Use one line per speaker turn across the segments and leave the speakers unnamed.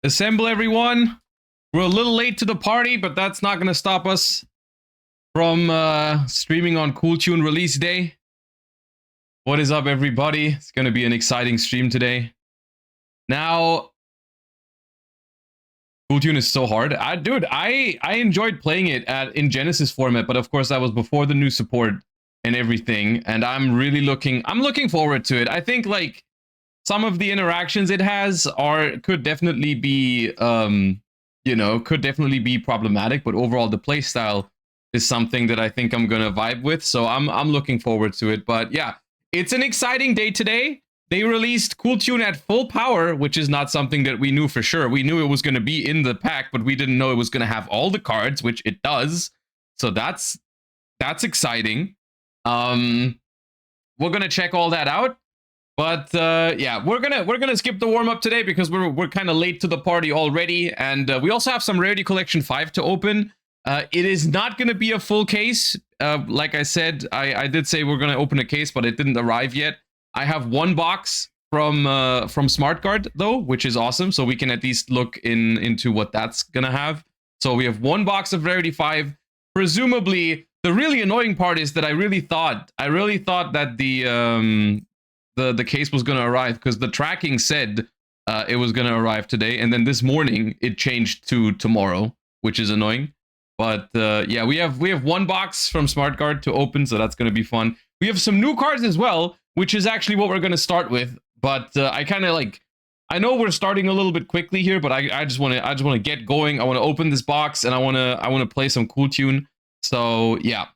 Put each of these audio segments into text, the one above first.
Assemble, everyone. We're a little late to the party, but that's not going to stop us from streaming on Cool Tune release day. What is up, everybody? It's going to be an exciting stream today. Now, Cool Tune is so hard. Dude, I enjoyed playing it in Genesis format, but of course that was before the new support and everything. And I'm looking forward to it. I think like some of the interactions it has could definitely be could definitely be problematic, but overall the playstyle is something that I think I'm gonna vibe with. So I'm looking forward to it. But yeah, it's an exciting day today. They released Cool Tune at full power, which is not something that we knew for sure. We knew it was going to be in the pack, but we didn't know it was going to have all the cards, which it does. So that's exciting. We're gonna check all that out. But yeah, we're gonna skip the warm up today because we're kind of late to the party already, and we also have some Rarity Collection 5 to open. It is not gonna be a full case. Like I said, I did say we're gonna open a case, but it didn't arrive yet. I have one box from SmartGuard though, which is awesome. So we can at least look into what that's gonna have. So we have one box of Rarity 5. Presumably, the really annoying part is that I really thought that the case was gonna arrive because the tracking said it was gonna arrive today, and then this morning it changed to tomorrow, which is annoying. But yeah, we have one box from SmartGuard to open, so that's gonna be fun. We have some new cards as well, which is actually what we're gonna start with. But I kind of like, I know we're starting a little bit quickly here, but I just want to get going. I want to open this box and I want to play some Cool Tune. So yeah.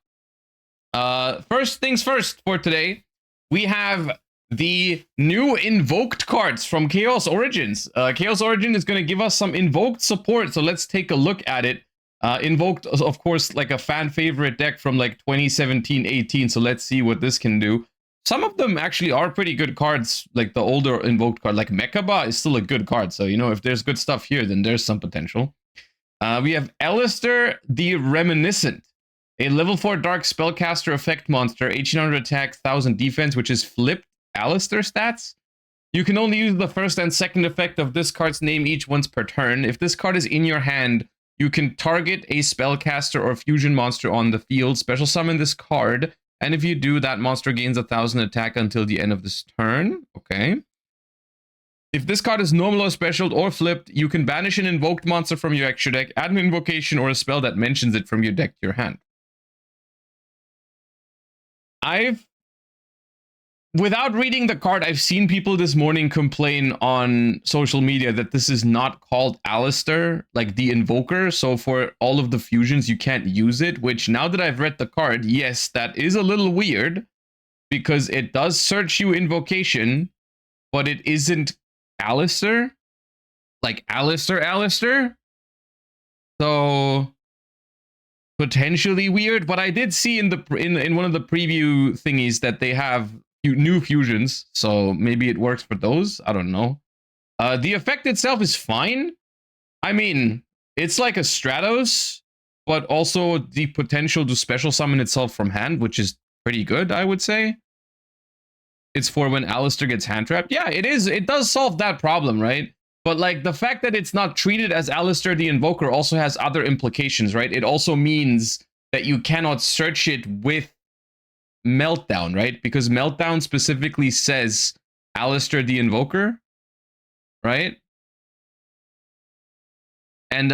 First things first for today, we have the new Invoked cards from Chaos Origins. Chaos Origin is going to give us some Invoked support, so let's take a look at it. Invoked, of course, like a fan favorite deck from like 2017-18, so let's see what this can do. Some of them actually are pretty good cards, like the older Invoked card, like Mechaba is still a good card, so you know, if there's good stuff here, then there's some potential. We have Alistair the Reminiscent, a level 4 dark spellcaster effect monster, 1800 attack, 1000 defense, which is flipped Alistair stats. You can only use the first and second effect of this card's name each once per turn. If this card is in your hand, you can target a spellcaster or fusion monster on the field, special summon this card, and if you do, that monster gains 1000 attack until the end of this turn. Okay. If this card is normal or special or flipped, you can banish an invoked monster from your extra deck, add an invocation or a spell that mentions it from your deck to your hand. Without reading the card, I've seen people this morning complain on social media that this is not called Alistair, like the Invoker. So for all of the fusions, you can't use it, which now that I've read the card, yes, that is a little weird because it does search you invocation, but it isn't Alistair, like Alistair. So potentially weird, but I did see in one of the preview thingies that they have new fusions, so maybe it works for those. I don't know. The effect itself is fine. I mean, it's like a Stratos, but also the potential to special summon itself from hand, which is pretty good, I would say. It's for when Alistair gets hand trapped. Yeah, it is. It does solve that problem, right? But like the fact that it's not treated as Alistair the Invoker also has other implications, right? It also means that you cannot search it with Meltdown, right? Because Meltdown specifically says Alistair the Invoker, right? And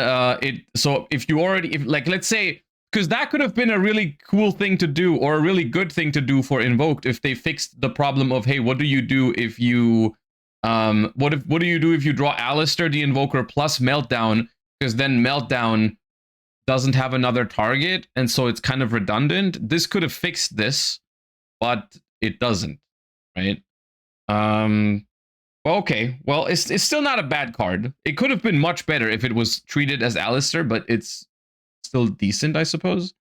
so if you already, like let's say, because that could have been a really cool thing to do or a really good thing to do for Invoked if they fixed the problem of, hey, what do you do if you what do you do if you draw Alistair the Invoker plus Meltdown, because then Meltdown doesn't have another target, and so it's kind of redundant. This could have fixed this, but it doesn't, right? Okay, well, it's still not a bad card. It could have been much better if it was treated as Alistair, but it's still decent, I suppose.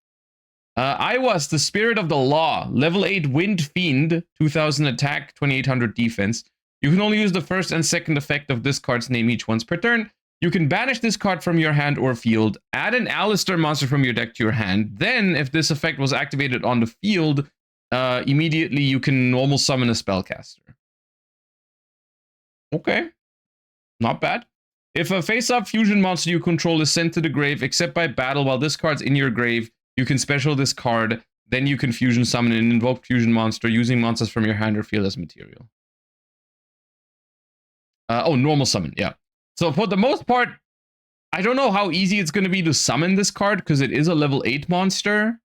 Iwas, the Spirit of the Law, level 8 Wind Fiend, 2000 attack, 2800 defense. You can only use the first and second effect of this card's name each once per turn. You can banish this card from your hand or field, add an Alistair monster from your deck to your hand. Then, if this effect was activated on the field, immediately you can normal summon a spellcaster. Okay, not bad. If a face-up fusion monster you control is sent to the grave, except by battle while this card's in your grave, you can special this card. Then you can fusion summon an invoked fusion monster using monsters from your hand or field as material. Oh, normal summon, yeah. So for the most part, I don't know how easy it's going to be to summon this card because it is a level 8 monster.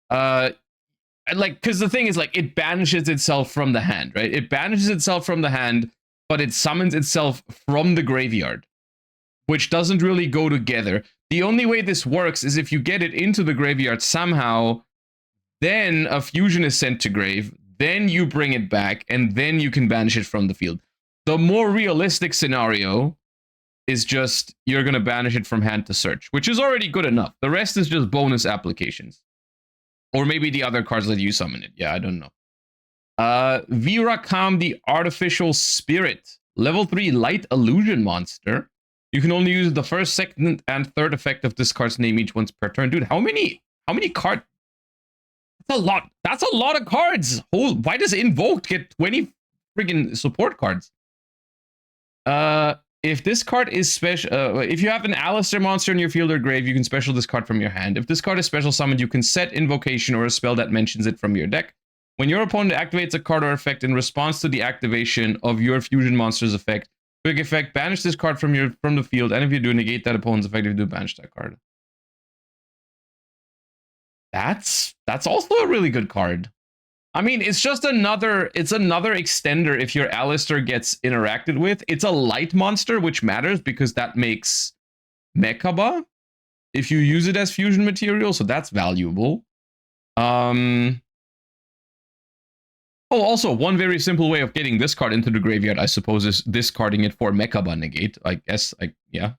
Because the thing is, like, it banishes itself from the hand, right? It banishes itself from the hand, but it summons itself from the graveyard, which doesn't really go together. The only way this works is if you get it into the graveyard somehow, then a fusion is sent to grave, then you bring it back, and then you can banish it from the field. The more realistic scenario is just you're going to banish it from hand to search, which is already good enough. The rest is just bonus applications. Or maybe the other cards let you summon it. Yeah, I don't know. Virakam, the Artificial Spirit. Level 3 Light Illusion monster. You can only use the first, second, and third effect of this card's name each once per turn. Dude, how many cards? That's a lot. That's a lot of cards. Why does Invoked get 20 friggin' support cards? If this card is special, if you have an Alistair monster in your field or grave, you can special this card from your hand. If this card is special summoned, you can set invocation or a spell that mentions it from your deck. When your opponent activates a card or effect in response to the activation of your fusion monster's effect, quick effect, banish this card from the field, and if you do, negate that opponent's effect if you do banish that card. That's also a really good card. I mean, it's just another extender if your Alistair gets interacted with. It's a light monster, which matters because that makes Mechaba if you use it as fusion material, so that's valuable. Oh, also, one very simple way of getting this card into the graveyard, I suppose, is discarding it for Mechaba negate. I guess, yeah.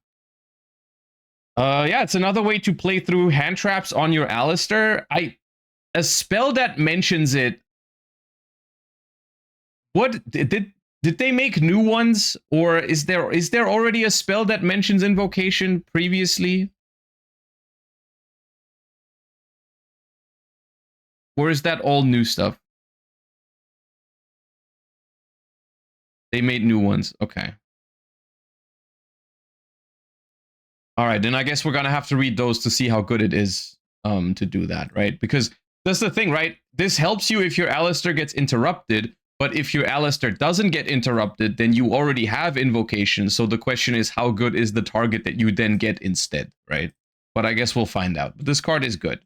Yeah, it's another way to play through hand traps on your Alistair. A spell that mentions it. What did they make new ones, or is there already a spell that mentions invocation previously? Or is that all new stuff? They made new ones. Okay. All right, then I guess we're gonna have to read those to see how good it is to do that, right? Because that's the thing, right? This helps you if your Alistair gets interrupted, but if your Alistair doesn't get interrupted, then you already have invocation. So the question is, how good is the target that you then get instead, right? But I guess we'll find out. But this card is good.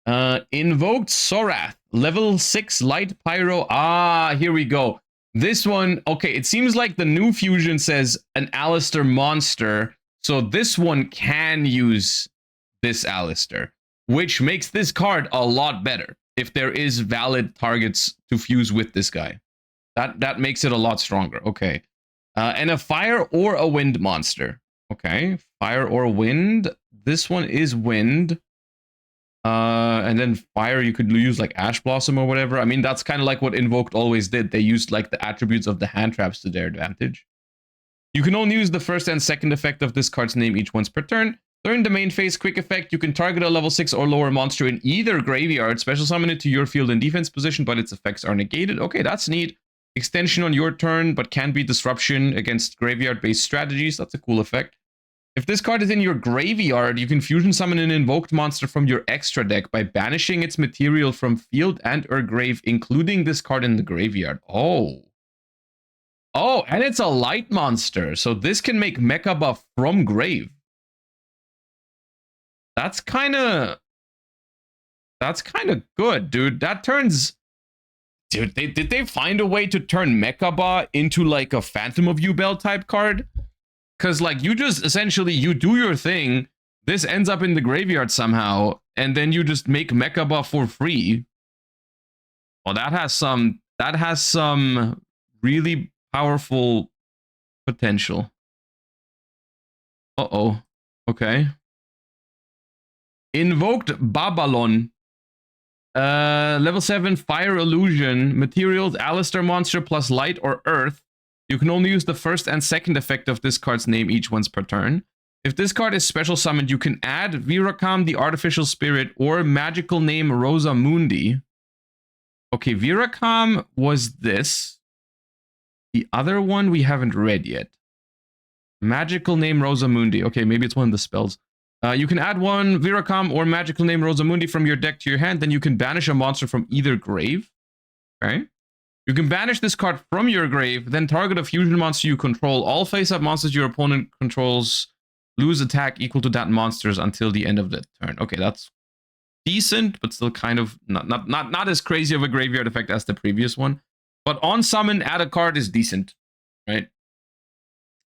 Invoked Sorath, level 6 Light Pyro. Ah, here we go. This one, okay, it seems like the new fusion says an Alistair monster. So this one can use this Alistair, which makes this card a lot better if there is valid targets to fuse with this guy. That makes it a lot stronger. Okay. And a fire or a wind monster. Okay. Fire or wind. This one is wind. And then fire, you could use like Ash Blossom or whatever. I mean, that's kind of like what Invoked always did. They used like the attributes of the hand traps to their advantage. You can only use the first and second effect of this card's name each once per turn. During the main phase quick effect, you can target a level 6 or lower monster in either graveyard, special summon it to your field and defense position, but its effects are negated. Okay, that's neat. Extension on your turn, but can be disruption against graveyard-based strategies. That's a cool effect. If this card is in your graveyard, you can fusion summon an invoked monster from your extra deck by banishing its material from field and or grave, including this card in the graveyard. Oh. Oh, and it's a light monster, so this can make Mechaba from grave. That's kind of good, dude. That turns... Dude, did they find a way to turn Mechaba into like a Phantom of Yubel type card? Because like you just essentially, you do your thing, this ends up in the graveyard somehow, and then you just make Mechaba for free. Well, that has some really powerful potential. Uh-oh. Okay. Invoked Babylon. Level 7 Fire Illusion. Materials Alistair monster plus light or earth. You can only use the first and second effect of this card's name each once per turn. If this card is special summoned, you can add Virakam the Artificial Spirit or magical name Rosamundi. Okay, Virakam was this. The other one we haven't read yet. Magical name Rosamundi. Okay, maybe it's one of the spells. You can add one Viracom or magical name Rosamundi from your deck to your hand. Then you can banish a monster from either grave. Okay. You can banish this card from your grave, then target a fusion monster you control. All face-up monsters your opponent controls lose attack equal to that monster's until the end of the turn. Okay, that's decent, but still kind of not as crazy of a graveyard effect as the previous one. But on summon, add a card is decent, right?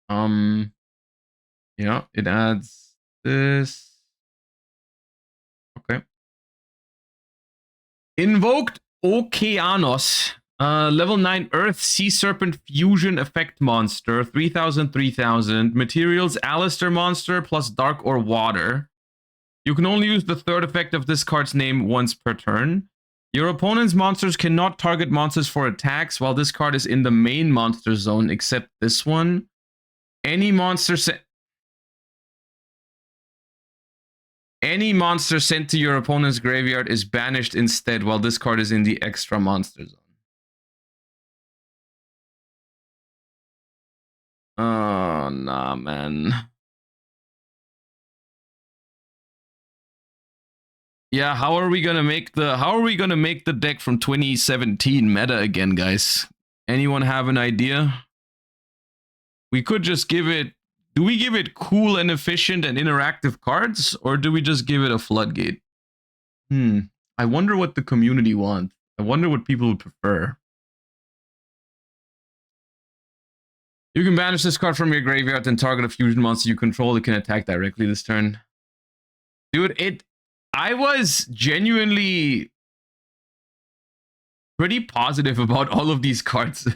Yeah, it adds this. Okay. Invoked Okeanos. Level 9 Earth Sea Serpent Fusion Effect Monster. 3000, 3000. Materials Alistair Monster plus Dark or Water. You can only use the third effect of this card's name once per turn. Your opponent's monsters cannot target monsters for attacks while this card is in the main monster zone, except this one. Any monster sent to your opponent's graveyard is banished instead while this card is in the extra monster zone. Oh, nah, man. Yeah, how are we gonna make the deck from 2017 meta again, guys? Anyone have an idea? We could just give it. Do we give it cool and efficient and interactive cards, or do we just give it a floodgate? I wonder what the community wants. I wonder what people would prefer. You can banish this card from your graveyard and target a fusion monster you control. It can attack directly this turn. Dude, I was genuinely pretty positive about all of these cards.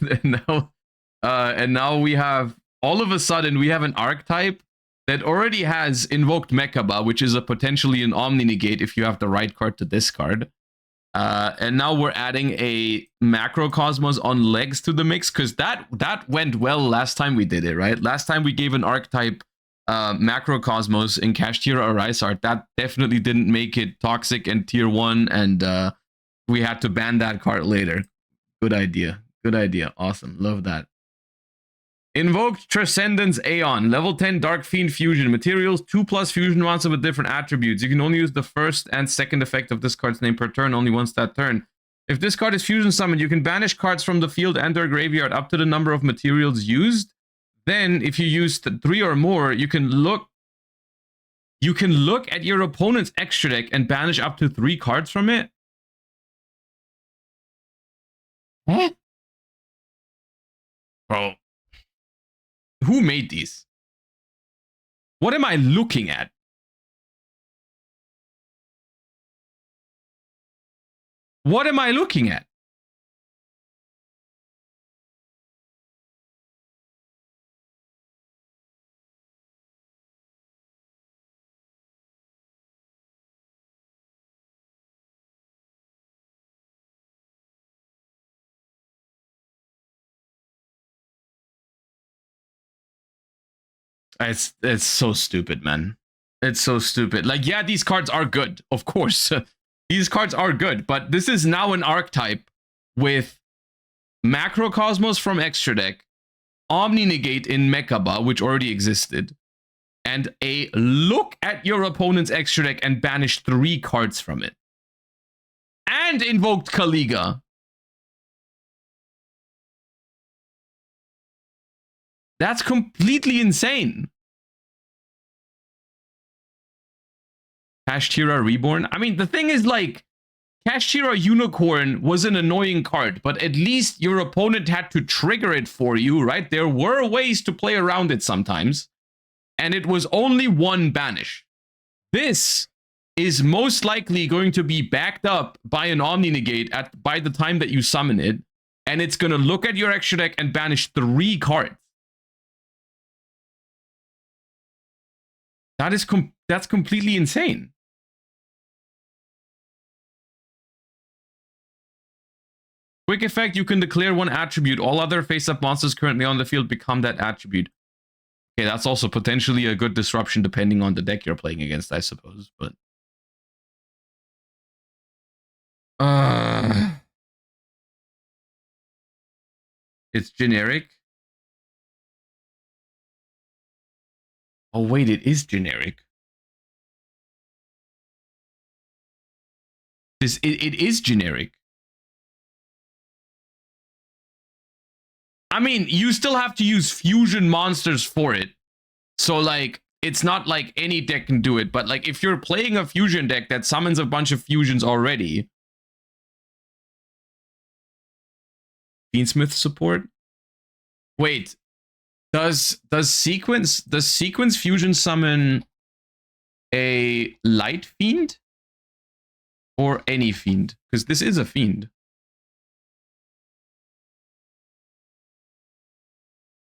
And now we have, all of a sudden, we have an archetype that already has Invoked Mechaba, which is a potentially an Omni Negate if you have the right card to discard. And now we're adding a Macrocosmos on legs to the mix, because that went well last time we did it, right? Last time we gave an archetype Macrocosmos in Kashtira or Art. That definitely didn't make it toxic and tier 1, and we had to ban that card later. Good idea. Good idea. Awesome. Love that. Invoked Transcendence Aeon, level 10 Dark Fiend Fusion. Materials, 2+ fusion monster with different attributes. You can only use the first and second effect of this card's name per turn, only once that turn. If this card is fusion summoned, you can banish cards from the field and their graveyard up to the number of materials used. Then, if you use 3 or more, you can look at your opponent's extra deck and banish up to 3 cards from it. What? Bro. Who made these? What am I looking at? What am I looking at? It's so stupid, man. It's so stupid. Like, yeah, these cards are good, of course. These cards are good, but this is now an archetype with Macrocosmos from extra deck, Omni Negate in Mechaba, which already existed, and a look at your opponent's extra deck and banish 3 cards from it. And Invoked Kaliga. That's completely insane. Kashtira Reborn. I mean, the thing is, like, Kashtira Unicorn was an annoying card, but at least your opponent had to trigger it for you, right? There were ways to play around it sometimes, and it was only 1 banish. This is most likely going to be backed up by an Omni Negate by the time that you summon it, and it's going to look at your extra deck and banish 3 cards. That's completely insane. Quick effect, you can declare 1 attribute. All other face-up monsters currently on the field become that attribute. Okay, that's also potentially a good disruption depending on the deck you're playing against, I suppose, but... It's generic. Oh, wait, it is generic. It is generic. I mean, you still have to use fusion monsters for it. So, like, it's not like any deck can do it. But, like, if you're playing a fusion deck that summons a bunch of fusions already... Fiendsmith support? Wait. Does sequence fusion summon a light fiend? Or any fiend? Because this is a fiend.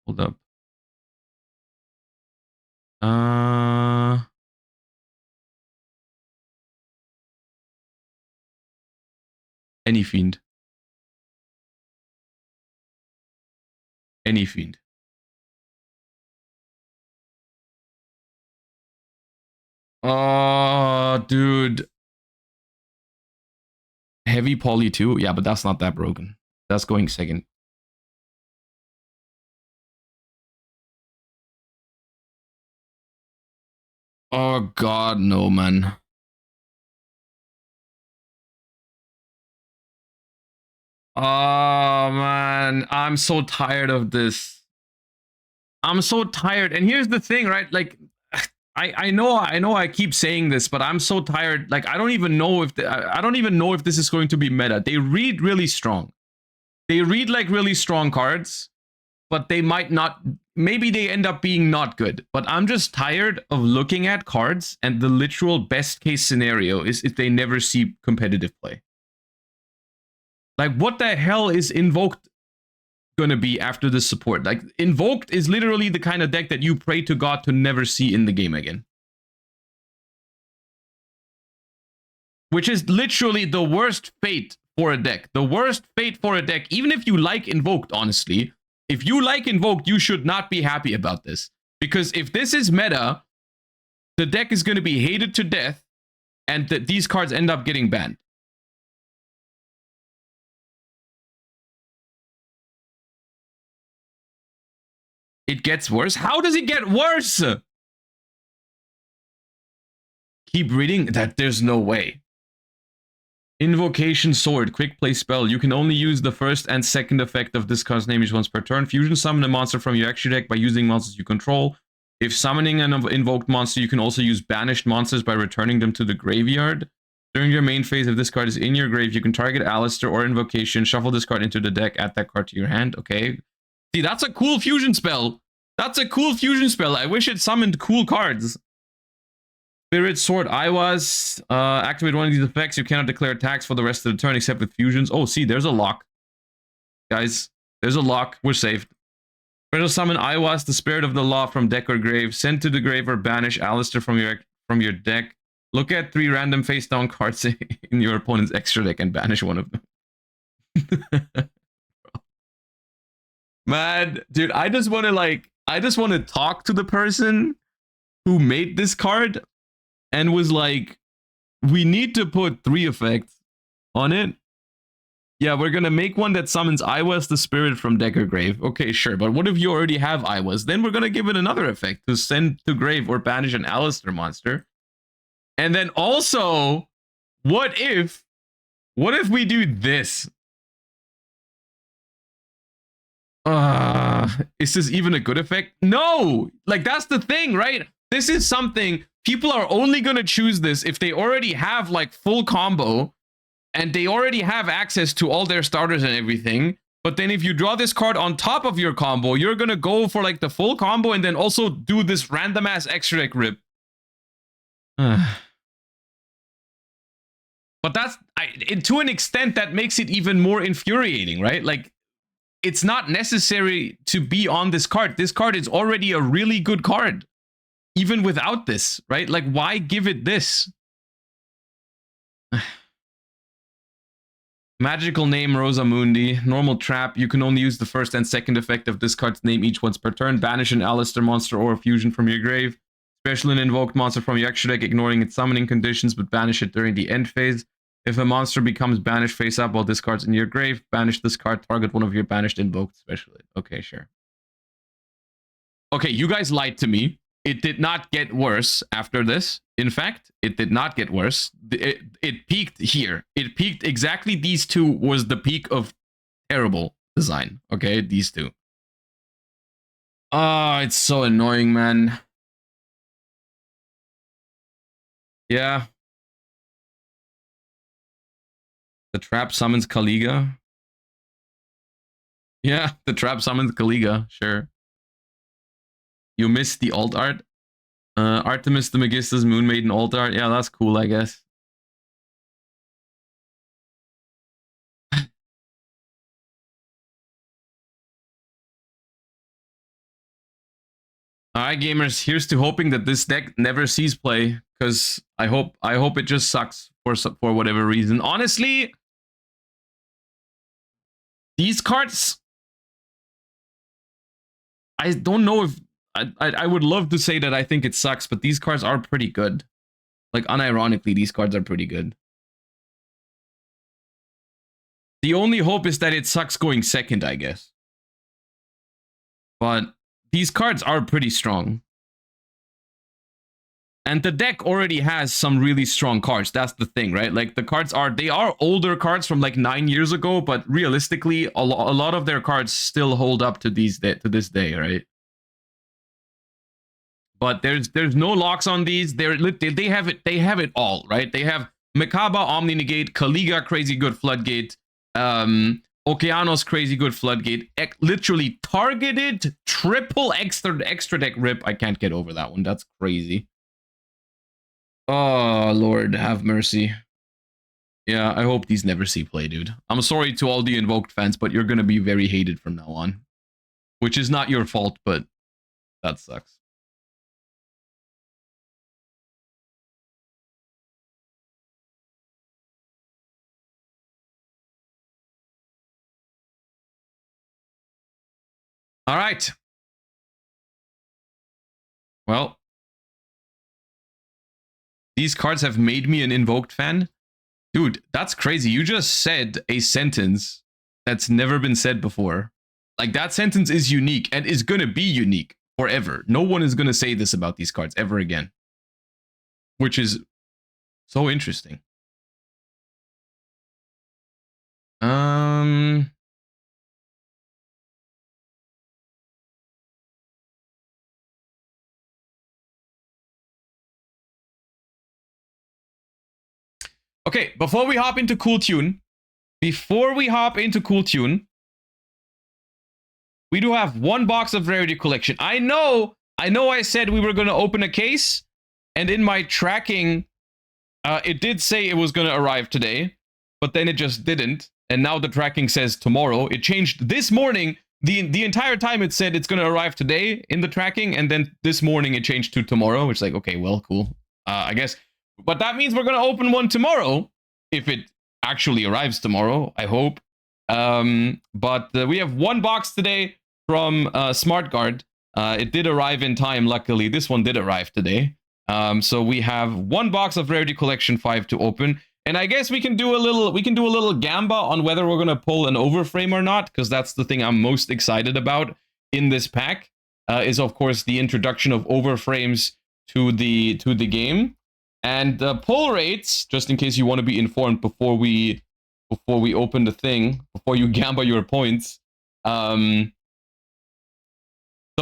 Hold up. Any fiend. Any fiend. Oh, dude. Heavy poly 2? Yeah, but that's not that broken. That's going second. Oh god, no, man. Oh man, I'm so tired of this. I'm so tired. And here's the thing, right? Like, I know I keep saying this, but I'm so tired. Like, I don't even know if I don't even know if this is going to be meta. They read really strong. They read like really strong cards, but they might not. Maybe they end up being not good. But I'm just tired of looking at cards, and the literal best case scenario is if they never see competitive play. Like, what the hell is Invoked gonna be after this support? Like, Invoked is literally the kind of deck that you pray to God to never see in the game again. Which is literally the worst fate for a deck. The worst fate for a deck, even if you like Invoked, honestly. If you like Invoked, you should not be happy about this. Because if this is meta, the deck is going to be hated to death, and these cards end up getting banned. It gets worse? How does it get worse? Keep reading? That there's no way. Invocation Sword, quick play spell. You can only use the first and second effect of this card's name each once per turn. Fusion summon a monster from your extra deck by using monsters you control. If summoning an invoked monster, you can also use banished monsters by returning them to the graveyard. During your main phase, if this card is in your grave, you can target Alistair or Invocation, shuffle this card into the deck, add that card to your hand. Okay. See, that's a cool fusion spell. That's a cool fusion spell. I wish it summoned cool cards. Spirit Sword Iwas. Activate one of these effects. You cannot declare attacks for the rest of the turn except with fusions. Oh, see, there's a lock. Guys, there's a lock. We're saved. Special summon Iwas, the Spirit of the Law, from deck or grave. Send to the grave or banish Alistair from your deck. Look at 3 random face down cards in your opponent's extra deck and banish one of them. Man, dude, I just want to talk to the person who made this card and was like, we need to put 3 effects on it. Yeah, we're gonna make one that summons Iwas, the Spirit, from deck or grave. Okay, sure, but what if you already have Iwas? Then we're gonna give it another effect to send to grave or banish an Alistair monster. And then also, what if we do this? Is this even a good effect? No! Like, that's the thing, right? This is something, people are only gonna choose this if they already have, like, full combo, and they already have access to all their starters and everything. But then if you draw this card on top of your combo, you're gonna go for, like, the full combo and then also do this random-ass extra deck rip. But that's, to an extent, that makes it even more infuriating, right? Like, it's not necessary to be on this card. This card is already a really good card, even without this, right? Like, why give it this? Magical name, Rosamundi. Normal trap. You can only use the first and second effect of this card's name each once per turn. Banish an Alistair monster or a fusion from your grave. Special an invoked monster from your extra deck, ignoring its summoning conditions, but banish it during the end phase. If a monster becomes banished face up while this card's in your grave, banish this card, target one of your banished invoked special. Okay, sure. Okay, you guys lied to me. It did not get worse after this. In fact, it did not get worse. It peaked here. It peaked exactly. These two was the peak of terrible design. Okay, these two. Oh, it's so annoying, man. Yeah. The trap summons Kaliga. Yeah, the trap summons Kaliga. Sure. You missed the alt art. Artemis the Megista's Moon Maiden alt art. Yeah, that's cool, I guess. Alright, gamers. Here's to hoping that this deck never sees play, because I hope it just sucks for whatever reason. Honestly, these cards, I don't know if I would love to say that I think it sucks, but these cards are pretty good. Like, unironically, these cards are pretty good. The only hope is that it sucks going second, I guess. But these cards are pretty strong. And the deck already has some really strong cards. That's the thing, right? Like, the cards they are older cards from like 9 years ago, but realistically, a lot of their cards still hold up to this day, right? But there's no locks on these. They have it all, right? They have Mekaba, Omni Negate, Kaliga, Crazy Good Floodgate, Okeanos, Crazy Good Floodgate, literally targeted triple extra deck rip. I can't get over that one. That's crazy. Oh, Lord, have mercy. Yeah, I hope these never see play, dude. I'm sorry to all the Invoked fans, but you're gonna be very hated from now on. Which is not your fault, but that sucks. All right. Well, these cards have made me an Invoked fan. Dude, that's crazy. You just said a sentence that's never been said before. Like, that sentence is unique and is going to be unique forever. No one is going to say this about these cards ever again. Which is so interesting. Okay, before we hop into Cool Tune, we do have one box of Rarity Collection. I know I said we were going to open a case, and in my tracking, it did say it was going to arrive today, but then it just didn't. And now the tracking says tomorrow. It changed this morning. The entire time it said it's going to arrive today in the tracking, and then this morning it changed to tomorrow, which is like, okay, well, cool. I guess. But that means we're going to open one tomorrow, if it actually arrives tomorrow, I hope. But we have one box today from SmartGuard. It did arrive in time, luckily. This one did arrive today. So we have one box of Rarity Collection 5 to open. And I guess we can do a little gamba on whether we're gonna pull an overframe or not, because that's the thing I'm most excited about in this pack. Is of course the introduction of overframes to the game. And the pull rates, just in case you want to be informed before we open the thing, before you gamba your points. The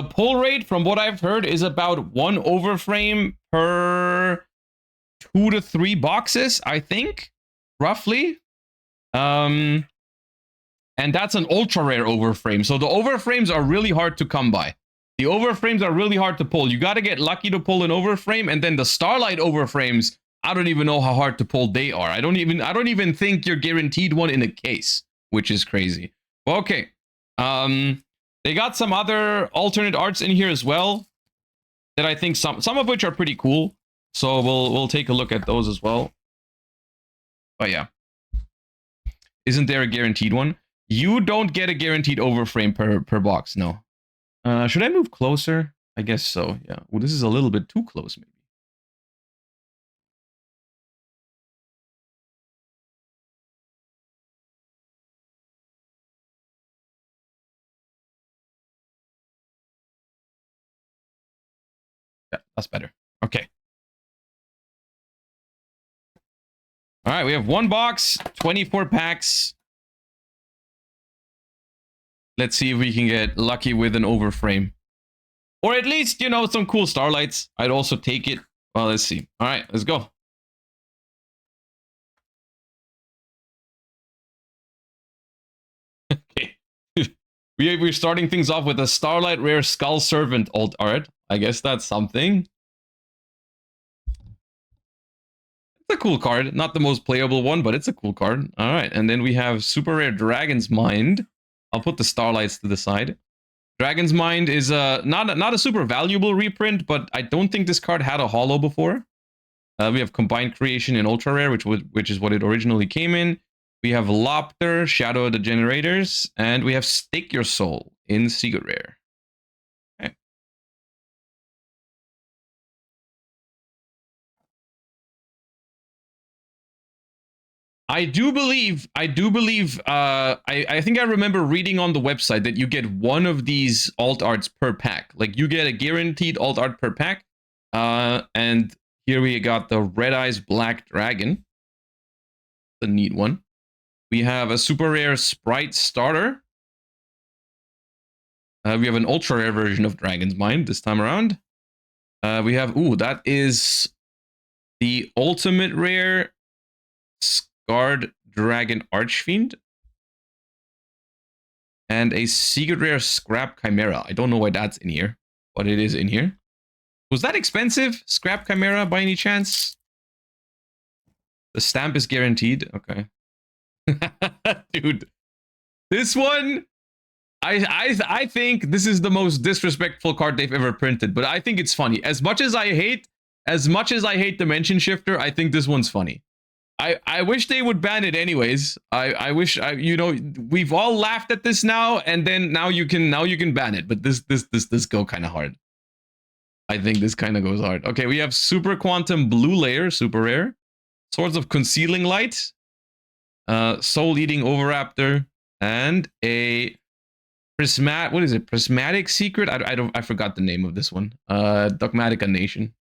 pull rate, from what I've heard, is about 1 overframe per 2 to 3 boxes, I think, roughly. And that's an ultra rare overframe. So the overframes are really hard to come by. The overframes are really hard to pull. You got to get lucky to pull an overframe, and then the Starlight overframes, I don't even know how hard to pull they are. I don't even think you're guaranteed one in a case, which is crazy. Okay. They got some other alternate arts in here as well that I think some of which are pretty cool. So we'll take a look at those as well. But yeah. Isn't there a guaranteed one? You don't get a guaranteed overframe per box, no. Should I move closer? I guess so, yeah. Well, this is a little bit too close, maybe. That's better. Okay. All right, we have 1 box, 24 packs. Let's see if we can get lucky with an overframe. Or at least, you know, some cool starlights. I'd also take it. Well, let's see. All right, let's go. Okay. We're starting things off with a Starlight Rare Skull Servant alt art. I guess that's something. It's a cool card. Not the most playable one, but it's a cool card. All right, and then we have Super Rare Dragon's Mind. I'll put the Starlights to the side. Dragon's Mind is not a super valuable reprint, but I don't think this card had a holo before. We have Combined Creation in Ultra Rare, which is what it originally came in. We have Lopter, Shadow of the Generators, and we have Stake Your Soul in Secret Rare. Okay. I think I remember reading on the website that you get 1 of these alt arts per pack. Like you get a guaranteed alt art per pack. And here we got the Red Eyes Black Dragon. The neat one. We have a super rare Sprite starter. We have an ultra rare version of Dragon's Mind this time around. We have, that is the ultimate rare Scarred Dragon Archfiend. And a secret rare Scrap Chimera. I don't know why that's in here, but it is in here. Was that expensive, Scrap Chimera, by any chance? The stamp is guaranteed. Okay. Dude, this one, I think this is the most disrespectful card they've ever printed, but I think it's funny. As much as I hate Dimension Shifter, I think this one's funny. I wish they would ban it anyways. I wish you know, we've all laughed at this now, and then now you can ban it, but this go kind of hard. I think this kind of goes hard. Okay, we have Super Quantum Blue Layer, super rare. Swords of Concealing Light. Soul Eating Overraptor, and a Prismatic Secret? I forgot the name of this one. Dogmatica Nation.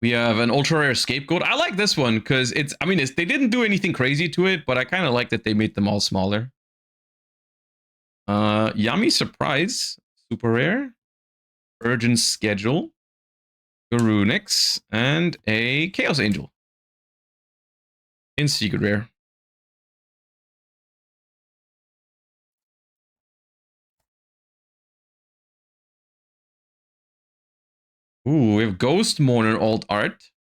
We have an ultra rare Scapegoat. I like this one because they didn't do anything crazy to it, but I kind of like that they made them all smaller. Yummy Surprise, super rare. Urgent Schedule, Garunix, and a Chaos Angel in secret rare. Ooh, we have Ghost Mourner alt art.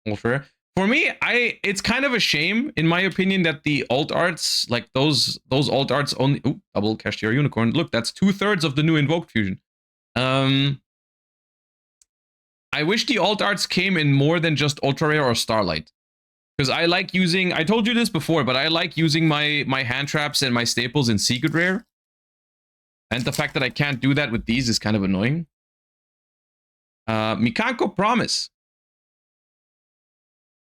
Ultra rare. For me, it's kind of a shame, in my opinion, that the alt arts, like those alt arts only. Ooh, double Cashier Unicorn. Look, that's 2/3 of the new Invoked fusion. I wish the alt arts came in more than just ultra rare or starlight, because I like using. I told you this before, but I like using my hand traps and my staples in secret rare, and the fact that I can't do that with these is kind of annoying. Mikanko Promise.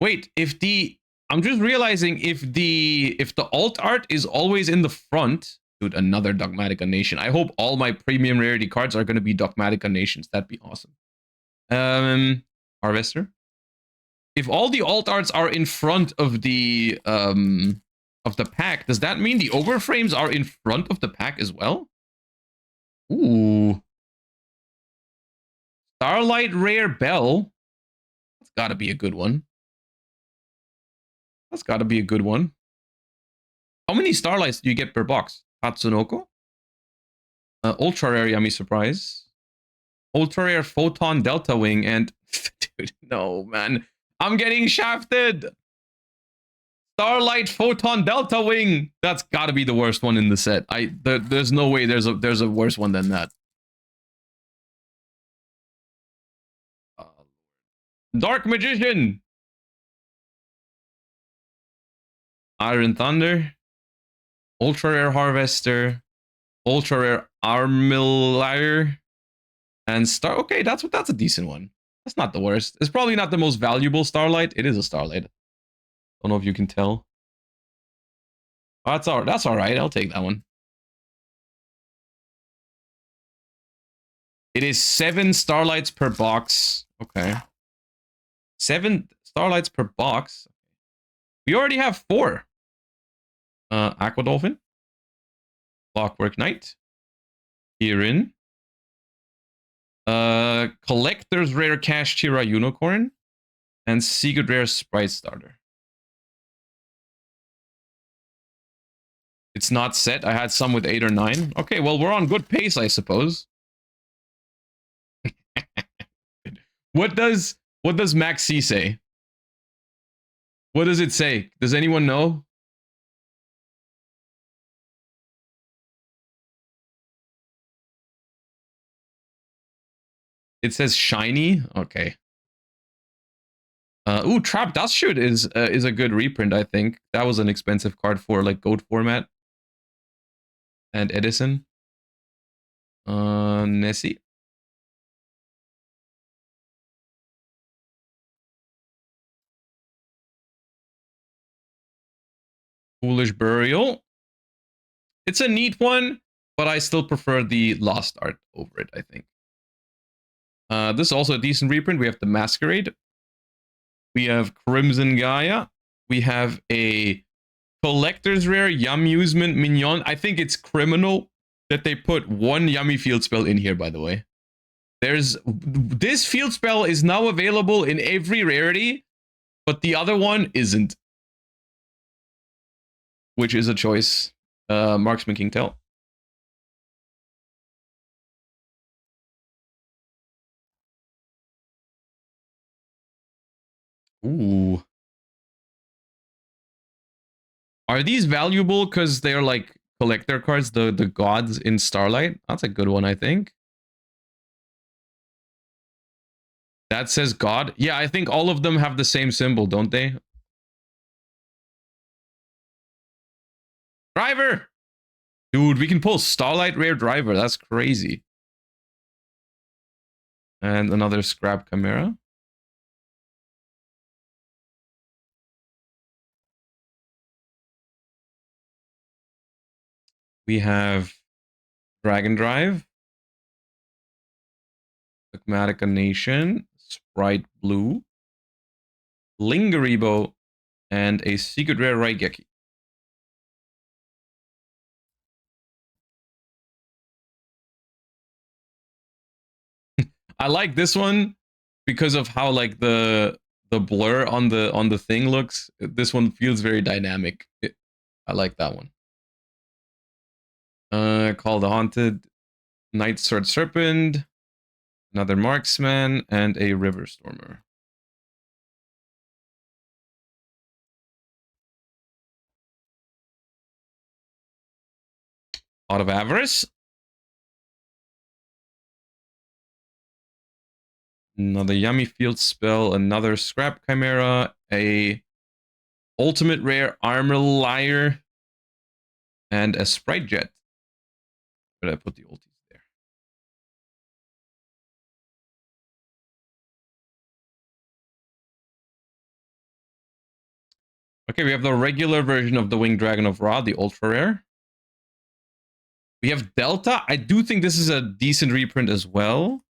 Wait, I'm just realizing if the alt art is always in the front. Dude, another Dogmatica Nation. I hope all my premium rarity cards are going to be Dogmatica Nations. That'd be awesome. Harvester. If all the alt arts are in front of the pack, does that mean the overframes are in front of the pack as well? Ooh. Starlight Rare Bell. That's gotta be a good one. That's gotta be a good one. How many Starlights do you get per box? Tatsunoko? Ultra Rare Yummy Surprise. Ultra Rare Photon Delta Wing, and dude, no man. I'm getting shafted. Starlight Photon Delta Wing. That's gotta be the worst one in the set. There's no way there's a worse one than that. Dark Magician. Iron Thunder. Ultra Rare Harvester. Ultra Rare Armillire. And okay, that's a decent one. That's not the worst. It's probably not the most valuable Starlight. It is a Starlight. Don't know if you can tell. Oh, that's all right. I'll take that one. It is 7 starlights per box. Okay. 7 starlights per box. We already have 4. Aqua Dolphin. Clockwork Knight. Kirin. Collector's Rare Cash Tira Unicorn. And Secret Rare Sprite Starter. It's not set. I had some with 8 or 9. Okay, well, we're on good pace, I suppose. What does Max C say? What does it say? Does anyone know? It says shiny. Okay. Ooh, Trap Dust Shoot is a good reprint, I think. That was an expensive card for like goat format. And Edison. Nessie. Foolish Burial. It's a neat one, but I still prefer the Lost Art over it, I think. This is also a decent reprint. We have the Masquerade. We have Crimson Gaia. We have a Collector's Rare Yamusement Mignon. I think it's criminal that they put one Yummy Field Spell in here, by the way. This field spell is now available in every rarity, but the other one isn't. Which is a choice. Marksman King Tell. Ooh. Are these valuable because they're like collector cards, the gods in Starlight? That's a good one, I think. That says God. Yeah, I think all of them have the same symbol, don't they? Driver! Dude, we can pull Starlight Rare Driver. That's crazy. And another Scrap Chimera. We have Dragon Drive. Pragmatica Nation. Sprite Blue. Lingeribo. And a Secret Rare Raigeki. I like this one because of how like the blur on the thing looks. This one feels very dynamic. I like that one. Call the Haunted, Night Sword Serpent, another Marksman, and a River Stormer. Out of Avarice. Another Yummy Field Spell, another Scrap Chimera, a Ultimate Rare Armor Liar, and a Sprite Jet. Where did I put the ultis there? Okay, we have the regular version of the Winged Dragon of Ra, the Ultra Rare. We have Delta. I do think this is a decent reprint as well.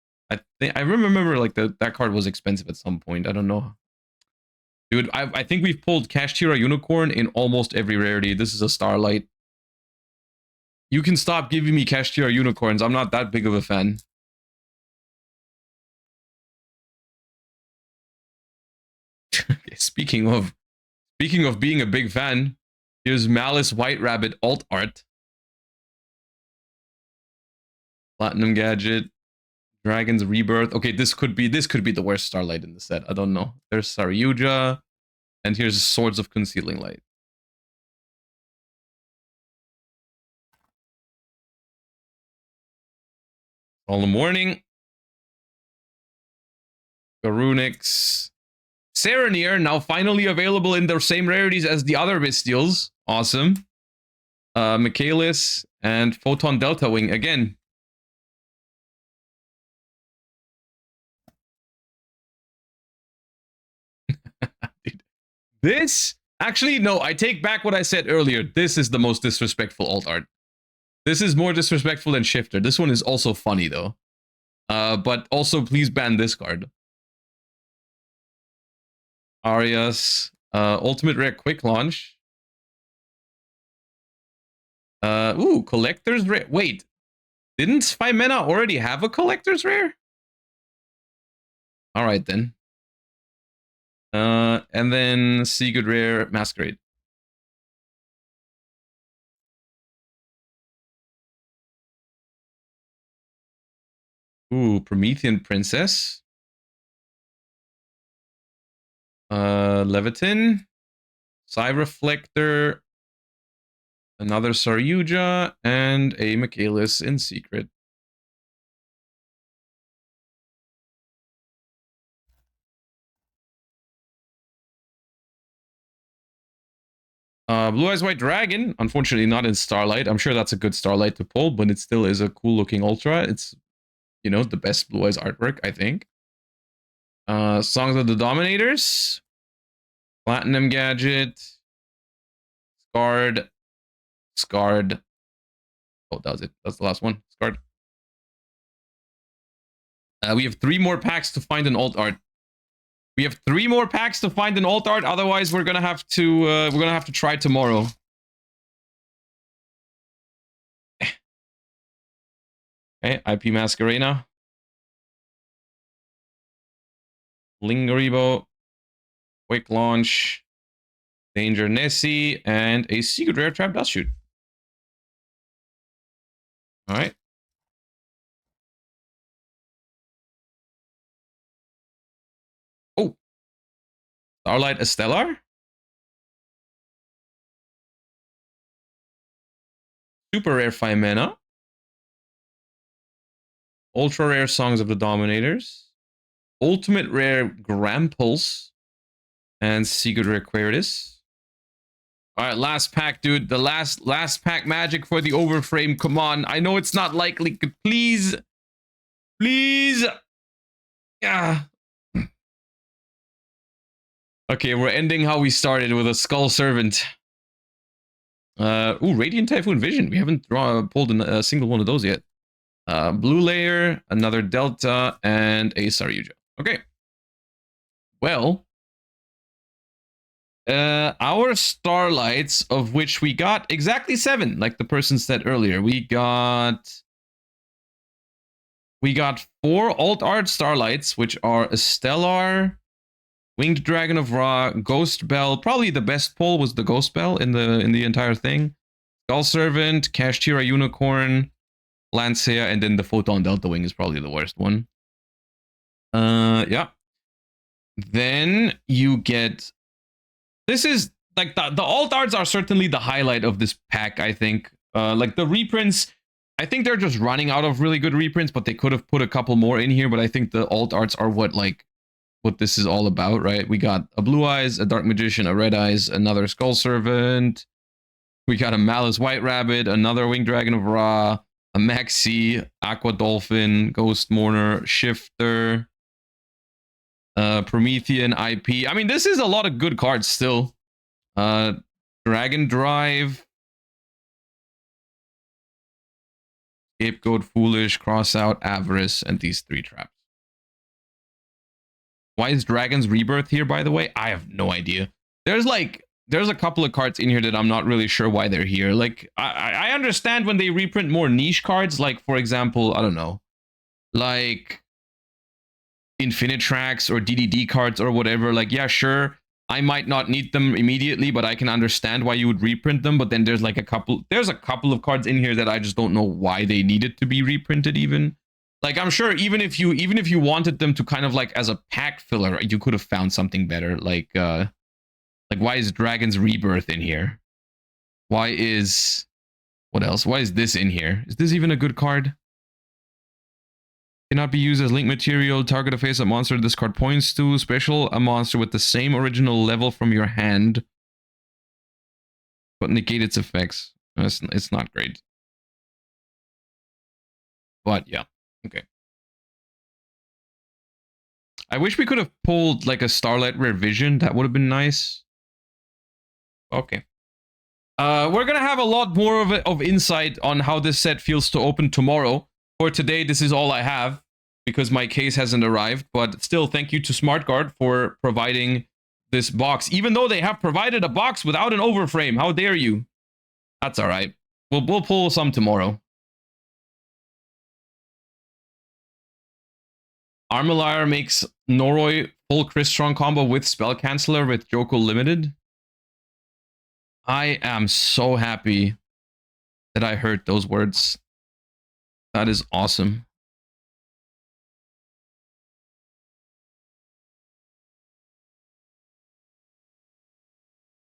I remember like that card was expensive at some point. I don't know. Dude, I think we've pulled Cash Tira Unicorn in almost every rarity. This is a Starlight. You can stop giving me Cash Tira Unicorns. I'm not that big of a fan. Speaking of being a big fan, here's Malice White Rabbit alt art. Platinum Gadget. Dragon's Rebirth. Okay, this could be the worst Starlight in the set. I don't know. There's Saryuja. And here's Swords of Concealing Light. All the morning. Garunix. Serenir, now finally available in the same rarities as the other Bestials. Awesome. Michaelis and Photon Delta Wing again. Dude, this Actually, no, I take back what I said earlier. This is the most disrespectful alt art. This is more disrespectful than Shifter. This one is also funny, though. But also, please ban this card. Arias. Ultimate Rare Quick Launch. Ooh, Collector's Rare. Wait. Didn't Spymena already have a Collector's Rare? Alright, then. And then Secret Rare Masquerade. Ooh, Promethean Princess. Levitin. Psy Reflector. Another Saryuja. And a Michaelis in Secret. Blue Eyes White Dragon. Unfortunately, not in Starlight. I'm sure that's a good Starlight to pull, but it still is a cool looking Ultra. It's, you know, the best Blue Eyes artwork, I think. Songs of the Dominators. Platinum Gadget. Scarred. Scarred. Oh, that was it. That's the last one. Scarred. We have 3 more packs to find an alt art. We have 3 more packs to find an alt art. Otherwise, we're gonna have to try tomorrow. Okay, IP Masquerena. Lingaribo. Quick Launch. Danger Nessie. And a Secret Rare Trap Dust Shoot. Alright. Oh. Starlight Estelar. Super Rare Phimena. Ultra Rare Songs of the Dominators. Ultimate Rare Grampulse. And Secret Rare Queritus. Alright, last pack, dude. The last pack magic for the overframe. Come on. I know it's not likely. Please. Please. Yeah. Okay, we're ending how we started with a Skull Servant. Ooh, Radiant Typhoon Vision. We haven't pulled a single one of those yet. Blue Layer, another Delta, and a Saryuja. Okay. Well, our Starlights, of which we got exactly 7, like the person said earlier. We got 4 alt art Starlights, which are a Stellar, Winged Dragon of Ra, Ghost Bell. Probably the best pull was the Ghost Bell in the entire thing. Skull Servant, Kashtira Unicorn, Lancea, and then the Photon Delta Wing is probably the worst one. Yeah. Then you get... This is... Like, the alt arts are certainly the highlight of this pack, I think. Like, the reprints... I think they're just running out of really good reprints, but they could have put a couple more in here, but I think the alt arts are what this is all about, right? We got a Blue Eyes, a Dark Magician, a Red Eyes, another Skull Servant. We got a Malice White Rabbit, another Winged Dragon of Ra, a Maxi, Aqua Dolphin, Ghost Mourner, Shifter, Promethean IP. I mean, this is a lot of good cards still. Dragon Drive, Scapegoat, Foolish, Crossout, Avarice, and these 3 traps. Why is Dragon's Rebirth here, by the way? I have no idea. There's a couple of cards in here that I'm not really sure why they're here. Like, I understand when they reprint more niche cards, like, for example, I don't know, like Infinitrax or DDD cards or whatever. Like, yeah, sure, I might not need them immediately, but I can understand why you would reprint them. But then there's like a couple of cards in here that I just don't know why they needed to be reprinted even. Like, I'm sure even if you wanted them to kind of like as a pack filler, you could have found something better. Like why is Dragon's Rebirth in here? Why is... What else? Why is this in here? Is this even a good card? Cannot be used as link material. Target a face-up monster this card points to. Special a monster with the same original level from your hand, but negate its effects. It's not great. But yeah, okay. I wish we could have pulled like a Starlight Rare Vision. That would have been nice. Okay. We're gonna have a lot more of insight on how this set feels to open tomorrow. For today, this is all I have because my case hasn't arrived. But still, thank you to SmartGuard for providing this box. Even though they have provided a box without an overframe, how dare you? That's all right. We'll pull some tomorrow. Armaliar makes Noroi full Crystron combo with Spell Canceller with Joko Limited. I am so happy that I heard those words. That is awesome.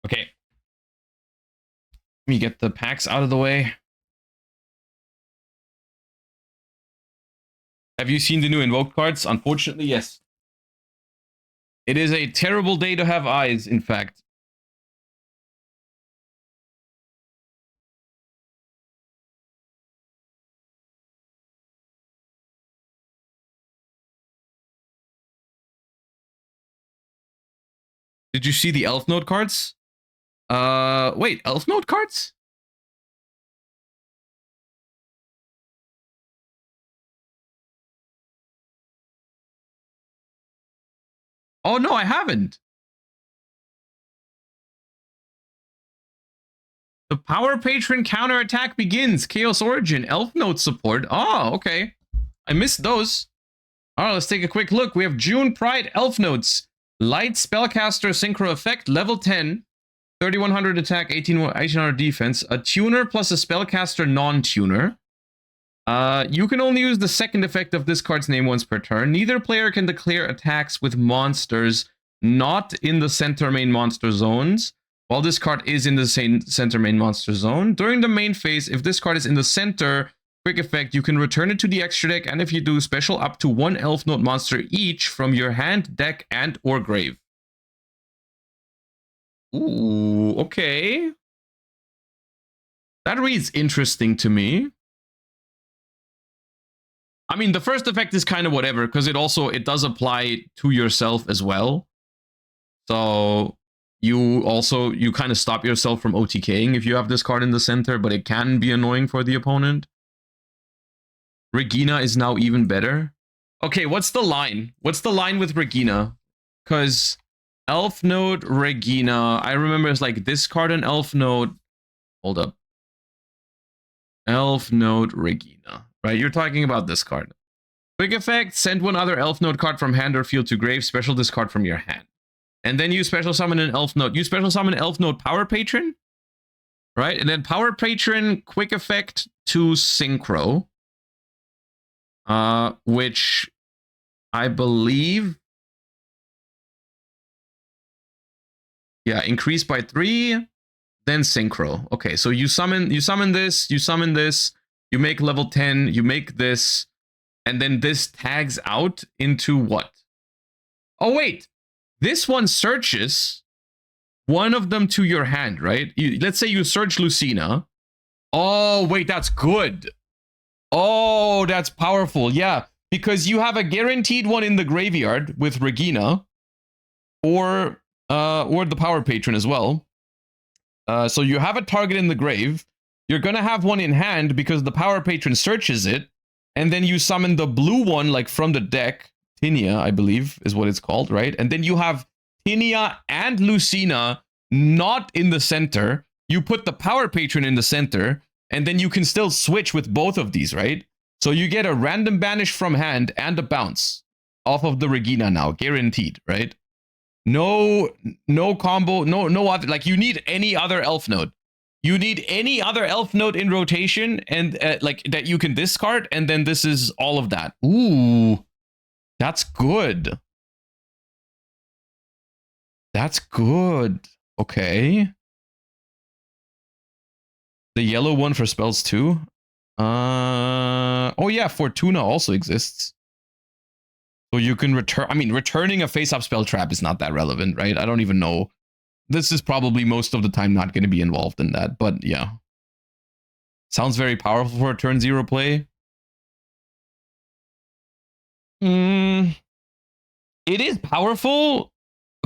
Okay. Let me get the packs out of the way. Have you seen the new Invoked cards? Unfortunately, yes. It is a terrible day to have eyes, in fact. Did you see the Elfnote cards? Wait, Elfnote cards? Oh, no, I haven't. The Power Patron counterattack begins. Chaos Origin, Elfnote support. Oh, okay. I missed those. All right, let's take a quick look. We have June Pride Elfnotes. Light Spellcaster Synchro Effect, level 10. 3100 attack, 1800 defense. A tuner plus a spellcaster non-tuner. You can only use the second effect of this card's name once per turn. Neither player can declare attacks with monsters not in the center main monster zones, while this card is in the same center main monster zone. During the main phase, if this card is in the center, quick effect, you can return it to the extra deck, and if you do, special up to one Elfnote monster each from your hand, deck, and or grave. Ooh, okay. That reads interesting to me. I mean, the first effect is kind of whatever, because it does apply to yourself as well. So you kind of stop yourself from OTKing if you have this card in the center, but it can be annoying for the opponent. Regina is now even better. Okay, what's the line? What's the line with Regina? Because Elfnote Regina, I remember it's like this card and Elfnote. Hold up. Elfnote Regina, right? You're talking about this card. Quick effect, send one other Elfnote card from hand or field to grave, special discard from your hand. And then you special summon an Elfnote. You special summon Elfnote Power Patron, right? And then Power Patron, quick effect to Synchro, which I believe, yeah, increase by 3, then Synchro. Okay, so you summon this, you make level 10, you make this, and then this tags out into what? Oh, wait. This one searches one of them to your hand, right? Let's say you search Lucina. Oh, wait, that's good. Oh, that's powerful. Yeah, because you have a guaranteed one in the graveyard with Regina or the Power Patron as well. So you have a target in the grave. You're going to have one in hand because the Power Patron searches it. And then you summon the blue one, like from the deck. Tinia, I believe, is what it's called, right? And then you have Tinia and Lucina not in the center. You put the Power Patron in the center. And then you can still switch with both of these, right? So you get a random banish from hand and a bounce off of the Regina now, guaranteed, right? No combo, no other, like you need any other Elfnote. You need any other Elfnote in rotation and like that you can discard, and then this is all of that. Ooh, that's good. That's good. Okay. The yellow one for spells too. Oh yeah, Fortuna also exists. So you can return. I mean, returning a face-up spell trap is not that relevant, right? I don't even know. This is probably most of the time not going to be involved in that, but yeah. Sounds very powerful for a turn 0 play. It is powerful,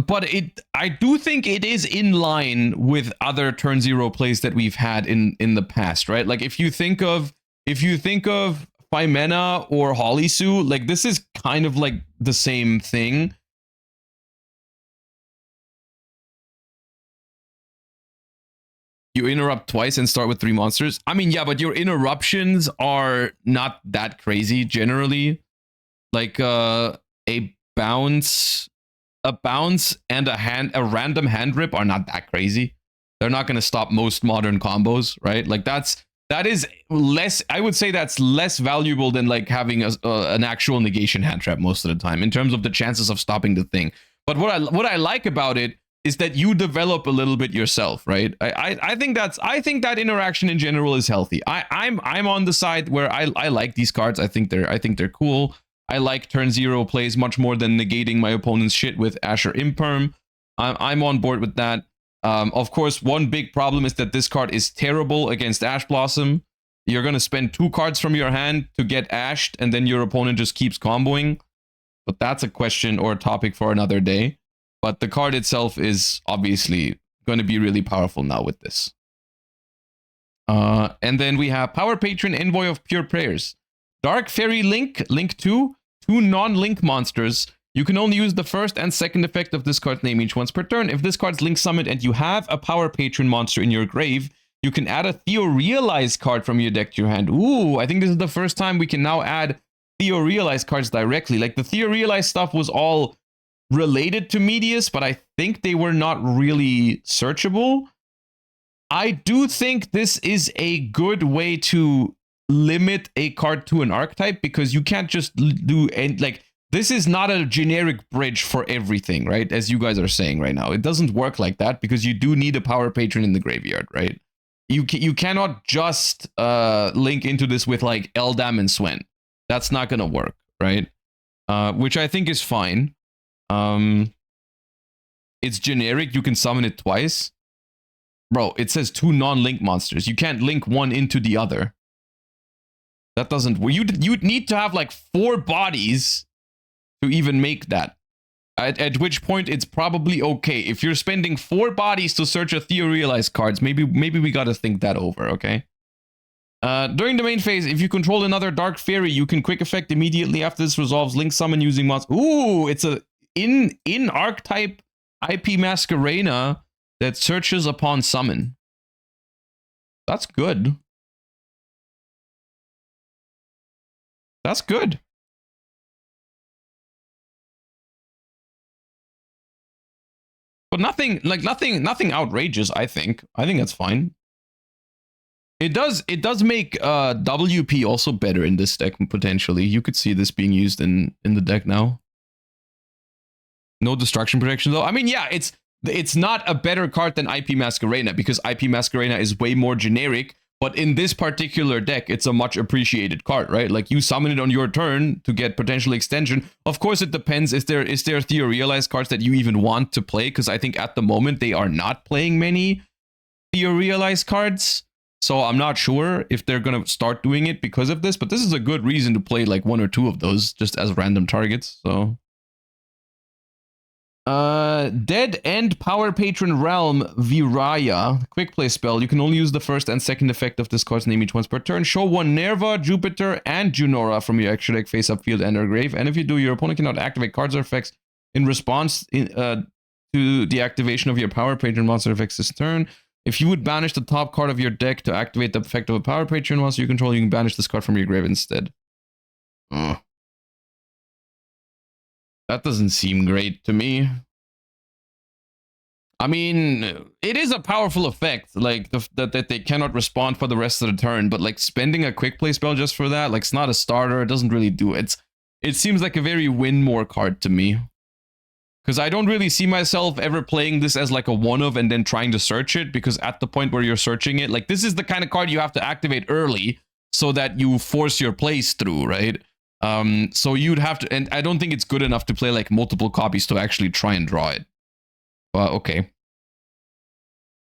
but I do think it is in line with other turn 0 plays that we've had in the past, right? Like if you think of Phimena or Holisu, like this is kind of like the same thing. You interrupt twice and start with 3 monsters. I mean, yeah, but your interruptions are not that crazy generally. Like a bounce and a random hand rip are not that crazy. They're not going to stop most modern combos, right? Like that is less, I would say that's less valuable than like having an actual negation hand trap most of the time in terms of the chances of stopping the thing. But what I like about it is that you develop a little bit yourself, right? I think that interaction in general is healthy. I'm on the side where I like these cards. I think they're cool. I like turn 0 plays much more than negating my opponent's shit with Asher Imperm. I'm on board with that. Of course, one big problem is that this card is terrible against Ash Blossom. You're going to spend 2 cards from your hand to get ashed, and then your opponent just keeps comboing. But that's a question or a topic for another day. But the card itself is obviously going to be really powerful now with this. And then we have Power Patron, Envoy of Pure Prayers. Dark Fairy Link, Link 2, 2 non-link monsters. You can only use the first and second effect of this card's name each once per turn. If this card's Link summoned and you have a Power Patron monster in your grave, you can add a Theo-Realize card from your deck to your hand. Ooh, I think this is the first time we can now add Theo-Realize cards directly. Like the Theo-Realize stuff was all related to Medius, but I think they were not really searchable. I do think this is a good way to limit a card to an archetype, because you can't just do, and like, this is not a generic bridge for everything, right? As you guys are saying right now, it doesn't work like that, because you do need a Power Patron in the graveyard, right? You cannot just link into this with like Eldam and Swen. That's not gonna work, right? Which I think is fine. It's generic. You can summon it twice. Bro, it says 2 non-link monsters. You can't link one into the other. That doesn't... You'd need to have like 4 bodies to even make that. At which point it's probably okay. If you're spending 4 bodies to search a Theo-Realize cards, maybe we gotta think that over, okay? During the main phase, if you control another Dark Fairy, you can quick effect immediately after this resolves link summon using monsters. Ooh, it's a in archetype IP Masquerena that searches upon summon. That's good. That's good. But nothing outrageous, I think. I think that's fine. It does make WP also better in this deck, potentially. You could see this being used in the deck now. No destruction protection though. I mean, yeah, it's not a better card than IP Masquerena, because IP Masquerena is way more generic, but in this particular deck, it's a much appreciated card, right? Like, you summon it on your turn to get potential extension. Of course, it depends. Is there Theo-Realize cards that you even want to play? Because I think at the moment, they are not playing many Theo-Realize cards. So I'm not sure if they're going to start doing it because of this, but this is a good reason to play like 1 or 2 of those just as random targets, so... Dead End Power Patron Realm Viraya. Quick play spell. You can only use the first and second effect of this card's name each once per turn. Show 1 Nerva, Jupiter, and Junora from your extra deck face up field and or grave. And if you do, your opponent cannot activate cards or effects in response to the activation of your Power Patron monster effects this turn. If you would banish the top card of your deck to activate the effect of a Power Patron monster you control, you can banish this card from your grave instead. That doesn't seem great to me. I mean, it is a powerful effect, like that they cannot respond for the rest of the turn, but like spending a quick play spell just for that, like, it's not a starter, it doesn't really do it. It seems like a very win more card to me. Because I don't really see myself ever playing this as like a one-of and then trying to search it, because at the point where you're searching it, like, this is the kind of card you have to activate early so that you force your plays through, right? So you'd have to, and I don't think it's good enough to play like multiple copies to actually try and draw it. But okay.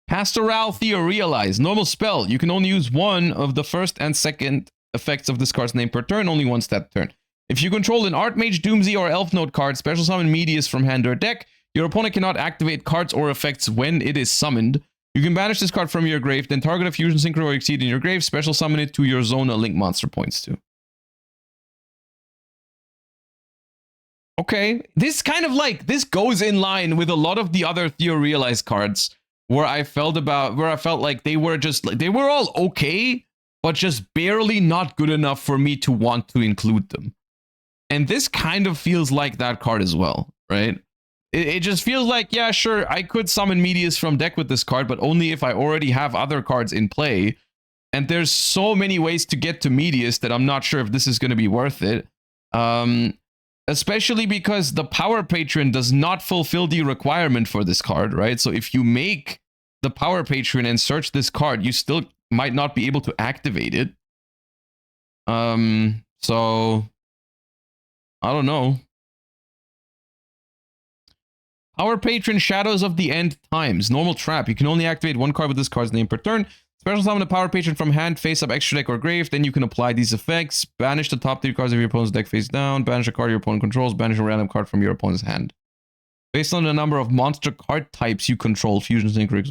Pastoral Theo-Realize. Normal spell. You can only use 1 of the first and second effects of this card's name per turn, only once that turn. If you control an Archmage, Doomsday, or Elfnote card, special summon Medius from hand or deck, Your opponent cannot activate cards or effects when it is summoned. You can banish this card from your grave, then target a fusion synchro or exceed in your grave, special summon it to your zone a link monster points to. Okay, this kind of like, this goes in line with a lot of the other Theorealized cards where I felt like they were just, they were all okay, but just barely not good enough for me to want to include them. And this kind of feels like that card as well, right? It just feels like, yeah, sure, I could summon Medius from deck with this card, but only if I already have other cards in play. And there's so many ways to get to Medius that I'm not sure if this is going to be worth it. Especially because the Power Patron does not fulfill the requirement for this card, right? So if you make the Power Patron and search this card, you still might not be able to activate it. So I don't know. Power Patron, Shadows of the End times. Normal trap. You can only activate one card with this card's name per turn. Special summon a Power Patron from hand, face up, extra deck, or grave. Then you can apply these effects. Banish the top 3 cards of your opponent's deck face down. Banish a card your opponent controls. Banish a random card from your opponent's hand. Based on the number of monster card types you control. Fusion Synchro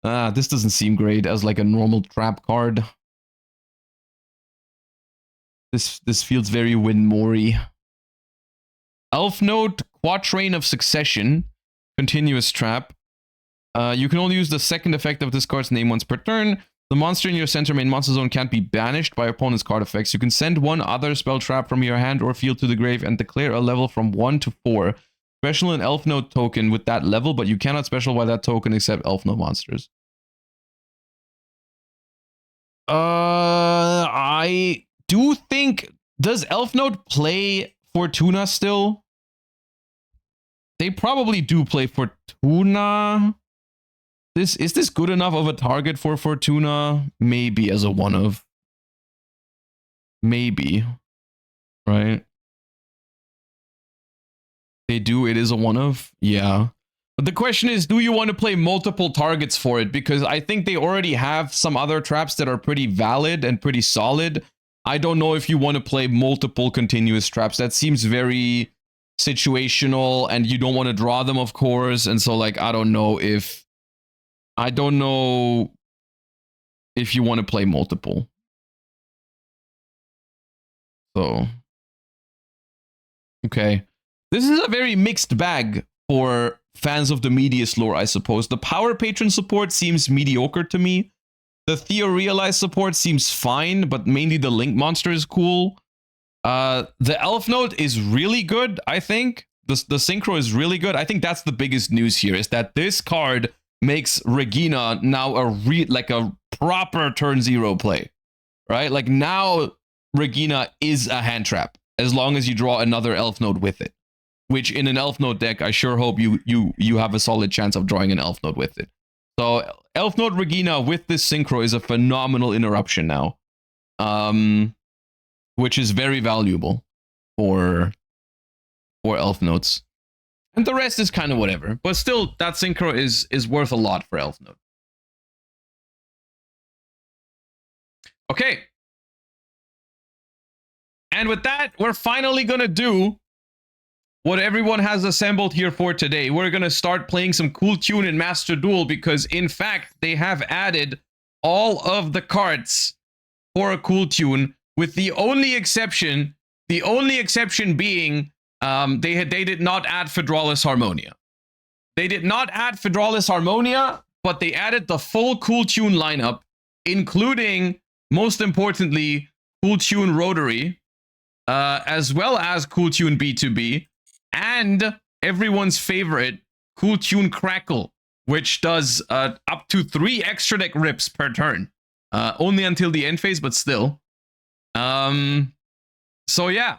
XYZ. This doesn't seem great as like a normal trap card. This feels very Win-Mori. Elfnote, Quatrain of Succession. Continuous trap. You can only use the second effect of this card's name once per turn. The monster in your center main monster zone can't be banished by opponent's card effects. You can send one other spell trap from your hand or field to the grave and declare a level from 1 to 4. Special an Elfnote token with that level, but you cannot special by that token except Elfnote monsters. I do think... Does Elfnote play Fortuna still? They probably do play Fortuna. Is this good enough of a target for Fortuna? Maybe as a one of. Maybe. Right? They do, it is a one of? Yeah. But the question is, do you want to play multiple targets for it? Because I think they already have some other traps that are pretty valid and pretty solid. I don't know if you want to play multiple continuous traps. That seems very situational and you don't want to draw them, of course. And so, like, I don't know if you want to play multiple. So, okay. This is a very mixed bag for fans of the Medius lore, I suppose. The Power Patron support seems mediocre to me. The Theorealized support seems fine, but mainly the Link monster is cool. The Elfnote is really good, I think. The Synchro is really good. I think that's the biggest news here, is that this card makes Regina now a proper turn 0 play. Right? Like, now Regina is a hand trap, as long as you draw another Elfnote with it. Which, in an Elfnote deck, I sure hope you have a solid chance of drawing an Elfnote with it. So, Elfnote Regina with this Synchro is a phenomenal interruption now. Which is very valuable for Elfnotes. And the rest is kind of whatever. But still, that Synchro is worth a lot for Elfnote. Okay. And with that, we're finally going to do what everyone has assembled here for today. We're going to start playing some cool tune in Master Duel because, in fact, they have added all of the cards for a cool tune, with the only exception being they did not add Fedralis Harmonia. They did not add Fedralis Harmonia, but they added the full cool tune lineup, including, most importantly, cool tune Rotary, as well as cool tune B2B, and everyone's favorite, Cool Tune Crackle, which does up to 3 extra deck rips per turn. Only until the end phase, but still. So yeah,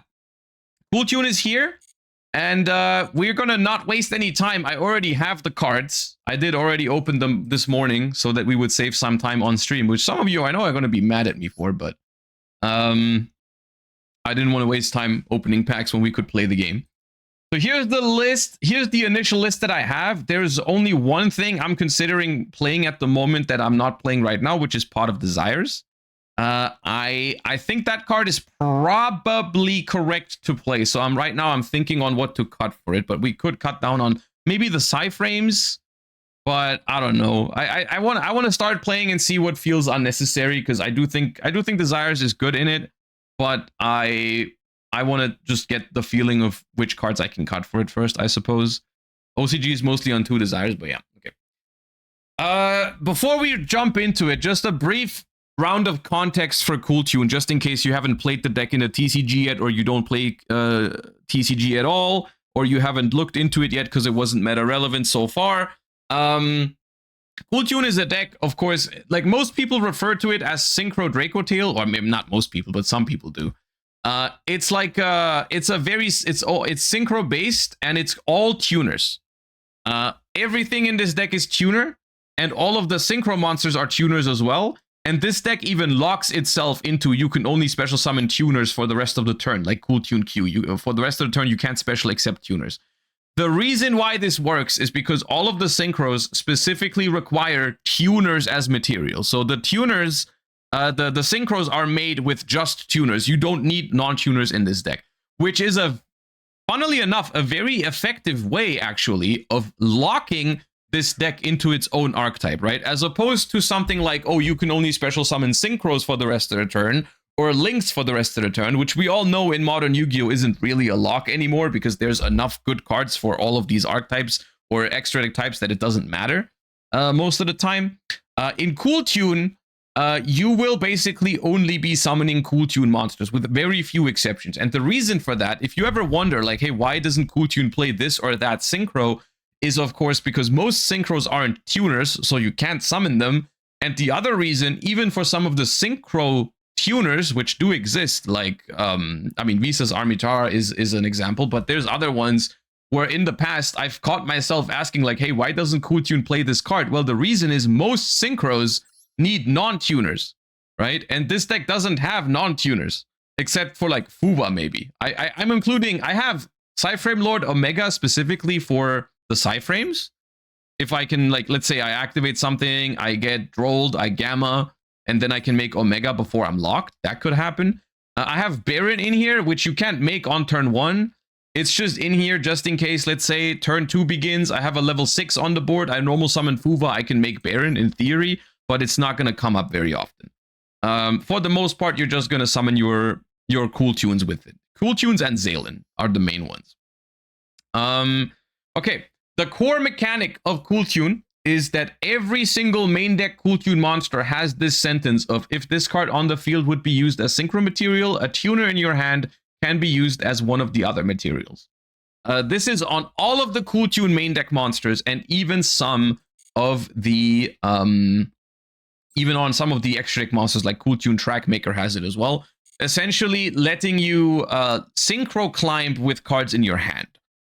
Cool Tune is here, and we're gonna not waste any time. I already have the cards. I did already open them this morning so that we would save some time on stream, which some of you I know are gonna be mad at me for, but I didn't want to waste time opening packs when we could play the game. So here's the list. Here's the initial list that I have. There's only one thing I'm considering playing at the moment that I'm not playing right now, which is Pot of Desires. I think that card is probably correct to play. So right now I'm thinking on what to cut for it, but we could cut down on maybe the Psy-frames. But I don't know. I want to start playing and see what feels unnecessary, because I do think Desires is good in it, but I want to just get the feeling of which cards I can cut for it first, I suppose. OCG is mostly on 2 Desires, but yeah, okay. Before we jump into it, just a brief round of context for Cool Tune, just in case you haven't played the deck in a TCG yet, or you don't play TCG at all, or you haven't looked into it yet because it wasn't meta relevant so far. Cool Tune is a deck, of course, like most people refer to it as Synchro Dracotail, or maybe not most people, but some people do. It's like it's synchro based, and it's all tuners. Everything in this deck is tuner, and all of the synchro monsters are tuners as well. And this deck even locks itself into you can only special summon tuners for the rest of the turn, like Cool Tune Q. For the rest of the turn, you can't special except tuners. The reason why this works is because all of the synchros specifically require tuners as material. So the tuners, the synchros are made with just tuners. You don't need non-tuners in this deck, which is funnily enough, a very effective way actually of locking this deck into its own archetype, right? As opposed to something like, oh, you can only special summon synchros for the rest of the turn, or links for the rest of the turn, which we all know in modern Yu-Gi-Oh! Isn't really a lock anymore, because there's enough good cards for all of these archetypes or extra deck types that it doesn't matter most of the time. In Cool Tune, you will basically only be summoning Cool Tune monsters with very few exceptions. And the reason for that, if you ever wonder, like, hey, why doesn't Cool Tune play this or that synchro, is of course because most synchros aren't tuners, so you can't summon them. And the other reason, even for some of the synchro tuners, which do exist, like, I mean, Visa's Armitara is an example, but there's other ones where in the past I've caught myself asking, like, hey, why doesn't Cool Tune play this card? Well, the reason is most synchros need non-tuners, right? And this deck doesn't have non-tuners, except for like Fuwa, maybe. I have Psy-Frame Lord Omega specifically for the Psy-Frames. If I can, like, let's say I activate something, I get rolled, I gamma, and then I can make Omega before I'm locked. That could happen. I have Baron in here, which you can't make on turn 1. It's just in here just in case, let's say, turn 2 begins, I have a level 6 on the board, I normal summon Fuwa, I can make Baron in theory, but it's not going to come up very often. For the most part, you're just going to summon your Cool Tunes with it. Cool Tunes and Zalen are the main ones. Okay, the core mechanic of Cool Tune is that every single main deck Cool Tune monster has this sentence of, if this card on the field would be used as synchro material, a tuner in your hand can be used as one of the other materials. This is on all of the Cool Tune main deck monsters, and even some of the even on some of the extra deck monsters like Cool Tune Trackmaker has it as well. Essentially letting you synchro climb with cards in your hand.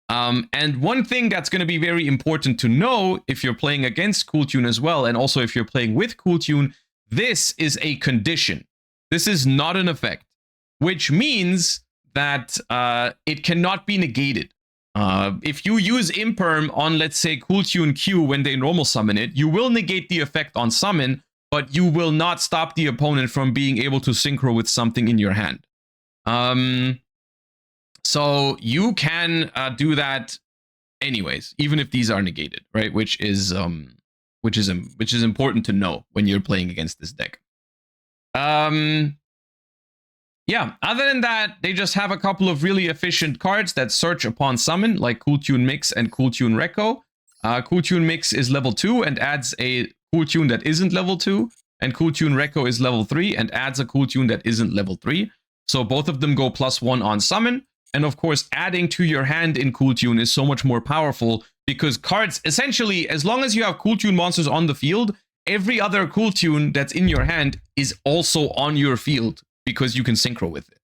And one thing that's going to be very important to know if you're playing against Cool Tune as well, and also if you're playing with Cool Tune, this is a condition. This is not an effect, which means that it cannot be negated. If you use Imperm on, let's say, Cool Tune Q when they normal summon it, you will negate the effect on summon, but you will not stop the opponent from being able to synchro with something in your hand. So you can do that anyways, even if these are negated, right? Which is important to know when you're playing against this deck. Yeah, other than that, they just have a couple of really efficient cards that search upon summon, like Cool Tune Mix and Cool Tune Reco. Cool Tune Mix is level 2 and adds a Cool Tune that isn't level 2, and Cool Tune Reco is level 3 and adds a Cool Tune that isn't level 3. So both of them go +1 on summon. And of course, adding to your hand in Cool Tune is so much more powerful, because cards, essentially, as long as you have Cool Tune monsters on the field, every other Cool Tune that's in your hand is also on your field, because you can synchro with it.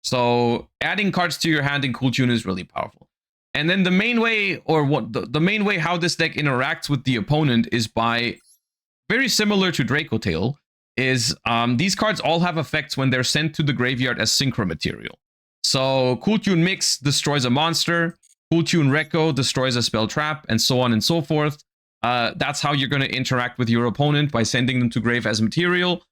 So adding cards to your hand in Cool Tune is really powerful. And then the main way, or what the main way how this deck interacts with the opponent is by, very similar to Dracotail, is these cards all have effects when they're sent to the graveyard as synchro material. So Cool Tune Mix destroys a monster, Cool Tune Reco destroys a spell trap, and so on and so forth. That's how you're going to interact with your opponent, by sending them to grave as material.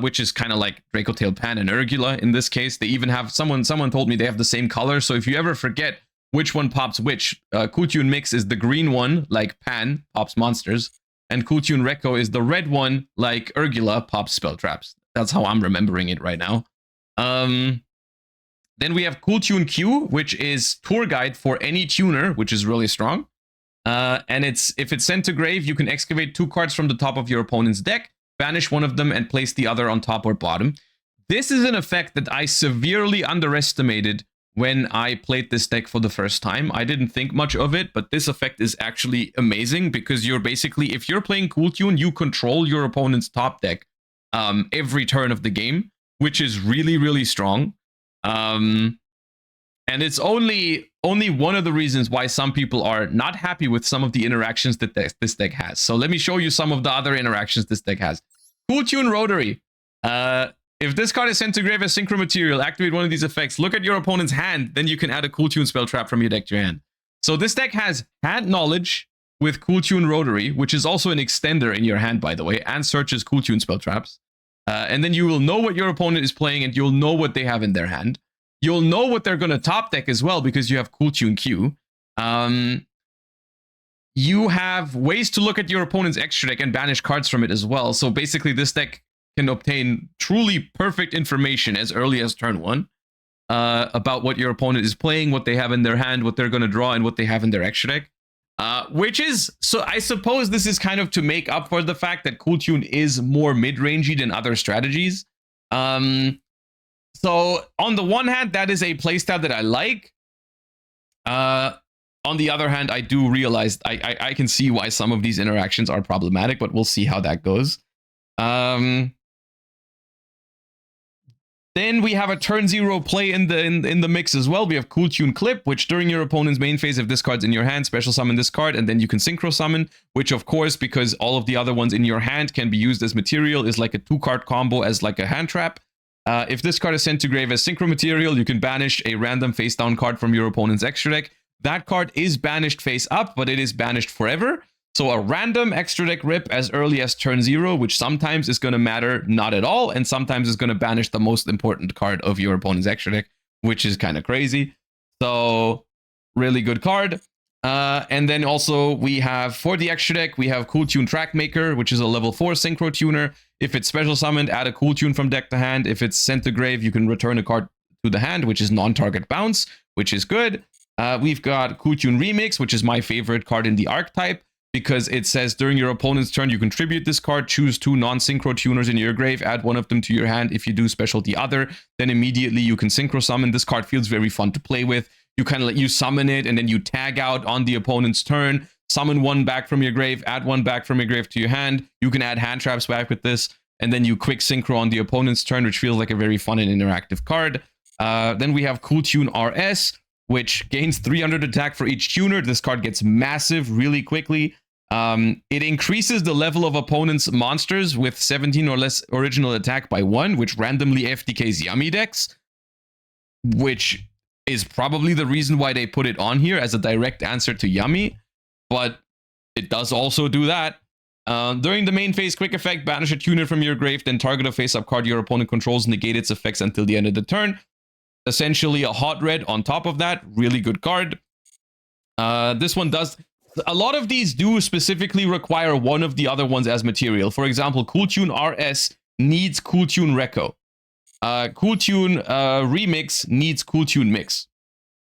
which is kind of like Dracotail Pan and Urgula in this case. They even have someone told me they have the same color. So if you ever forget which one pops which, Cool Tune Mix is the green one, like Pan, pops monsters, and Cool Tune Recco is the red one, like Urgula, pops spell traps. That's how I'm remembering it right now. Then we have Cool Tune Q, which is Tour Guide for any tuner, which is really strong. And if it's sent to grave, you can excavate 2 cards from the top of your opponent's deck, banish one of them, and place the other on top or bottom. This is an effect that I severely underestimated when I played this deck for the first time. I didn't think much of it, but this effect is actually amazing because you're basically, if you're playing Cool Tune, you control your opponent's top deck every turn of the game, which is really, really strong. And it's only one of the reasons why some people are not happy with some of the interactions that this deck has. So let me show you some of the other interactions this deck has. Cool Tune Rotary. If this card is sent to grave as synchro material, activate one of these effects, look at your opponent's hand, then you can add a Cool Tune spell trap from your deck to your hand. So this deck has Hand Knowledge with Cool Tune Rotary, which is also an extender in your hand, by the way, and searches Cool Tune spell traps. And then you will know what your opponent is playing, and you'll know what they have in their hand. You'll know what they're going to top deck as well, because you have Cool Tune Q. You have ways to look at your opponent's extra deck and banish cards from it as well. So basically, this deck can obtain truly perfect information as early as turn 1 about what your opponent is playing, what they have in their hand, what they're going to draw, and what they have in their extra deck. Which is, so I suppose this is kind of to make up for the fact that Cool Tune is more mid-rangey than other strategies. So on the one hand, that is a playstyle that I like. On the other hand, I do realize I can see why some of these interactions are problematic, but we'll see how that goes. Then we have a turn 0 play in the mix as well. We have Cool Tune Clip, which during your opponent's main phase, if this card's in your hand, special summon this card, and then you can synchro summon, which of course, because all of the other ones in your hand can be used as material, is like a 2-card combo as like a hand trap. If this card is sent to grave as synchro material, you can banish a random face down card from your opponent's extra deck. That card is banished face up, but it is banished forever. So a random extra deck rip as early as turn 0, which sometimes is going to matter not at all, and sometimes is going to banish the most important card of your opponent's extra deck, which is kind of crazy. So really good card. And then also we have, for the extra deck, we have Cool Tune Track Maker, which is a level 4 synchro tuner. If it's special summoned, add a Cool Tune from deck to hand. If it's sent to grave, you can return a card to the hand, which is non-target bounce, which is good. We've got Cool Tune Remix, which is my favorite card in the archetype, because it says during your opponent's turn, you contribute this card, choose 2 non-synchro tuners in your grave, add one of them to your hand. If you do special the other, then immediately you can synchro summon. This card feels very fun to play with. You kind of you summon it, and then you tag out on the opponent's turn, summon 1 back from your grave, add 1 back from your grave to your hand. You can add hand traps back with this, and then you quick synchro on the opponent's turn, which feels like a very fun and interactive card. Then we have Cool Tune RS, which gains 300 attack for each tuner. This card gets massive really quickly. It increases the level of opponent's monsters with 17 or less original attack by 1, which randomly FTKs Yummy decks, which is probably the reason why they put it on here as a direct answer to Yummy, but it does also do that. During the main phase, quick effect, banish a tuner from your grave, then target a face-up card your opponent controls, negate its effects until the end of the turn. Essentially a hot red on top of that. Really good card. This one does... A lot of these do specifically require one of the other ones as material. For example, Cool Tune RS needs Cool Tune Recco. Cool Tune Remix needs Cool Tune Mix.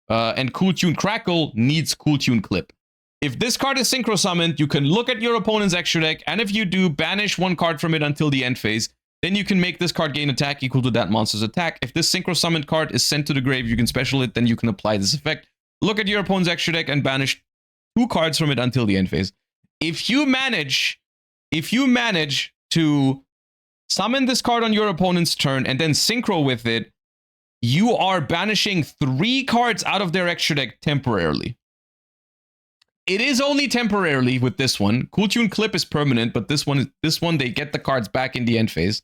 And Cool Tune Crackle needs Cool Tune Clip. If this card is synchro summoned, you can look at your opponent's extra deck, and if you do, banish 1 card from it until the end phase. Then you can make this card gain attack equal to that monster's attack. If this synchro summoned card is sent to the grave, you can special it, then you can apply this effect. Look at your opponent's extra deck and banish 2 cards from it until the end phase. If you manage to summon this card on your opponent's turn and then synchro with it, you are banishing 3 cards out of their extra deck temporarily. It is only temporarily with this one. Cool Tune Clip is permanent, but this one they get the cards back in the end phase.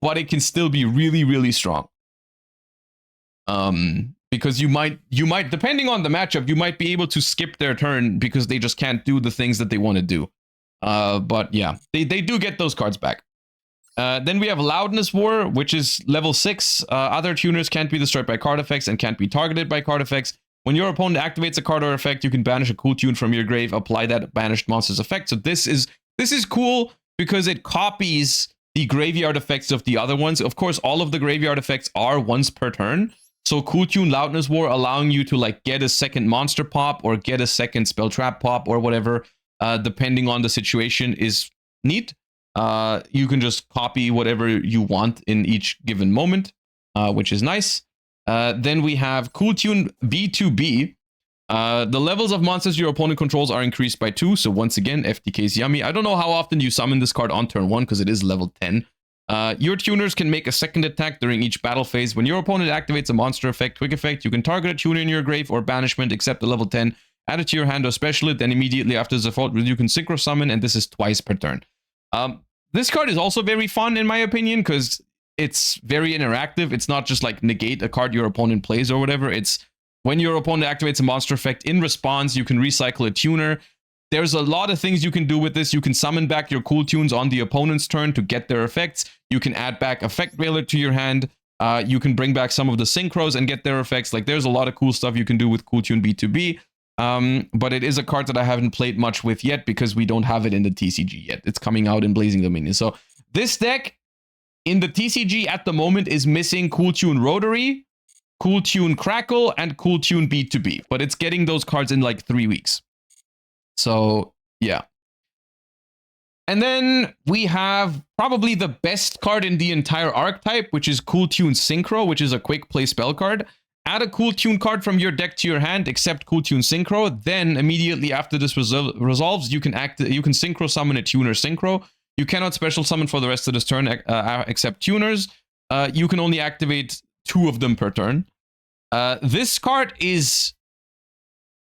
But it can still be really, really strong. Because you might, depending on the matchup, you might be able to skip their turn because they just can't do the things that they want to do. But yeah, they do get those cards back. Then we have Loudness War, which is level 6. Other tuners can't be destroyed by card effects and can't be targeted by card effects. When your opponent activates a card or effect, you can banish a cool tune from your grave, apply that banished monster's effect. So this is cool because it copies the graveyard effects of the other ones. Of course, all of the graveyard effects are once per turn. So Cool Tune Loudness War allowing you to like get a second monster pop or get a second spell trap pop or whatever, depending on the situation, is neat. You can just copy whatever you want in each given moment, which is nice. Then we have Cool Tune B2B. The levels of monsters your opponent controls are increased by 2. So once again, FTK is yummy. I don't know how often you summon this card on turn 1 because it is level 10. Your tuners can make a second attack during each battle phase. When your opponent activates a monster effect, quick effect, you can target a tuner in your grave or banishment except the level 10, add it to your hand or special it, then immediately after the default you can synchro summon, and this is twice per turn. This card is also very fun in my opinion because it's very interactive. It's not just like negate a card your opponent plays or whatever. It's when your opponent activates a monster effect, in response, you can recycle a tuner. There's a lot of things you can do with this. You can summon back your cool tunes on the opponent's turn to get their effects. You can add back Effect Veiler to your hand. You can bring back some of the synchros and get their effects. Like, there's a lot of cool stuff you can do with Cool Tune B2B. But it is a card that I haven't played much with yet because we don't have it in the TCG yet. It's coming out in Blazing Dominion. So this deck in the TCG at the moment is missing Cool Tune Rotary, Cool Tune Crackle, and Cool Tune B2B. But it's getting those cards in like 3 weeks. So, yeah. And then we have probably the best card in the entire archetype, which is Cool Tune Synchro, which is a quick play spell card. Add a Cool Tune card from your deck to your hand, except Cool Tune Synchro. Then, immediately after this resolves, you can Synchro summon a Tuner Synchro. You cannot special summon for the rest of this turn, except Tuners. You can only activate 2 of them per turn. This card is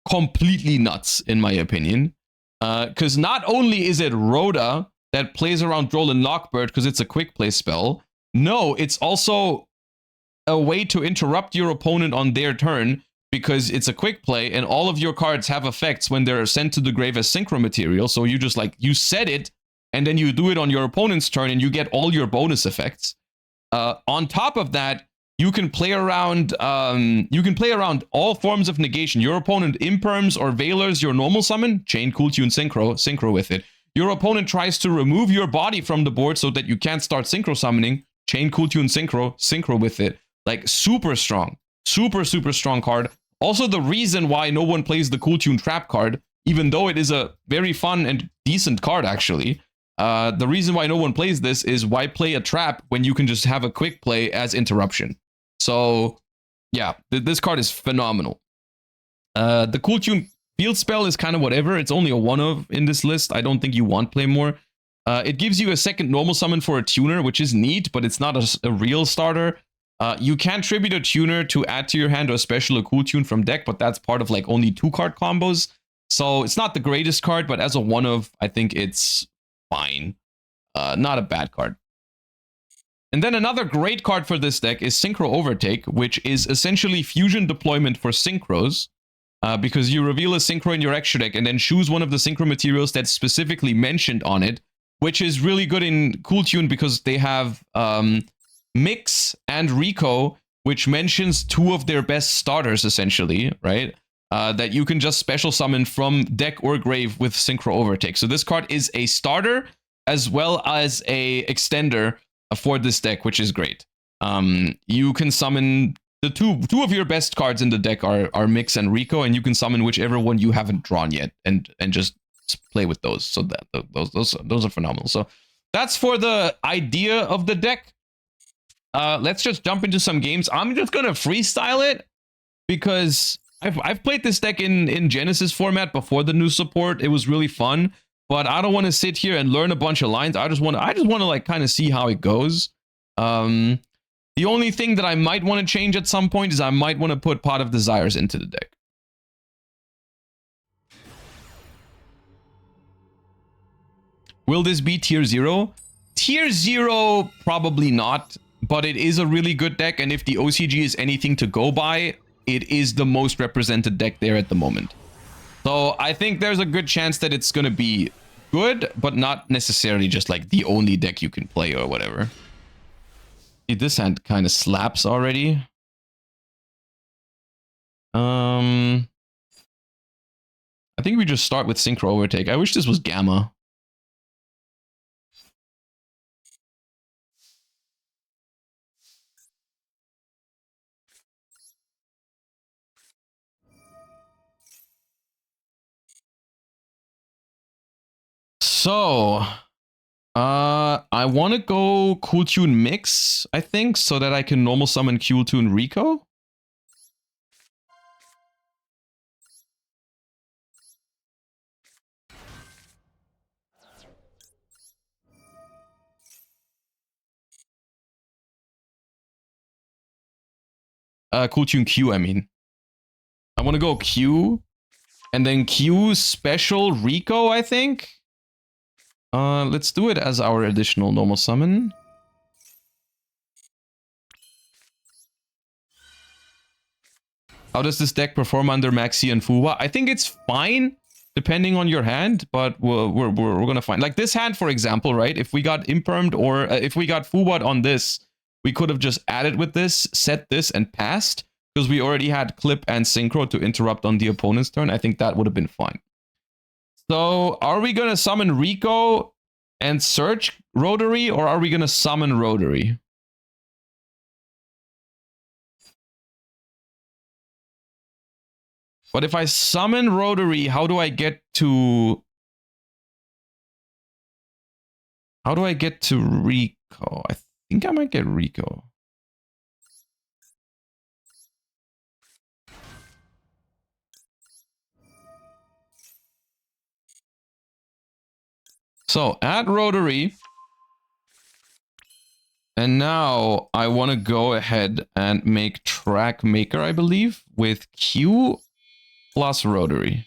completely nuts, in my opinion. Because not only is it Rhoda that plays around Droll and Lockbird because it's a quick play spell, no, it's also a way to interrupt your opponent on their turn because it's a quick play and all of your cards have effects when they're sent to the grave as synchro material. So you just like, you set it and then you do it on your opponent's turn and you get all your bonus effects. On top of that, you can play around all forms of negation. Your opponent imperms or veilers your normal summon, chain Cool Tune synchro with it. Your opponent tries to remove your body from the board so that you can't start synchro summoning, chain Cool Tune synchro with it. Like, super strong. Super strong card. Also the reason why no one plays the Cool Tune Trap card, even though it is a very fun and decent card actually. The reason why no one plays this is why play a trap when you can just have a quick play as interruption. So, yeah, this card is phenomenal. The Cool Tune Field Spell is kind of whatever. It's only a 1-of in this list. I don't think you want play more. It gives you a second normal summon for a tuner, which is neat, but it's not a real starter. You can tribute a tuner to add to your hand or special a Cool Tune from deck, but that's part of like only 2-card combos. So it's not the greatest card, but as a 1-of, I think it's fine. Not a bad card. And then another great card for this deck is Synchro Overtake, which is essentially fusion deployment for synchros, because you reveal a synchro in your extra deck and then choose one of the synchro materials that's specifically mentioned on it, which is really good in Cool Tune because they have Mix and Rico, which mentions 2 of their best starters, essentially, right? That you can just special summon from deck or grave with Synchro Overtake. So this card is a starter as well as a extender for this deck, which is great. You can summon the two of your best cards in the deck are Mix and Rico, and you can summon whichever one you haven't drawn yet, and just play with those. So that those are phenomenal. So that's for the idea of the deck. Let's just jump into some games. I'm just gonna freestyle it because I've played this deck in Genesis format before the new support. It was really fun. But I don't want to sit here and learn a bunch of lines. I just want to like kind of see how it goes. The only thing that I might want to change at some point is I might want to put Pot of Desires into the deck. Will this be tier 0? Tier 0, probably not. But it is a really good deck. And if the OCG is anything to go by, it is the most represented deck there at the moment. So I think there's a good chance that it's going to be good, but not necessarily just like the only deck you can play or whatever. See, this hand kind of slaps already. I think we just start with Synchro Overtake. I wish this was Gamma. So, I want to go Cool Tune Mix, I think, so that I can normal summon Cool Tune Rico. Cool Tune Q, I mean. I want to go Q, and then Q Special Rico, I think. Let's do it as our additional normal summon. How does this deck perform under Maxi and Fuwa? I think it's fine, depending on your hand, but we're gonna find. Like this hand, for example, right? If we got Impermed or if we got Fuwa on this, we could have just added with this, set this, and passed, because we already had Clip and Synchro to interrupt on the opponent's turn. I think that would have been fine. So, are we gonna summon Rico and search Rotary, or are we gonna summon Rotary? But if I summon Rotary, how do I get to... How do I get to Rico? I think I might get Rico. So, add Rotary. And now I want to go ahead and make Track Maker, I believe, with Q plus Rotary.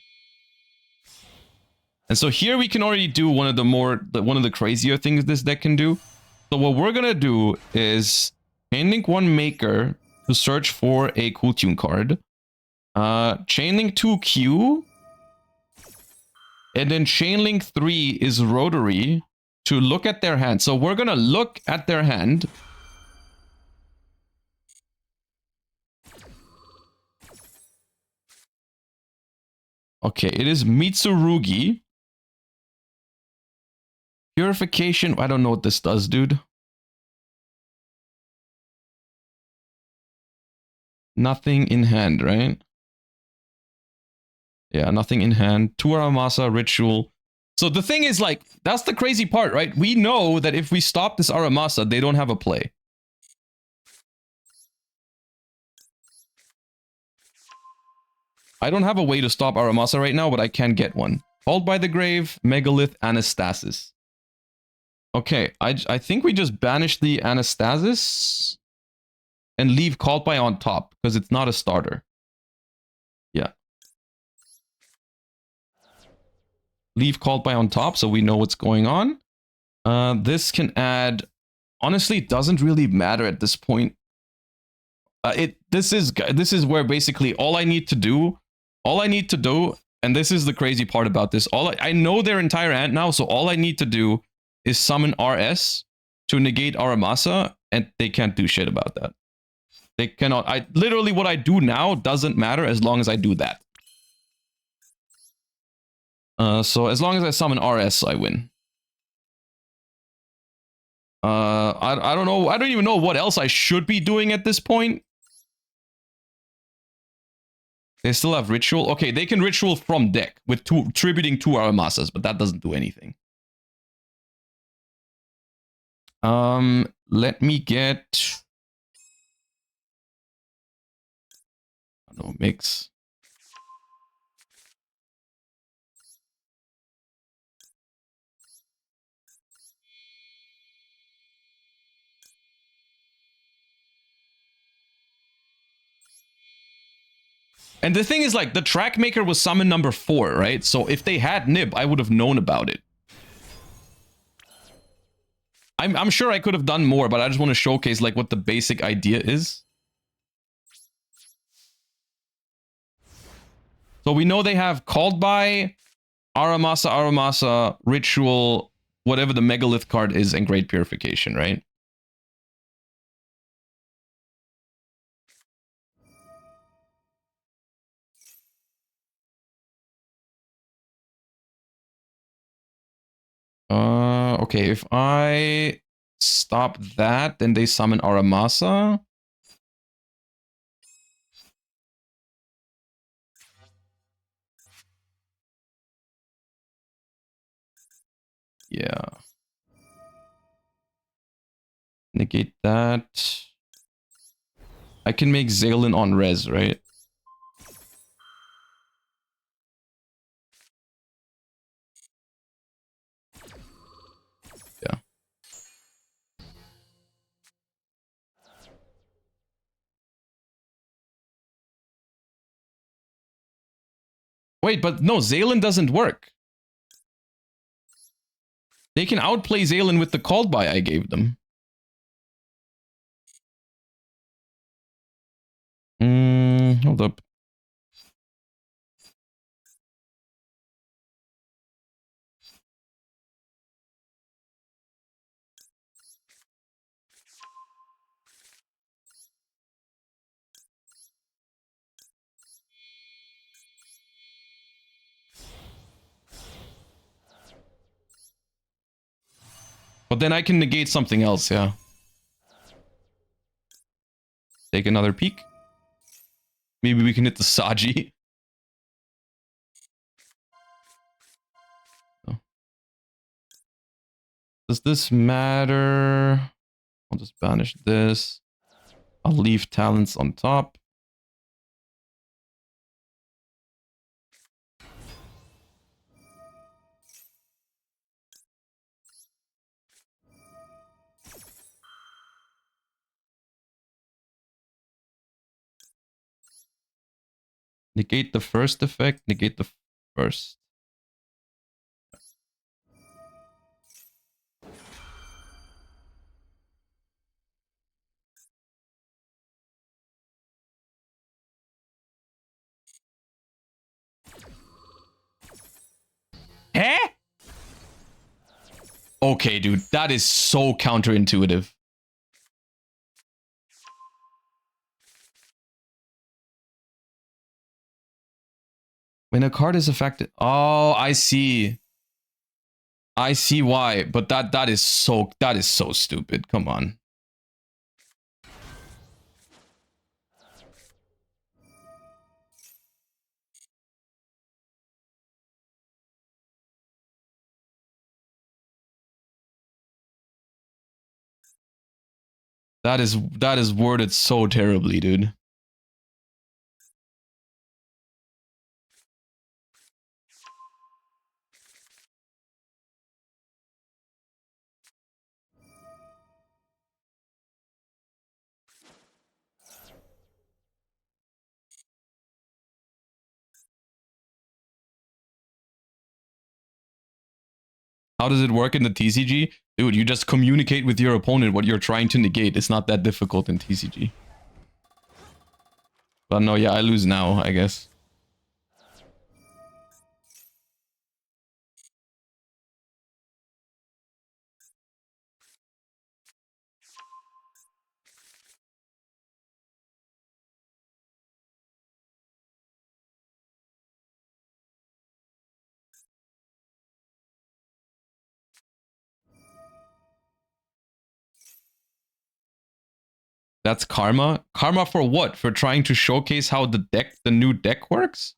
And so here we can already do one of the crazier things this deck can do. So what we're gonna do is chainlink 1 Maker to search for a Cool Tune card. Chainlink 2 Q. And then chainlink 3 is Rotary to look at their hand. So we're gonna look at their hand. Okay, it is Mitsurugi. Purification. I don't know what this does, dude. Nothing in hand, right? Yeah, nothing in hand. 2 Aramasa, Ritual. So the thing is, like, that's the crazy part, right? We know that if we stop this Aramasa, they don't have a play. I don't have a way to stop Aramasa right now, but I can get one. Called by the Grave, Megalith, Anastasis. Okay, I think we just banish the Anastasis and leave Called by on top, because it's not a starter. Yeah. Leave Called by on top, so we know what's going on. This can add... Honestly, it doesn't really matter at this point. This is where basically all I need to do, and this is the crazy part about this, I know their entire hand now, so all I need to do is summon RS to negate Aramasa, and they can't do shit about that. They cannot. Literally what I do now doesn't matter as long as I do that. So as long as I summon RS, I win. I don't know. I don't even know what else I should be doing at this point. They still have Ritual. Okay, they can Ritual from deck with tributing 2 Aramasas, but that doesn't do anything. Let me get... I don't know, mix. And the thing is, like, the Track Maker was summon number 4, right? So if they had Nib, I would have known about it. I'm sure I could have done more, but I just want to showcase, like, what the basic idea is. So we know they have Called by, Aramasa, Aramasa, Ritual, whatever the Megalith card is, and Great Purification, right? Okay, if I stop that, then they summon Aramasa. Yeah. Negate that. I can make Zalen on res, right? Yeah. Wait, but no, Zalen doesn't work. They can outplay Zalen with the called by I gave them. Hold up. But then I can negate something else, yeah. Take another peek. Maybe we can hit the Saji. Oh. Does this matter? I'll just banish this. I'll leave talents on top. Negate the first effect, negate the first. Eh? Okay, dude, that is so counterintuitive. When a card is affected, oh, I see. I see why, but that is so stupid. Come on. That is worded so terribly, dude. How does it work in the TCG? Dude, you just communicate with your opponent what you're trying to negate. It's not that difficult in TCG. But no, yeah, I lose now, I guess. That's karma? Karma for what? For trying to showcase how the new deck works?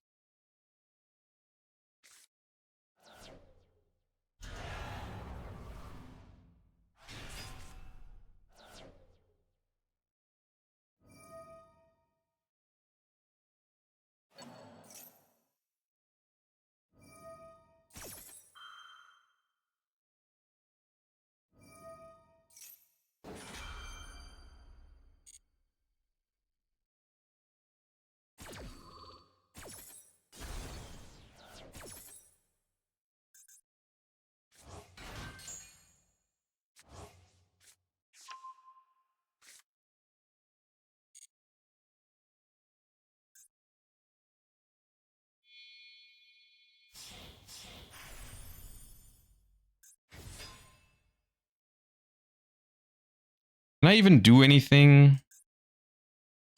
Can I even do anything?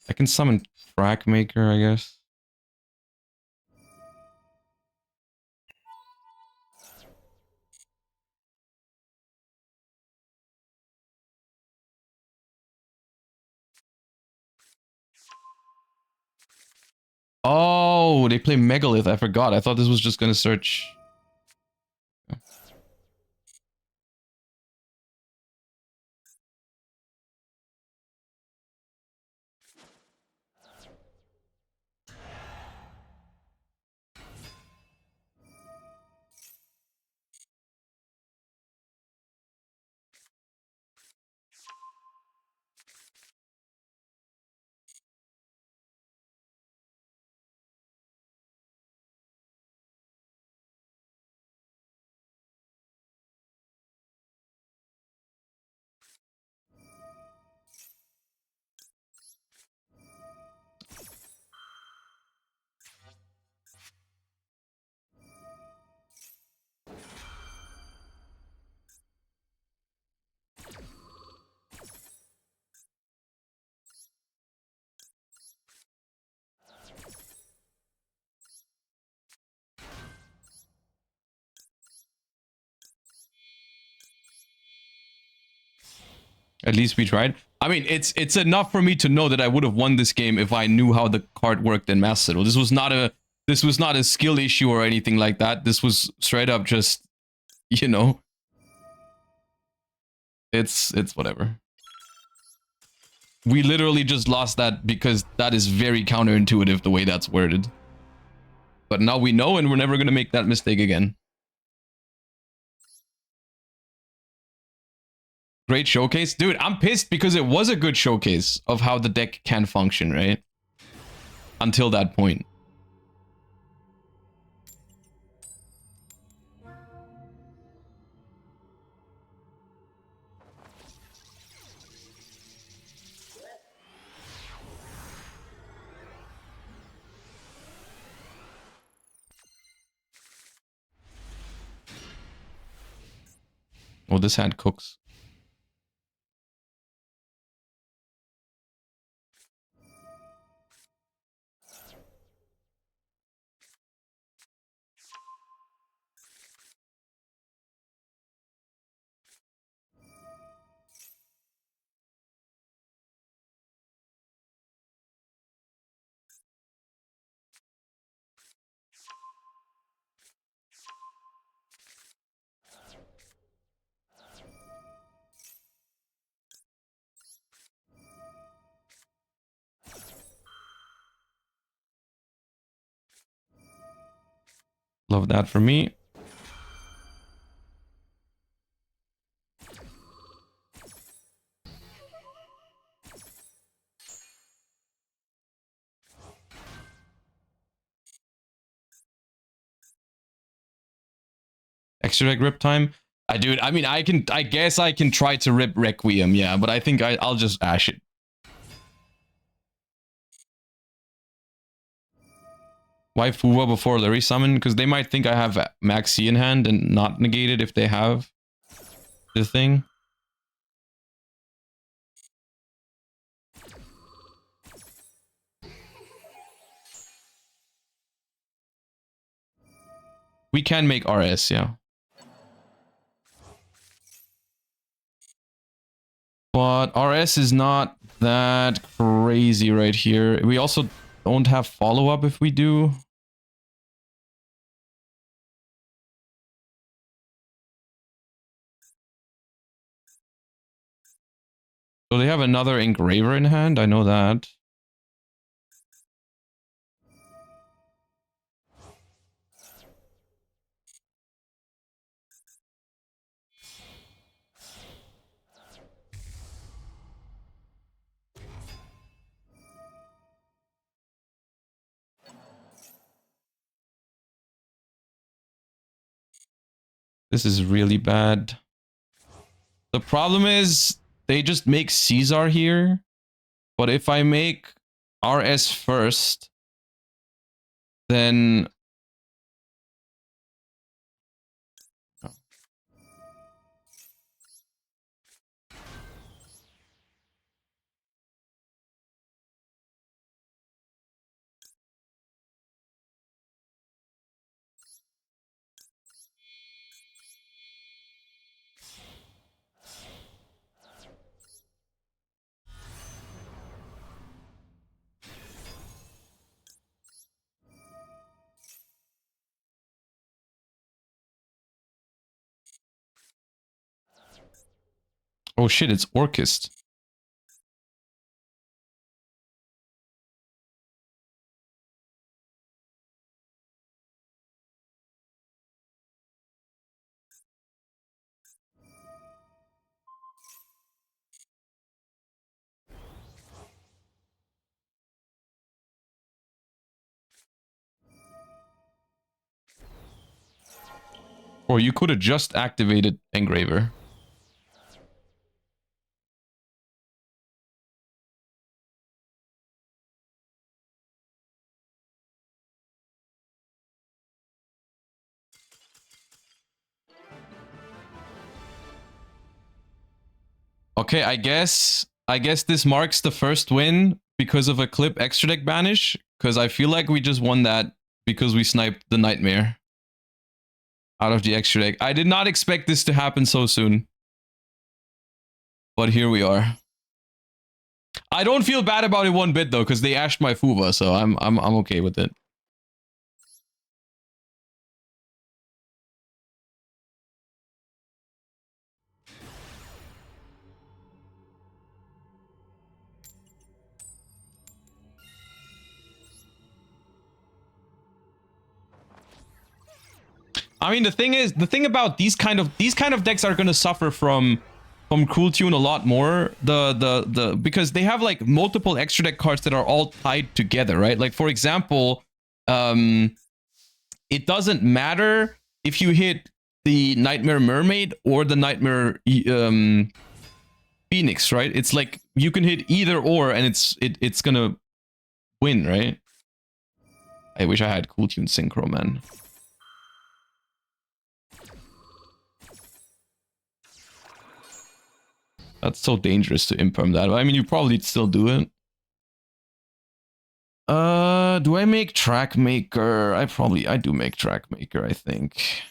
I can summon Frack Maker, I guess. Oh, they play Megalith. I forgot. I thought this was just gonna search. At least we tried. I mean, it's enough for me to know that I would have won this game if I knew how the card worked in Macedo. This was not a skill issue or anything like that. This was straight up just, you know, it's whatever. We literally just lost that because that is very counterintuitive the way that's worded. But now we know and we're never going to make that mistake again. Great showcase. Dude, I'm pissed because it was a good showcase of how the deck can function, right? Until that point. Oh, this hand cooks. Love that for me. Extra deck rip time. I mean, I guess I can try to rip Requiem, yeah, but I think I'll just ash it. Why Fuwa before Larry summon? Because they might think I have Maxi in hand and not negate it if they have the thing. We can make RS, yeah. But RS is not that crazy right here. We also don't have follow-up if we do. So they have another engraver in hand, I know that. This is really bad. The problem is they just make Caesar here. But if I make RS first, then... Oh shit, it's Orchist. Or you could have just activated Engraver. Okay, I guess this marks the first win because of a clip extra deck banish. Because I feel like we just won that because we sniped the Nightmare out of the extra deck. I did not expect this to happen so soon. But here we are. I don't feel bad about it one bit though, because they ashed my Fuva, so I'm okay with it. I mean, the thing about these kind of decks are gonna suffer from Cruel Tune a lot more. Because they have like multiple extra deck cards that are all tied together, right? Like for example, it doesn't matter if you hit the Nightmare Mermaid or the Nightmare Phoenix, right? It's like you can hit either or, and it's gonna win, right? I wish I had Cool Tune Synchro, man. That's so dangerous to imperm that. I mean, you probably still do it. Do I make Track Maker? I do make Track Maker, I think.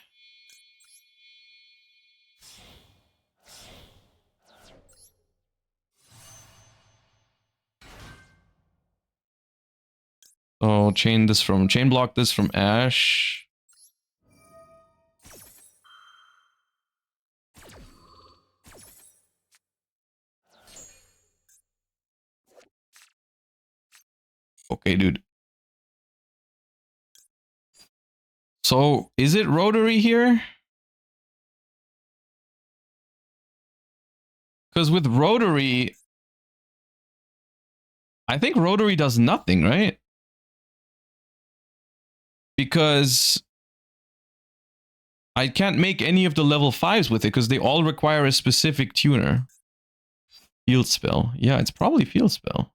Oh, chain block this from Ash. Okay, dude. So, is it Rotary here? Because with Rotary, I think Rotary does nothing, right? Because I can't make any of the level 5s with it because they all require a specific tuner. Field Spell. Yeah, it's probably Field Spell.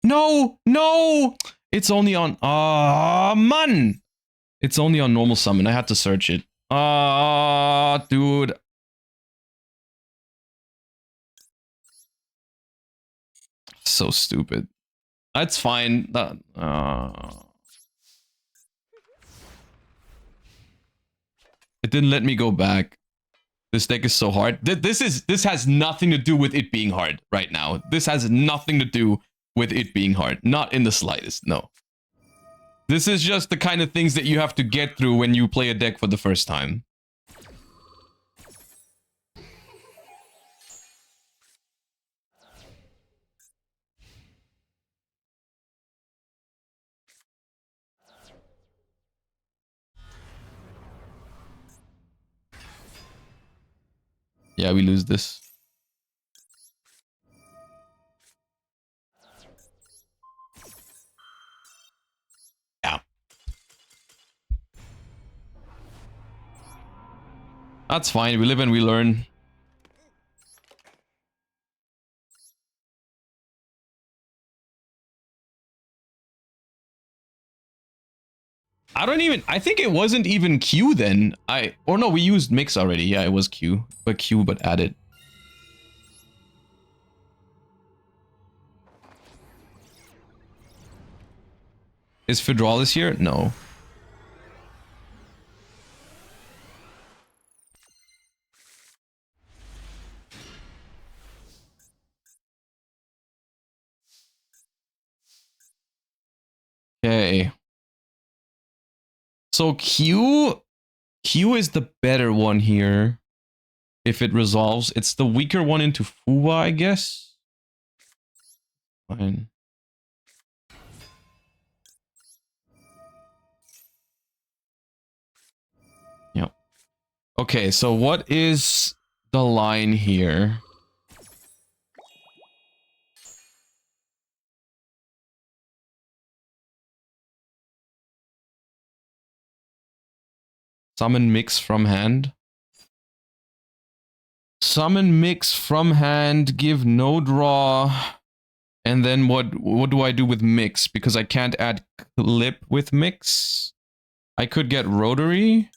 No, no! It's only on... Ah, man! It's only on normal summon. I had to search it. Ah, dude. So stupid. That's fine. It didn't let me go back. This deck is so hard. This has nothing to do with it being hard right now. This has nothing to do with it being hard. Not in the slightest, no. This is just the kind of things that you have to get through when you play a deck for the first time. Yeah, we lose this. Yeah. That's fine. We live and we learn. I think it wasn't even Q then. Or no, we used mix already. Yeah, it was Q. But added. Is Fedralis here? No. So Q is the better one here. If it resolves, it's the weaker one into Fuwa, I guess. Fine. Yep. Okay, so what is the line here? Summon mix from hand. Summon mix from hand, give no draw. And then what do I do with mix? Because I can't add clip with mix. I could get rotary.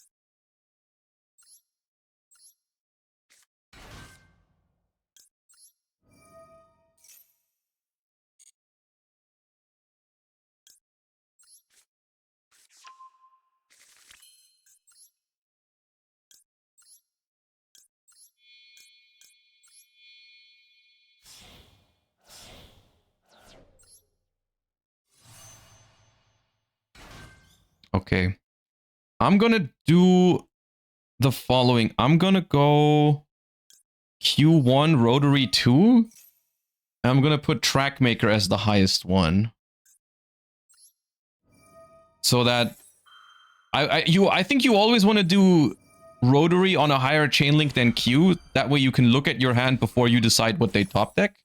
Okay. I'm gonna do the following. I'm gonna go Q1 rotary 2. I'm gonna put Trackmaker as the highest one. So that I think you always want to do rotary on a higher chain link than Q. That way you can look at your hand before you decide what they top deck.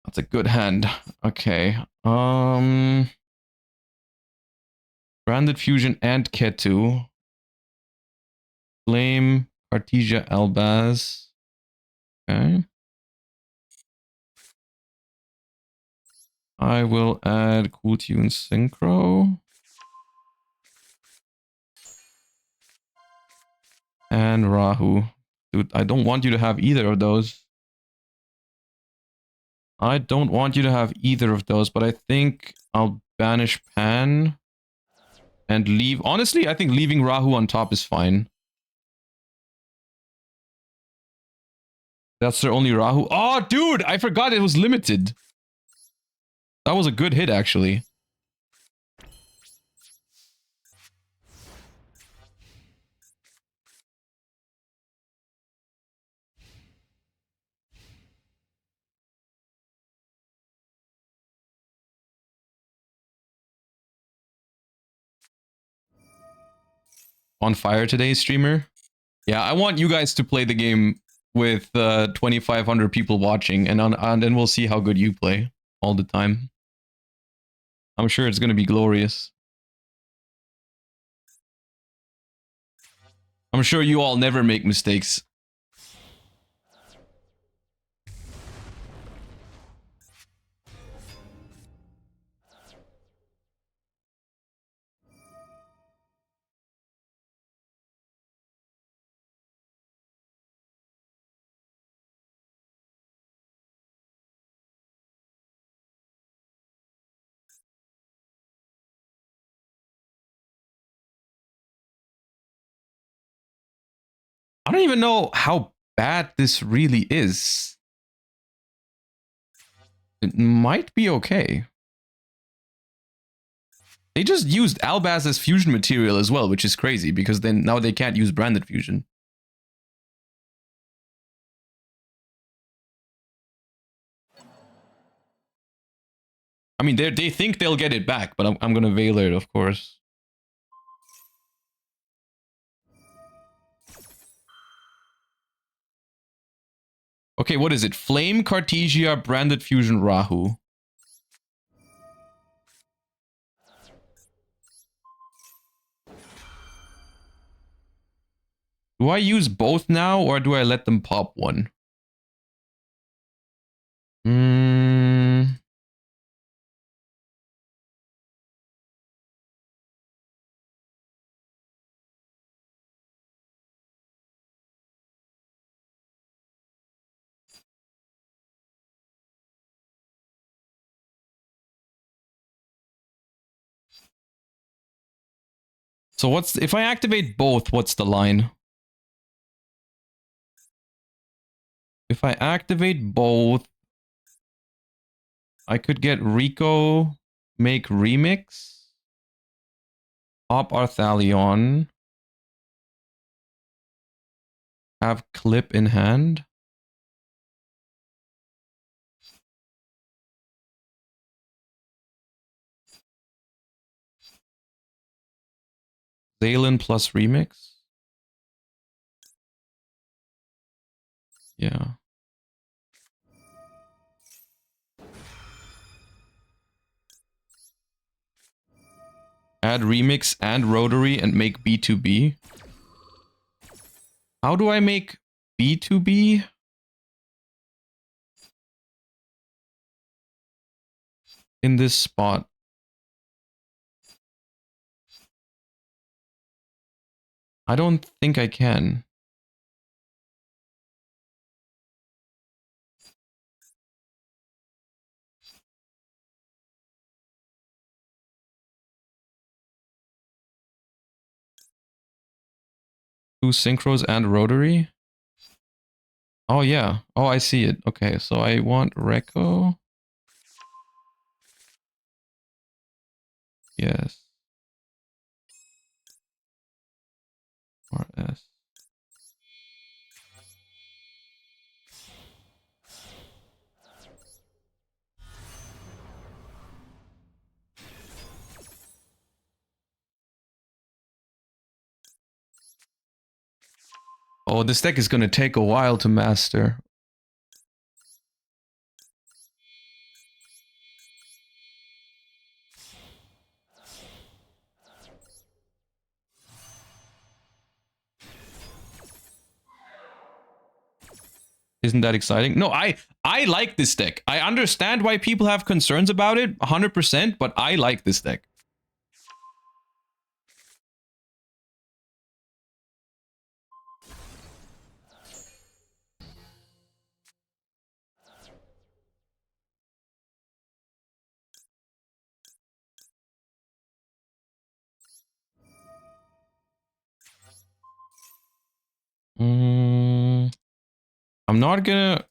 That's a good hand. Okay. Branded Fusion and Ketu. Flame, Cartesia, Albaz. Okay. I will add Cool Tune Synchro. And Rahu. Dude, I don't want you to have either of those. I don't want you to have either of those, but I think I'll banish Pan and leave. Honestly, I think leaving Rahu on top is fine. That's their only Rahu. Oh, dude, I forgot it was limited. That was a good hit, actually. On fire today, streamer. Yeah, I want you guys to play the game with 2,500 people watching, and then we'll see how good you play all the time. I'm sure it's going to be glorious. I'm sure you all never make mistakes. I don't even know how bad this really is. It might be okay. They just used Albaz as fusion material as well, which is crazy because then now they can't use branded fusion. I mean, they think they'll get it back, but I'm gonna veil it, of course. Okay, what is it? Flame, Cartesia, Branded Fusion, Rahu. Do I use both now, or do I let them pop one? So what's if I activate both? What's the line? If I activate both, I could get Rico, make remix, pop Arthalion, have clip in hand. Zalen plus remix. Yeah. Add remix and rotary and make B2B. How do I make B2B? In this spot. I don't think I can. Two synchros and rotary. Oh yeah. Oh, I see it. Okay, so I want Reco. Yes. RS. Oh, this deck is gonna take a while to master. Isn't that exciting? No, I like this deck. I understand why people have concerns about it, 100%, but I like this deck.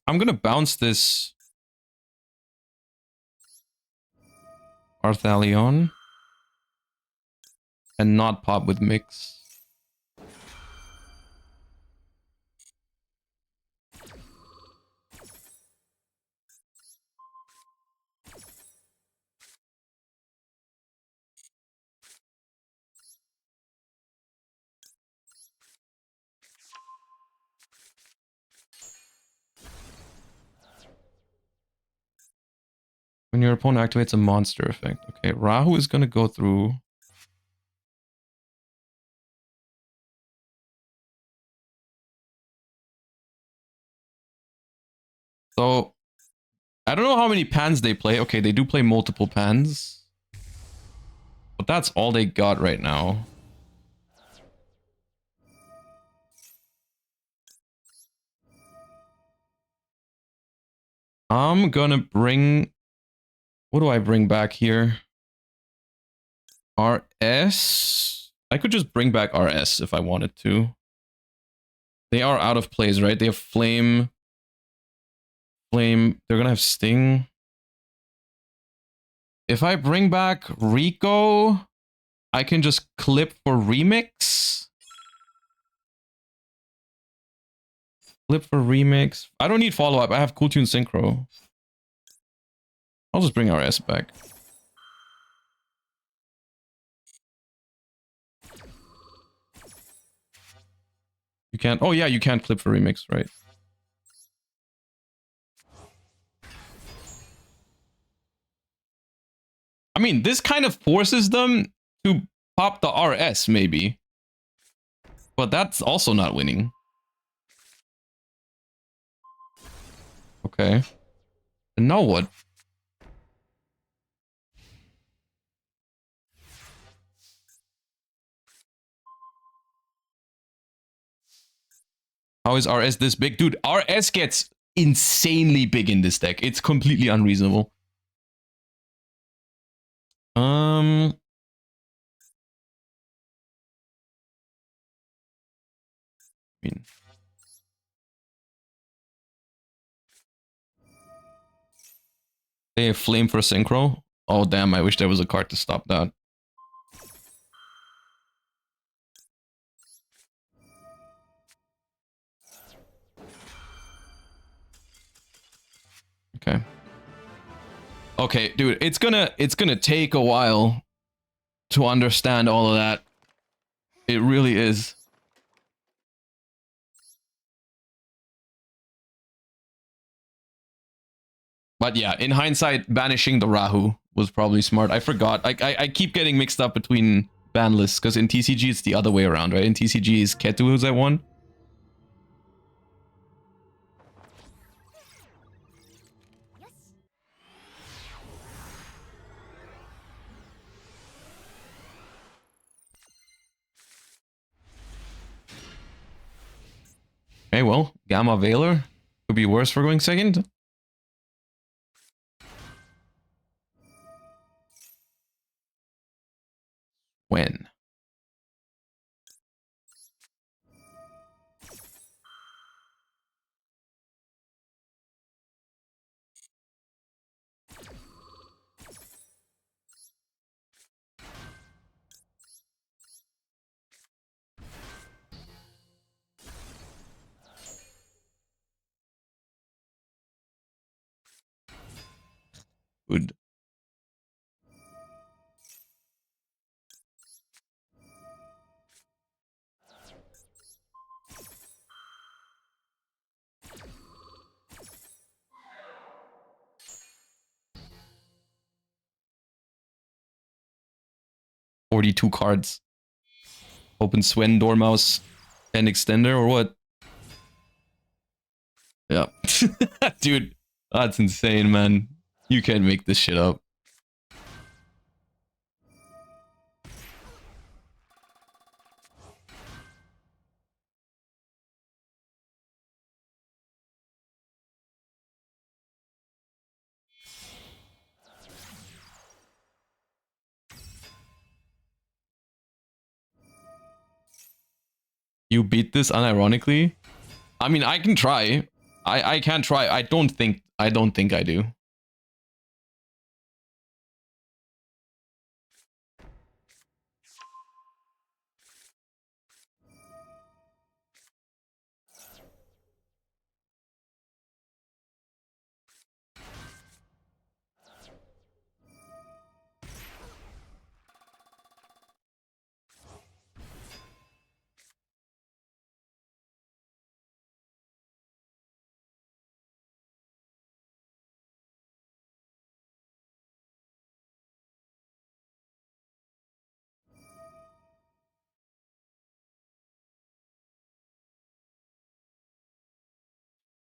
I'm gonna bounce this Arthalion and not pop with mix. When your opponent activates a monster effect. Okay, Rahu is gonna go through. So, I don't know how many pans they play. Okay, they do play multiple pans. But that's all they got right now. I'm gonna bring... What do I bring back here? RS? I could just bring back RS if I wanted to. They are out of plays, right? They have Flame. Flame. They're gonna have Sting. If I bring back Rico, I can just clip for remix. Clip for remix. I don't need follow-up. I have Cool Tune Synchro. I'll just bring RS back. You can't... Oh yeah, you can't clip for remix, right? I mean, this kind of forces them to pop the RS, maybe. But that's also not winning. Okay. And now what? How is RS this big? Dude, RS gets insanely big in this deck. It's completely unreasonable. I mean, Hey, flame for synchro. Oh damn! I wish there was a card to stop that. Okay. Okay, dude, it's gonna take a while to understand all of that. It really is. But yeah, in hindsight, banishing the Rahu was probably smart. I forgot. I keep getting mixed up between ban lists because in TCG it's the other way around, right? In TCG is Ketu who's at 1. Okay, well, Gamma Veiler could be worse for going second. When? Good. $42 cards. Open Swen, Dormouse, and Extender, or what? Yeah. Dude, that's insane, man. You can't make this shit up. You beat this unironically? I mean, I can try. I can try. I don't think I do.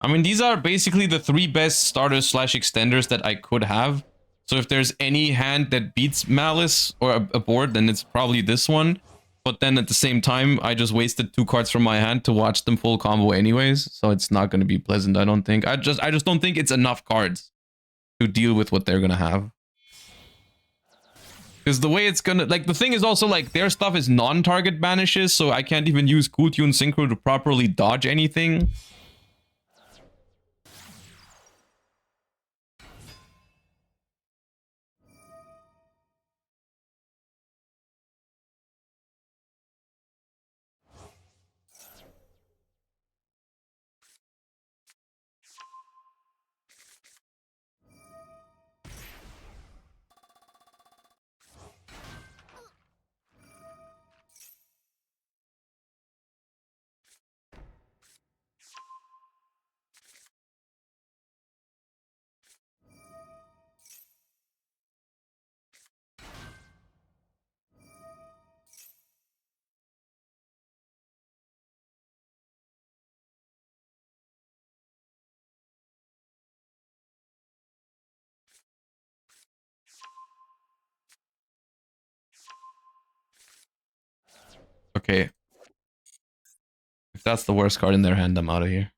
I mean, these are basically the 3 best starters slash extenders that I could have. So if there's any hand that beats Malice or a board, then it's probably this one. But then at the same time, I just wasted 2 cards from my hand to watch them full combo anyways. So it's not going to be pleasant, I don't think. I just don't think it's enough cards to deal with what they're going to have. Because the way it's gonna, like, the thing is also, like, their stuff is non-target banishes, so I can't even use Cool Tune Synchro to properly dodge anything. Okay. If that's the worst card in their hand, I'm out of here.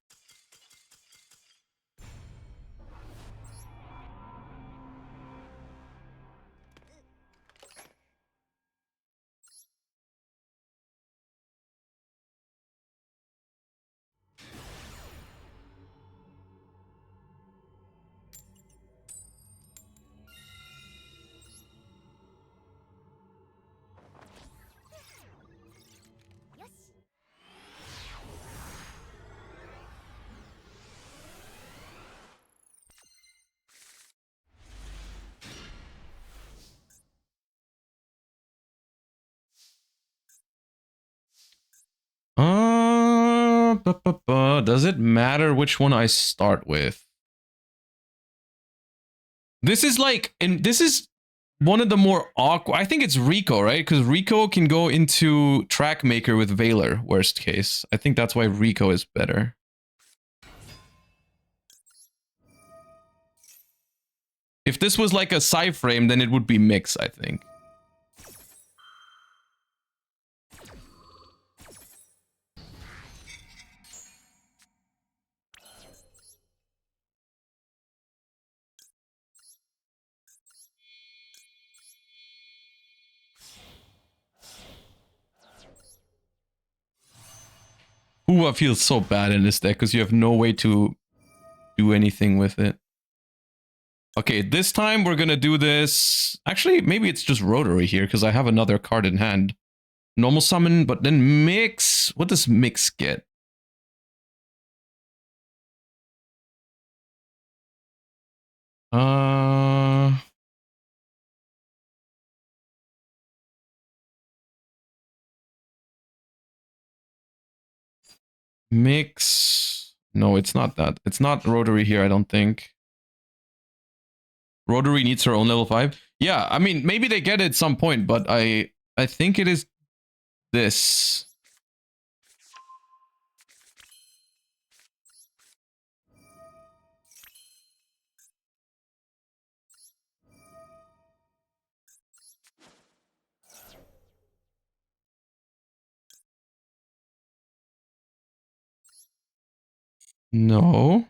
Does it matter which one I start with? This is like, and this is one of the more awkward. I think it's Rico, right? Because Rico can go into Track Maker with Valor, worst case. I think that's why Rico is better. If this was like a Psy-frame, then it would be Mix, I think. Hua feels so bad in this deck because you have no way to do anything with it. Okay, this time we're gonna do this. Actually, maybe it's just Rotary here because I have another card in hand. Normal summon, but then Mix. What does Mix get? Mix. No, it's not that. It's not Rotary here, I don't think. Rotary needs her own level 5. Yeah, I mean, maybe they get it at some point, but I think it is this. No.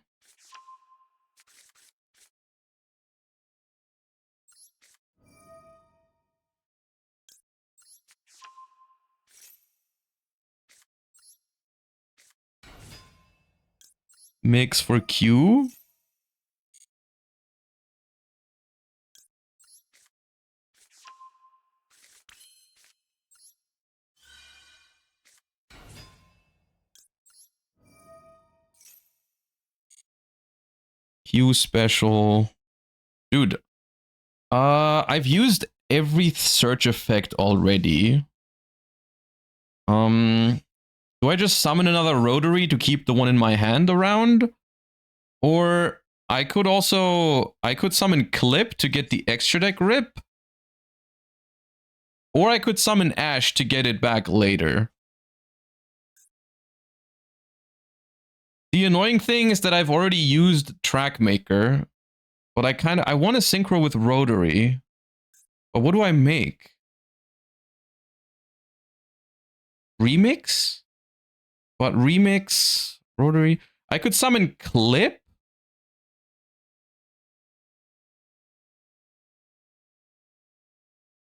Mix for Q. Q special. Dude. I've used every search effect already. Do I just summon another Rotary to keep the one in my hand around? Or I could summon Clip to get the extra deck rip. Or I could summon Ash to get it back later. The annoying thing is that I've already used Track Maker, but I want to synchro with Rotary. But what do I make? Remix? But Remix, Rotary. I could summon Clip.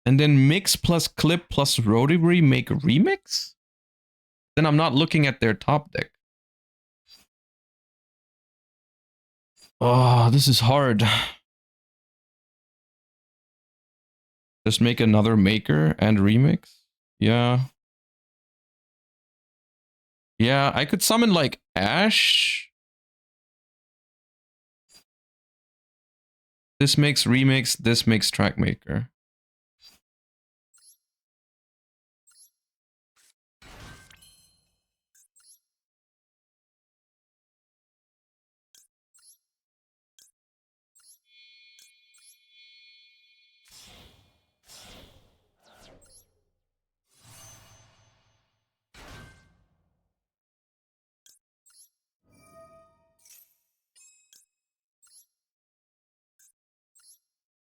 And then Mix plus Clip plus Rotary make Remix? Then I'm not looking at their top deck. Oh, this is hard. Just make another Maker and Remix? Yeah. Yeah, I could summon like Ash. This makes Remix, this makes Track Maker.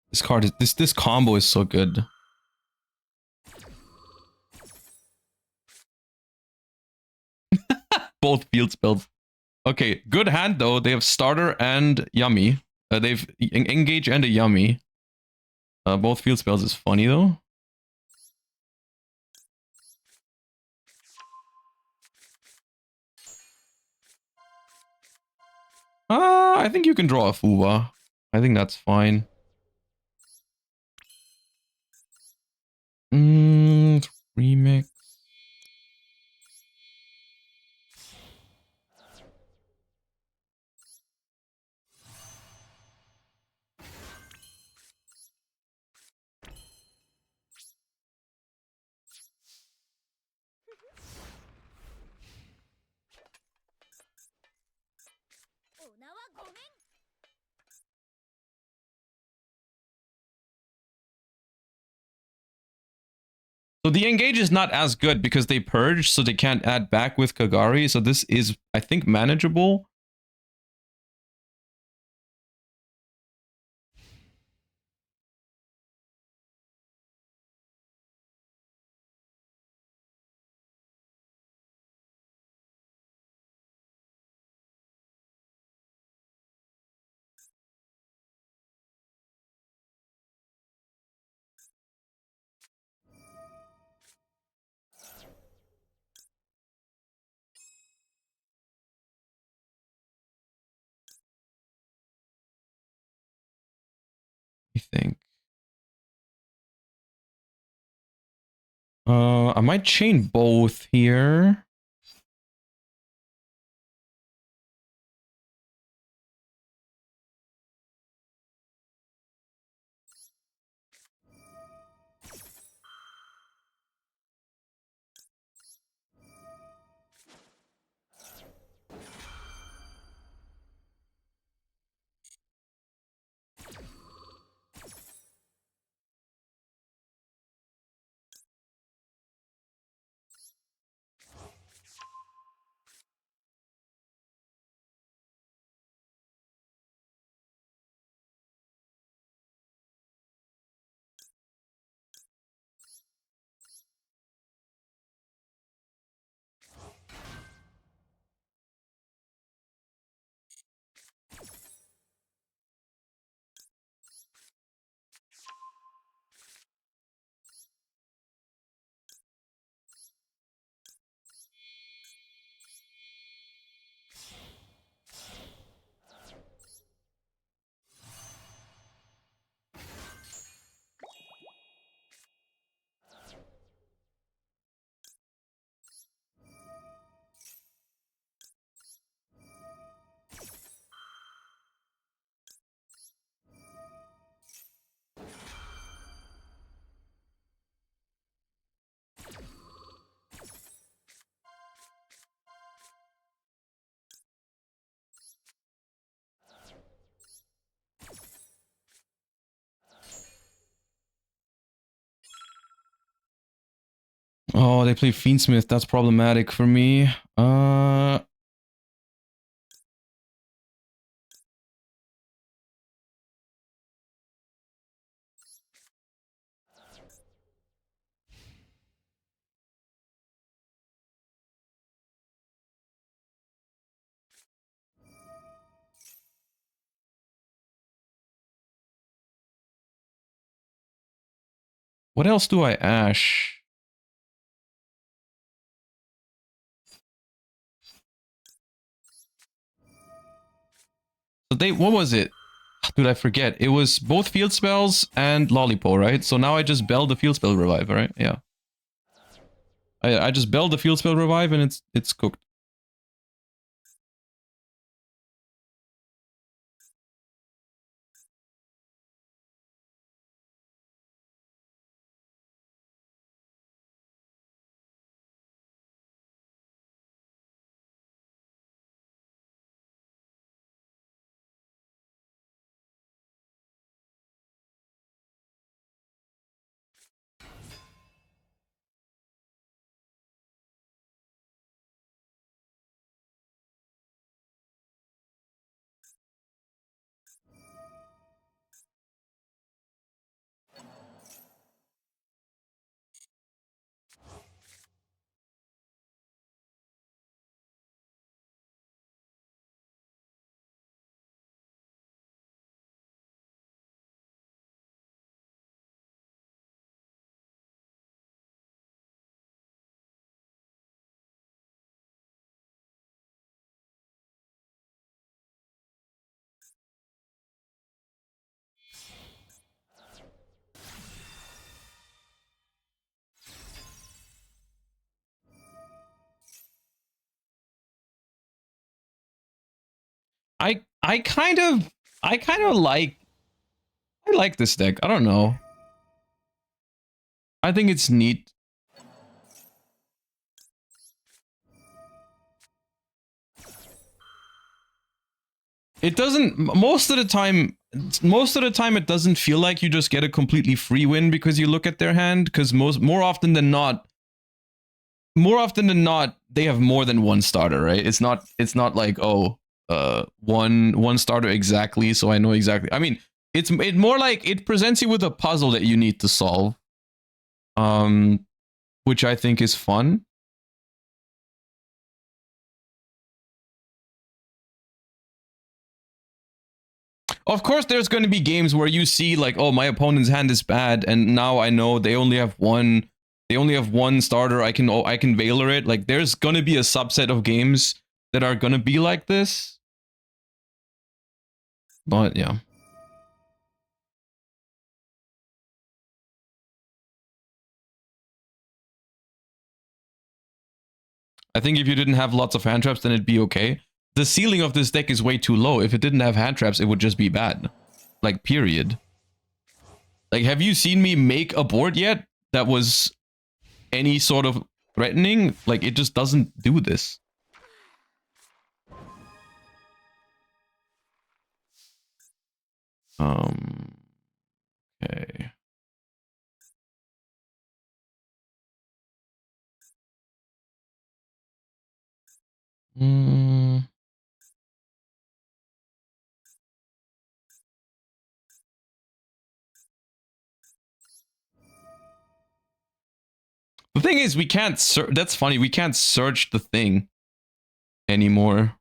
This card is this combo is so good. Both field spells. Okay, good hand though. They have starter and yummy. They've engage and a yummy. Both field spells is funny though. I think you can draw a Fuwa. I think that's fine. Remix. So the engage is not as good because they purge, so they can't add back with Kagari. So this is, I think, manageable. I think. I might chain both here. Oh, they play Fiendsmith. That's problematic for me. What else do I ash? So they, what was it? Dude, I forget. It was both field spells and Lollipo, right? So now I just bell the field spell revive, right? Yeah. I just bell the field spell revive and it's cooked. I kind of I like this deck. I don't know. I think it's neat. It doesn't, most of the time it doesn't feel like you just get a completely free win because you look at their hand, because more often than not, they have more than one starter, right? It's not like, oh, one starter exactly, so I know exactly. I mean, it's more like it presents you with a puzzle that you need to solve, which I think is fun. Of course, there's going to be games where you see like, oh, my opponent's hand is bad, and now I know they only have one. They only have one starter. I can Veiler it. Like, there's going to be a subset of games that are going to be like this. But yeah. I think if you didn't have lots of hand traps, then it'd be okay. The ceiling of this deck is way too low. If it didn't have hand traps, it would just be bad. Like, period. Like, have you seen me make a board yet that was any sort of threatening? Like, it just doesn't do this. Okay. The thing is, we can't search. That's funny. We can't search the thing anymore.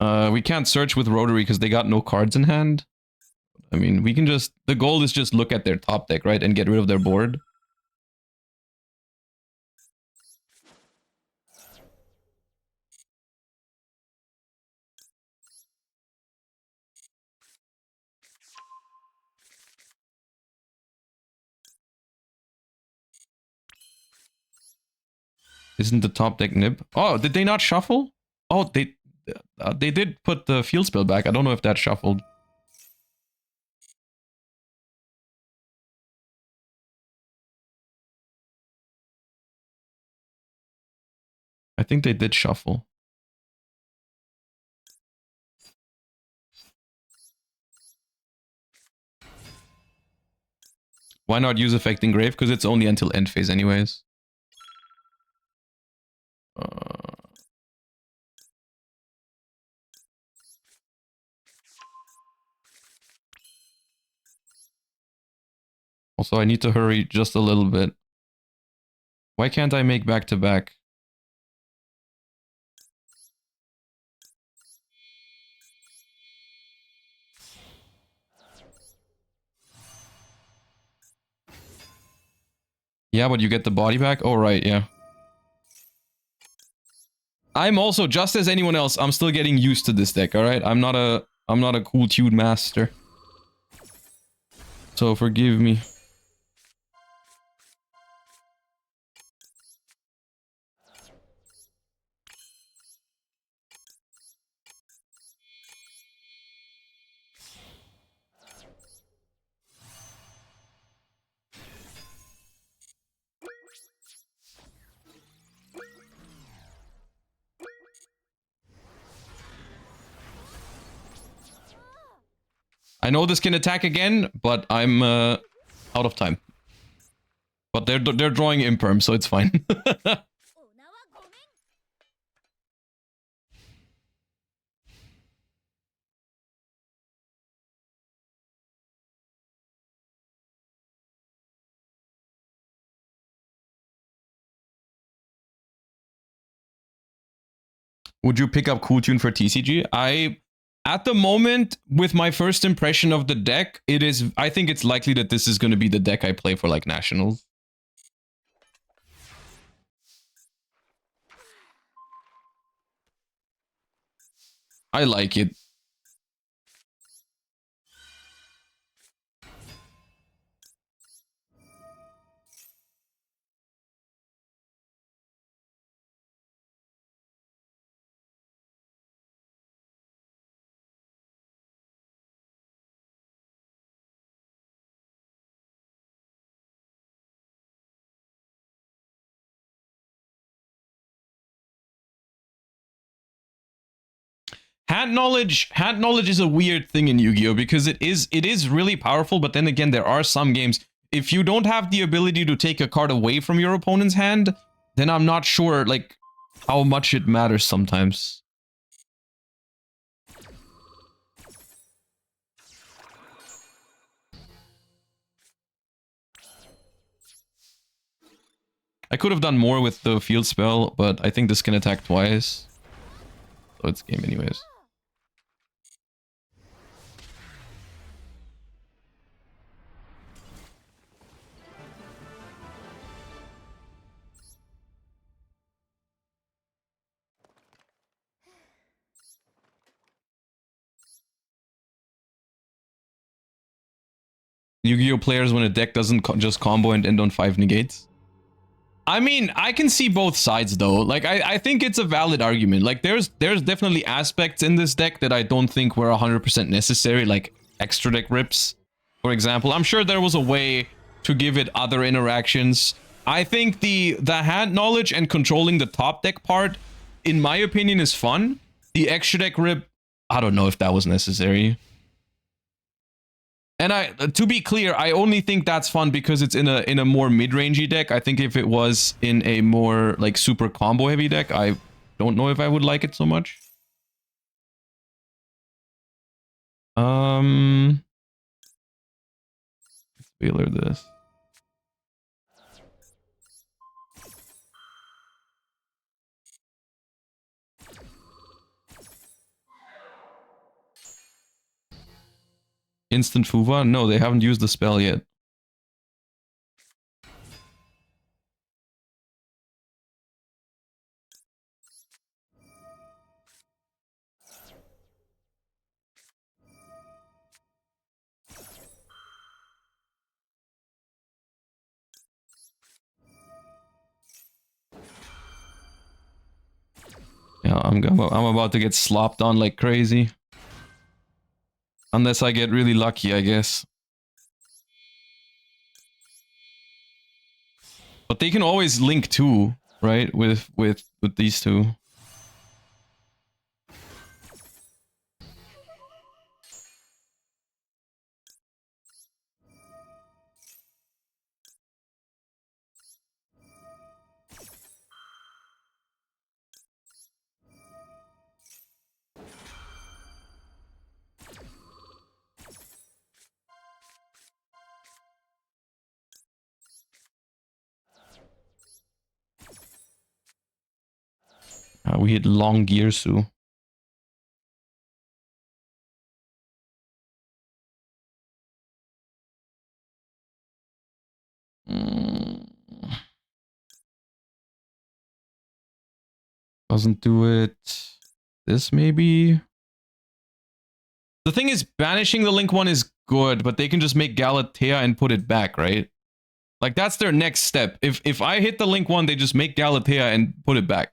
We can't search with Rotary because they got no cards in hand. I mean, we can just... The goal is just look at their top deck, right? And get rid of their board. Isn't the top deck nib? Oh, did they not shuffle? Oh, they did put the field spell back. I don't know if that shuffled. I think they did shuffle. Why not use Effect Engrave? Because it's only until end phase anyways. Also, I need to hurry just a little bit. Why can't I make back-to-back? Yeah, but you get the body back? Oh, right, yeah. I'm also, just as anyone else, I'm still getting used to this deck, alright? I'm not a cool tuned master. So forgive me. I know this can attack again, but I'm out of time. But they're drawing imperm, so it's fine. Would you pick up Cool Tune for TCG? At the moment, with my first impression of the deck, I think it's likely that this is going to be the deck I play for like Nationals. I like it. hand knowledge is a weird thing in Yu-Gi-Oh because it is really powerful, but then again there are some games if you don't have the ability to take a card away from your opponent's hand, then I'm not sure like how much it matters sometimes. I could have done more with the field spell, but I think this can attack twice. So it's game anyways. Yu-Gi-Oh players when a deck doesn't just combo and end on 5 negates. I mean, I can see both sides though. Like, I think it's a valid argument. Like, there's definitely aspects in this deck that I don't think were 100% necessary, like extra deck rips, for example. I'm sure there was a way to give it other interactions. I think the hand knowledge and controlling the top deck part, in my opinion, is fun. The extra deck rip, I don't know if that was necessary. And to be clear, I only think that's fun because it's in a more mid-rangey deck. I think if it was in a more like super combo heavy deck, I don't know if I would like it so much. Let's wheeler this. Instant Fuva? No, they haven't used the spell yet. Yeah, I'm about to get slopped on like crazy. Unless I get really lucky, I guess. But they can always link too, right? With these two. We hit long Gearsu. Doesn't do it. This maybe. The thing is, banishing the link one is good, but they can just make Galatea and put it back, right? Like that's their next step. If I hit the link one, they just make Galatea and put it back.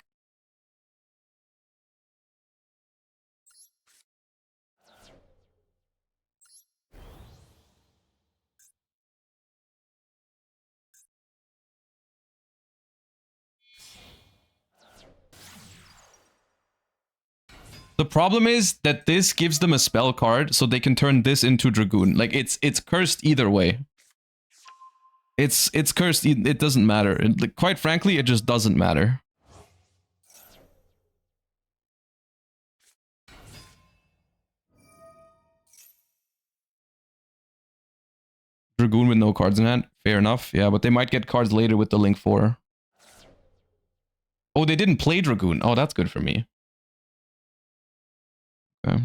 The problem is that this gives them a spell card, so they can turn this into Dragoon. Like it's cursed either way. It's cursed. It doesn't matter. Like, quite frankly, it just doesn't matter. Dragoon with no cards in hand. Fair enough. Yeah, but they might get cards later with the Link 4. Oh, they didn't play Dragoon. Oh, that's good for me. Okay.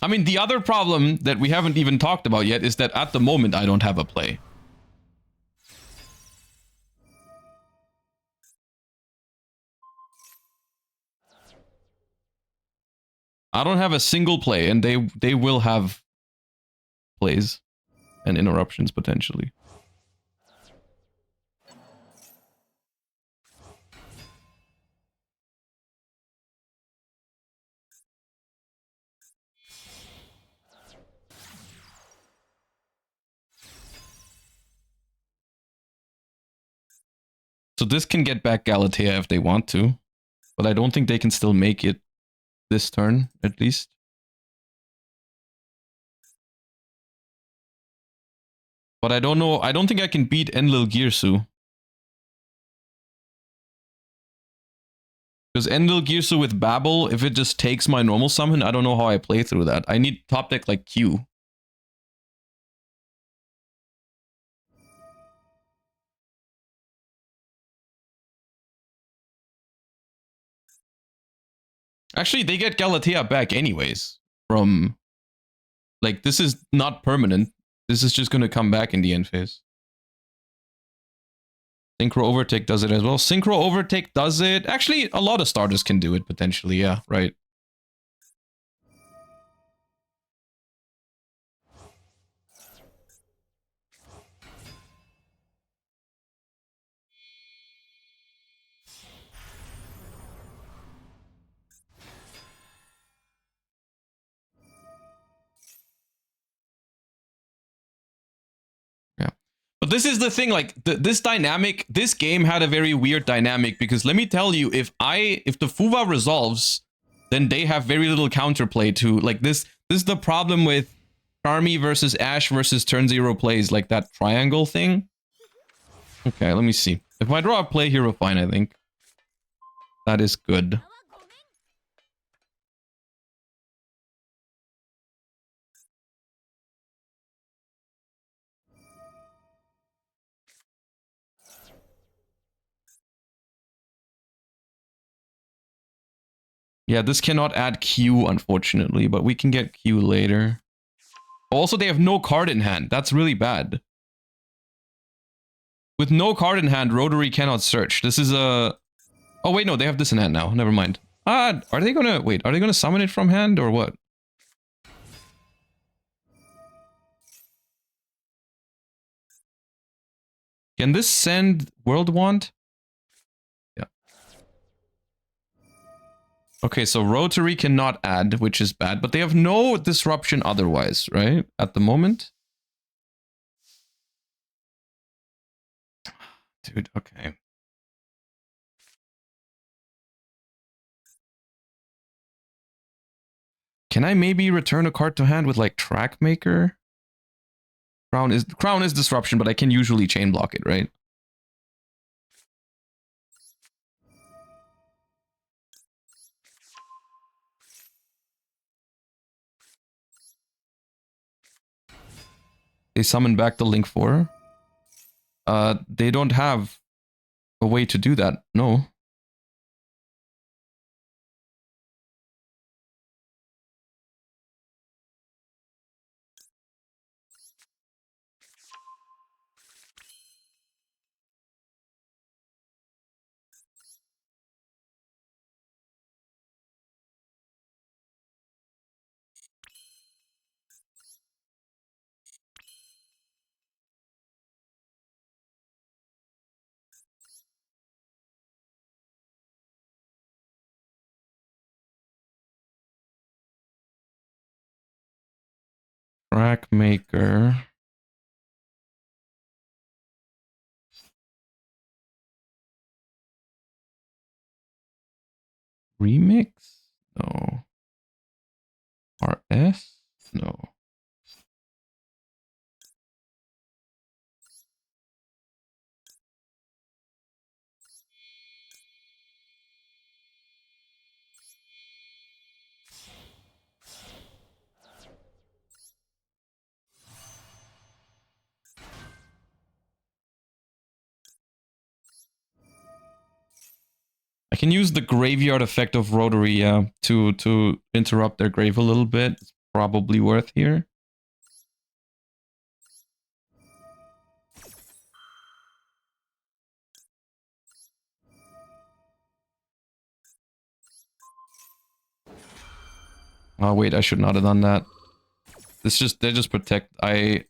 I mean, the other problem that we haven't even talked about yet is that at the moment, I don't have a play. I don't have a single play, and they will have plays and interruptions potentially. So this can get back Galatea if they want to. But I don't think they can still make it this turn, at least. But I don't know. I don't think I can beat Enlil Girsu. Because Enlil Girsu with Babel, if it just takes my normal summon, I don't know how I play through that. I need top deck like Q. Actually, they get Galatea back anyways. From... Like, this is not permanent. This is just going to come back in the end phase. Synchro Overtake does it as well. Synchro Overtake does it. Actually, a lot of starters can do it, potentially. Yeah, right. Yeah. But this is the thing, like, this dynamic, this game had a very weird dynamic, because let me tell you, if the Fuwa resolves, then they have very little counterplay to, like, this is the problem with Charmy versus Ash versus turn 0 plays, like that triangle thing. Okay, let me see. If I draw a play hero, fine, I think. That is good. Yeah, this cannot add Q, unfortunately, but we can get Q later. Also, they have no card in hand. That's really bad. With no card in hand, Rotary cannot search. This is a... Oh, wait, no, they have this in hand now. Never mind. Are they gonna... Wait, are they gonna summon it from hand, or what? Can this send World Wand? Yeah. Okay, so Rotary cannot add, which is bad, but they have no disruption otherwise, right? At the moment? Dude, okay. Can I maybe return a card to hand with, like, Track Maker? Crown is disruption, but I can usually chain block it, right? They summon back the Link 4. They don't have a way to do that. No. Track Maker. Remix? No. RS? No. I can use the graveyard effect of Rotary, to interrupt their grave a little bit. It's probably worth here. Oh wait, I should not have done that. They just protect. I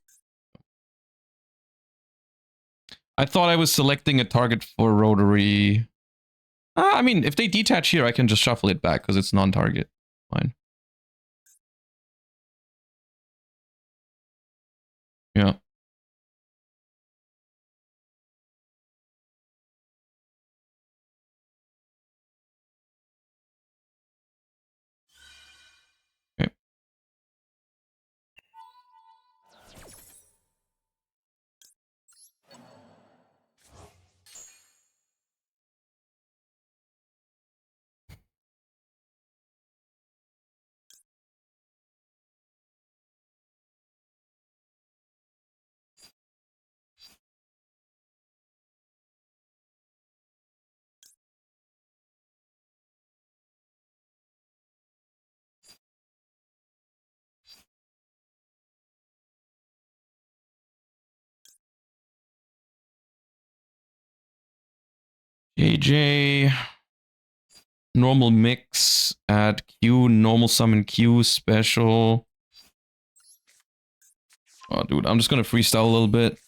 thought I was selecting a target for Rotary. I mean, if they detach here, I can just shuffle it back because it's non-target. Fine. Yeah. JJ. Normal mix. Add Q. Normal summon Q. Special. Oh, dude, I'm just gonna freestyle a little bit.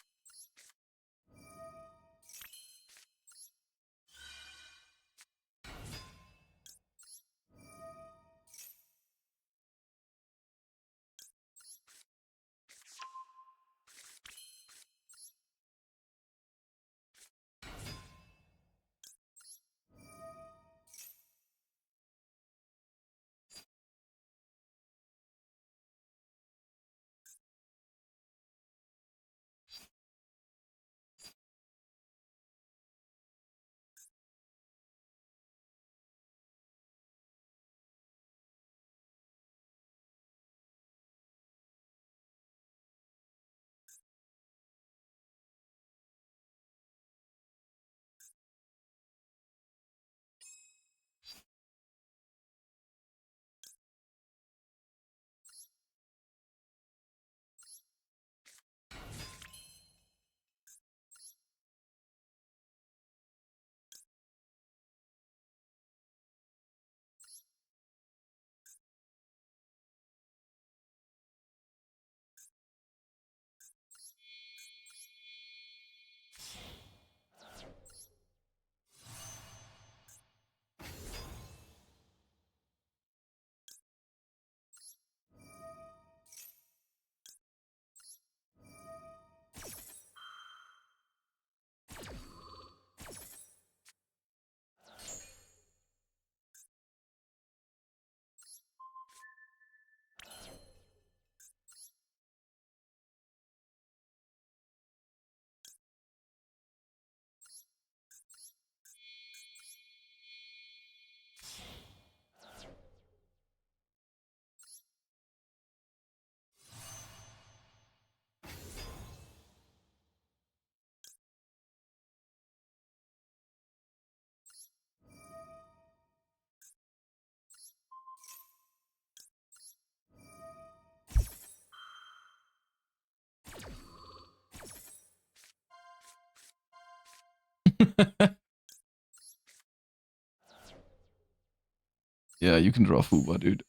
Yeah, you can draw Fuba, dude.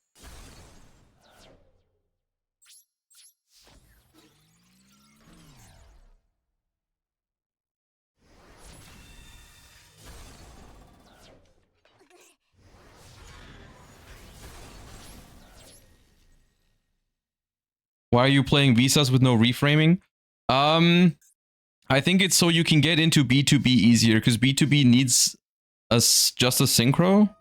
Why are you playing Visas with no reframing? I think it's so you can get into B2B easier, because B2B needs just a synchro.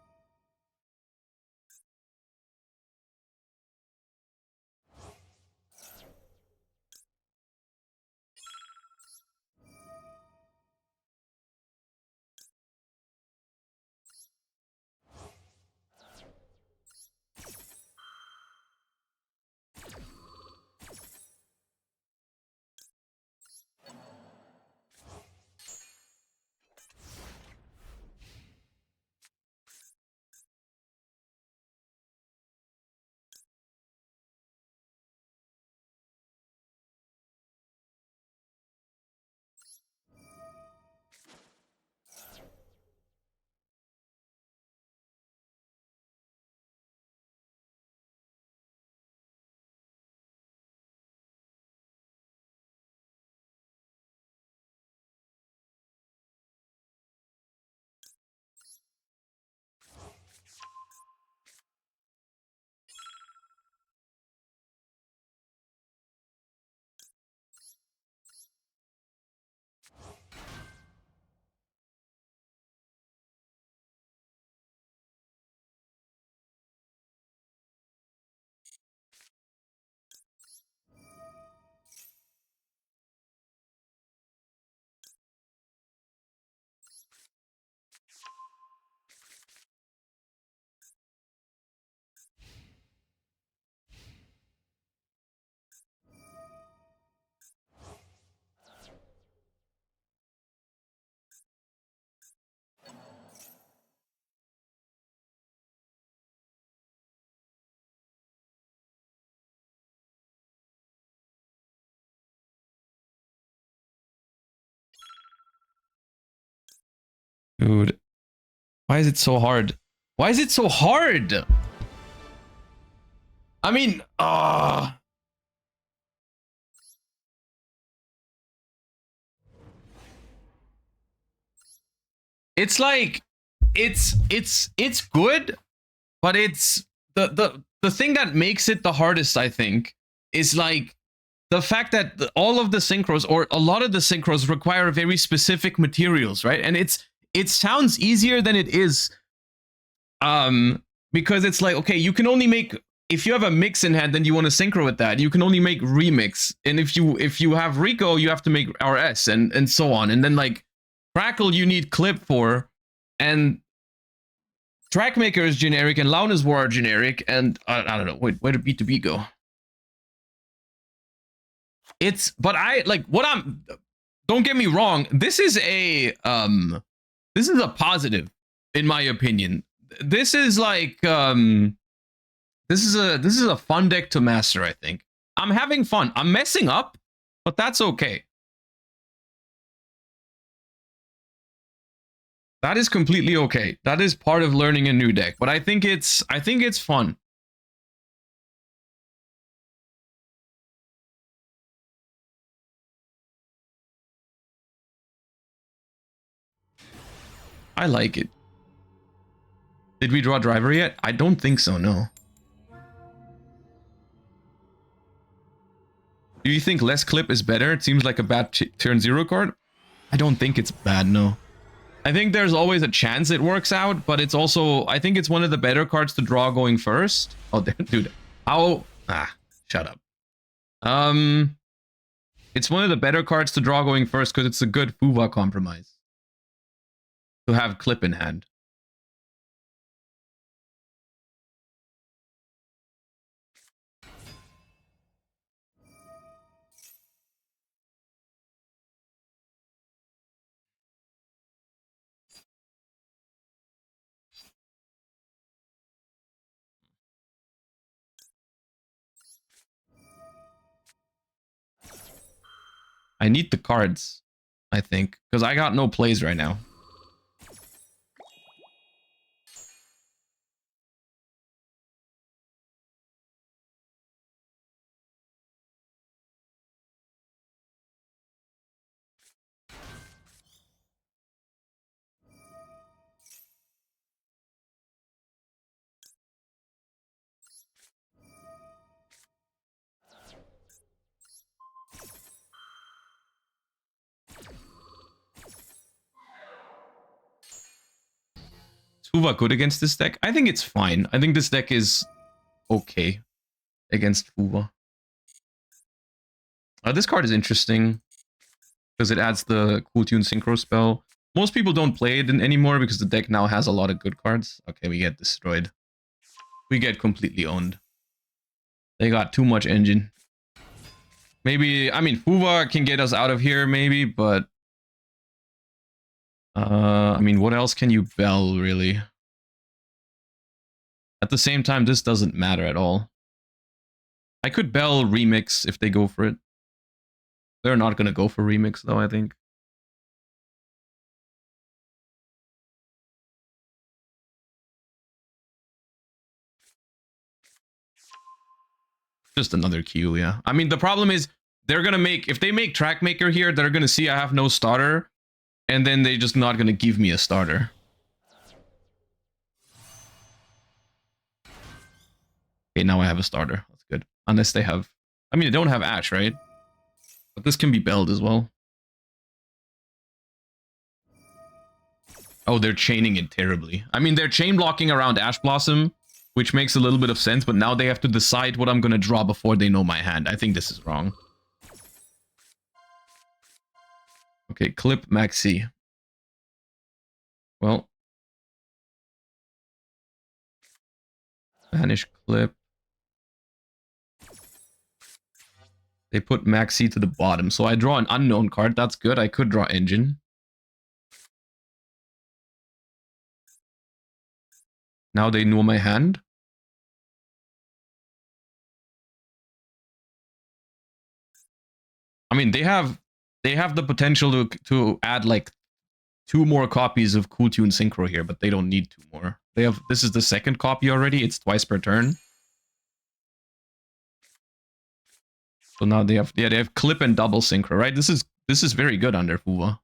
Dude, why is it so hard? Why is it so hard? I mean, it's like it's good, but it's the thing that makes it the hardest, I think, is like the fact that all of the synchros or a lot of the synchros require very specific materials, right? And it sounds easier than it is, because it's like, okay, you can only make, if you have a mix in hand, then you want to synchro with that, you can only make remix, and if you have Rico, you have to make RS, and so on, and then like Crackle you need clip for, and Trackmaker is generic, and Launa's War are generic, and I don't know, wait, where did B2B go? It's, but I like what I'm, don't get me wrong, this is a positive in my opinion. This is like this is a fun deck to master, I think. I'm having fun. I'm messing up, but that's okay. That is completely okay. That is part of learning a new deck, but I think it's fun. I like it. Did we draw driver yet? I don't think so, no. Do you think less clip is better? It seems like a bad turn 0 card. I don't think it's bad, no. I think there's always a chance it works out, but it's also, I think it's one of the better cards to draw going first. Oh, dude. How? Shut up. It's one of the better cards to draw going first because it's a good Fuwa compromise to have clip in hand. I need the cards, I think, because I got no plays right now. Is Fuwa good against this deck? I think it's fine. I think this deck is okay against Fuwa. This card is interesting because it adds the Cool Tune Synchro spell. Most people don't play it anymore because the deck now has a lot of good cards. Okay, we get destroyed. We get completely owned. They got too much engine. Maybe, I mean, Fuwa can get us out of here, maybe, but... I mean, what else can you bell, really? At the same time, this doesn't matter at all. I could bell Remix if they go for it. They're not going to go for Remix, though, I think. Just another Kewl, yeah. I mean, the problem is, they're going to make... If they make Trackmaker here, they're going to see I have no starter, and then they're just not going to give me a starter. Okay, now I have a starter. That's good. Unless they have... I mean, they don't have Ash, right? But this can be belled as well. Oh, they're chaining it terribly. I mean, they're chain blocking around Ash Blossom, which makes a little bit of sense, but now they have to decide what I'm going to draw before they know my hand. I think this is wrong. Okay, clip Maxi. Well. Vanish clip. They put Maxi to the bottom, so I draw an unknown card. That's good. I could draw Engine. Now they know my hand. I mean, they have the potential to add like 2 more copies of Cool Tune Synchro here, but they don't need 2 more. They have, this is the 2nd copy already. It's twice per turn. So now they have, yeah, they have clip and double synchro, right? This is very good under Fuwa.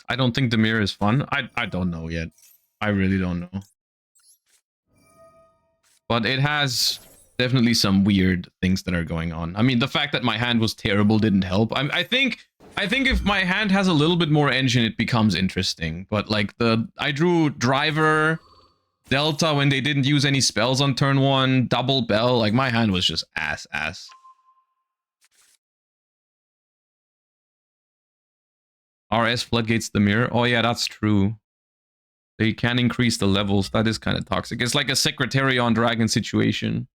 I don't think the mirror is fun. I don't know yet. I really don't know. But it has definitely some weird things that are going on. I mean, the fact that my hand was terrible didn't help. I think if my hand has a little bit more engine, it becomes interesting. But like I drew Driver, Delta when they didn't use any spells on turn 1, Double Bell. Like my hand was just ass. RS floodgates the mirror. Oh yeah, that's true. They can increase the levels. That is kind of toxic. It's like a Secretary on Dragon situation.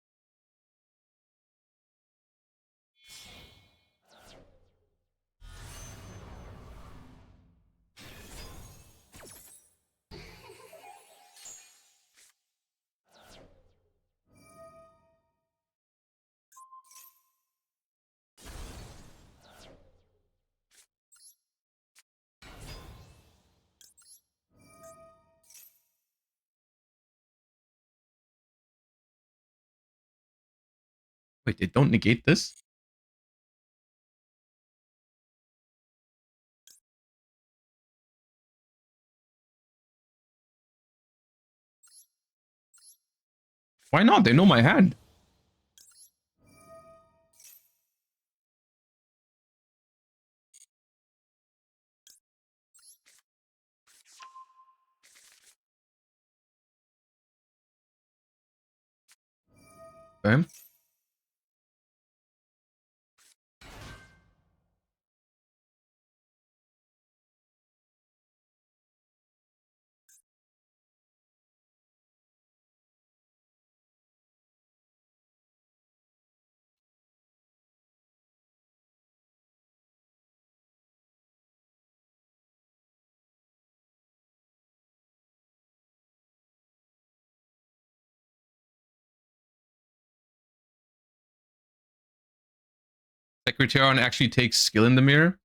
Wait, they don't negate this? Why not? They know my hand. Okay. Secretarian actually takes skill in the mirror.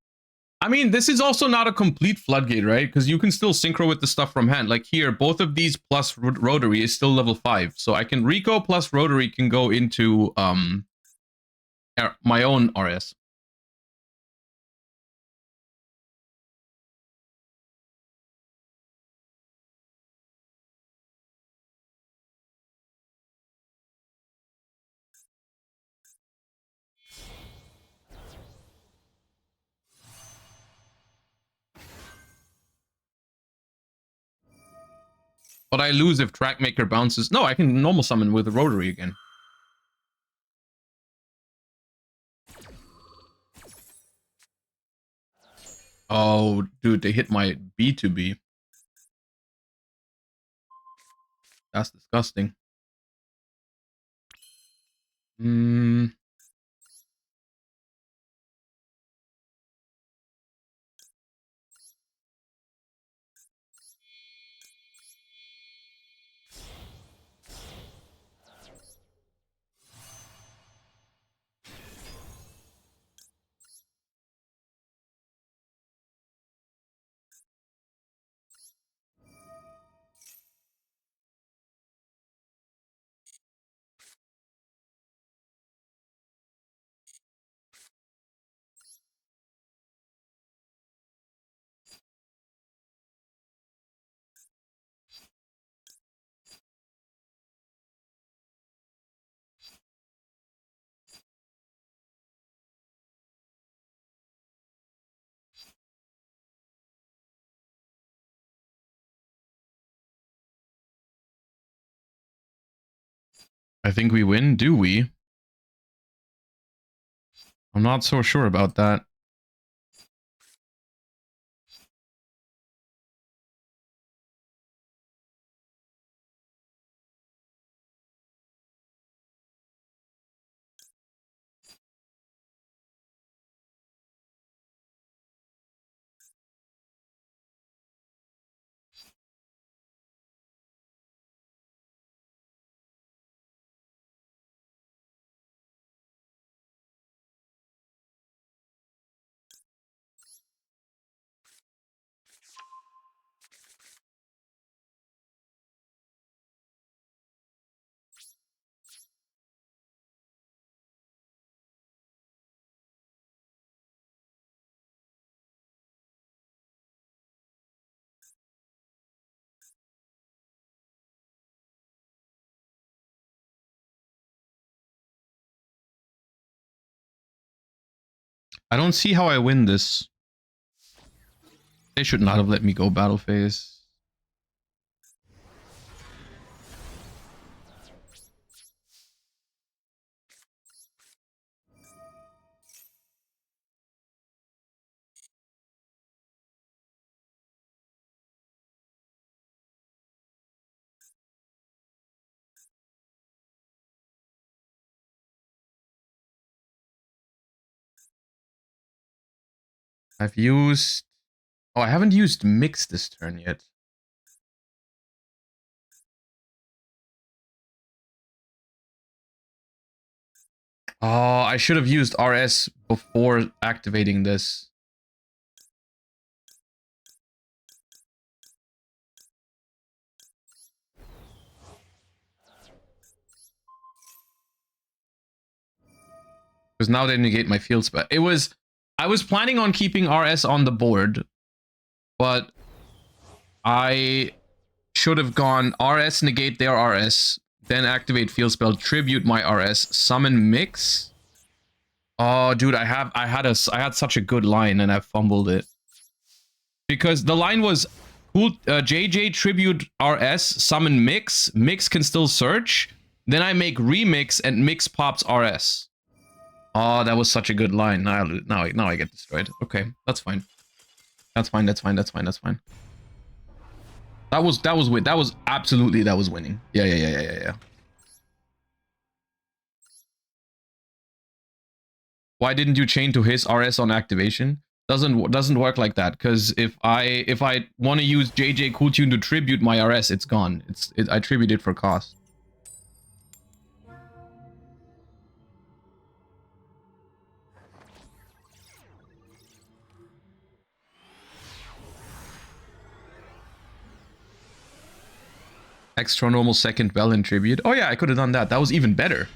I mean, this is also not a complete floodgate, right? Because you can still synchro with the stuff from hand. Like here, both of these plus Rotary is still level 5. So I can Rico plus Rotary can go into my own RS. But I lose if Trackmaker bounces. No, I can normal summon with a Rotary again. Oh, dude, they hit my B2B. That's disgusting. Hmm. I think we win. Do we? I'm not so sure about that. I don't see how I win this. They should not have let me go battle phase. I've used... Oh, I haven't used Mix this turn yet. Oh, I should have used RS before activating this. Because now they negate my field spell. I was planning on keeping RS on the board, but I should have gone RS, negate their RS, then activate field spell, tribute my RS, summon Mix. Oh, dude, I had such a good line and I fumbled it. Because the line was cool, JJ tribute RS, summon Mix, Mix can still search, then I make remix and Mix pops RS. Oh, that was such a good line. Now I get destroyed. Okay, that's fine. That's fine. That's fine. That's fine. That's fine. That was absolutely winning. Yeah. Why didn't you chain to his RS on activation? Doesn't work like that, because if I want to use JJ Cooltune to tribute my RS, it's gone. I tribute it for cost. Extra normal second bell and tribute. Oh yeah, I could have done that. That was even better.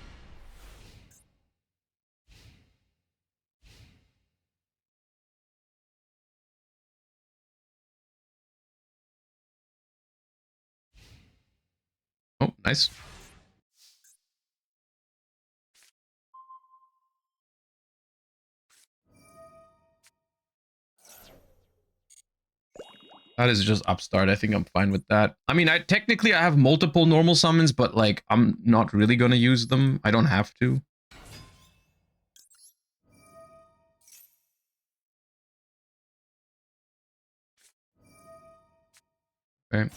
Oh, nice. That is just upstart. I think I'm fine with that. I mean, technically I have multiple normal summons, but like I'm not really gonna use them. I don't have to. Okay.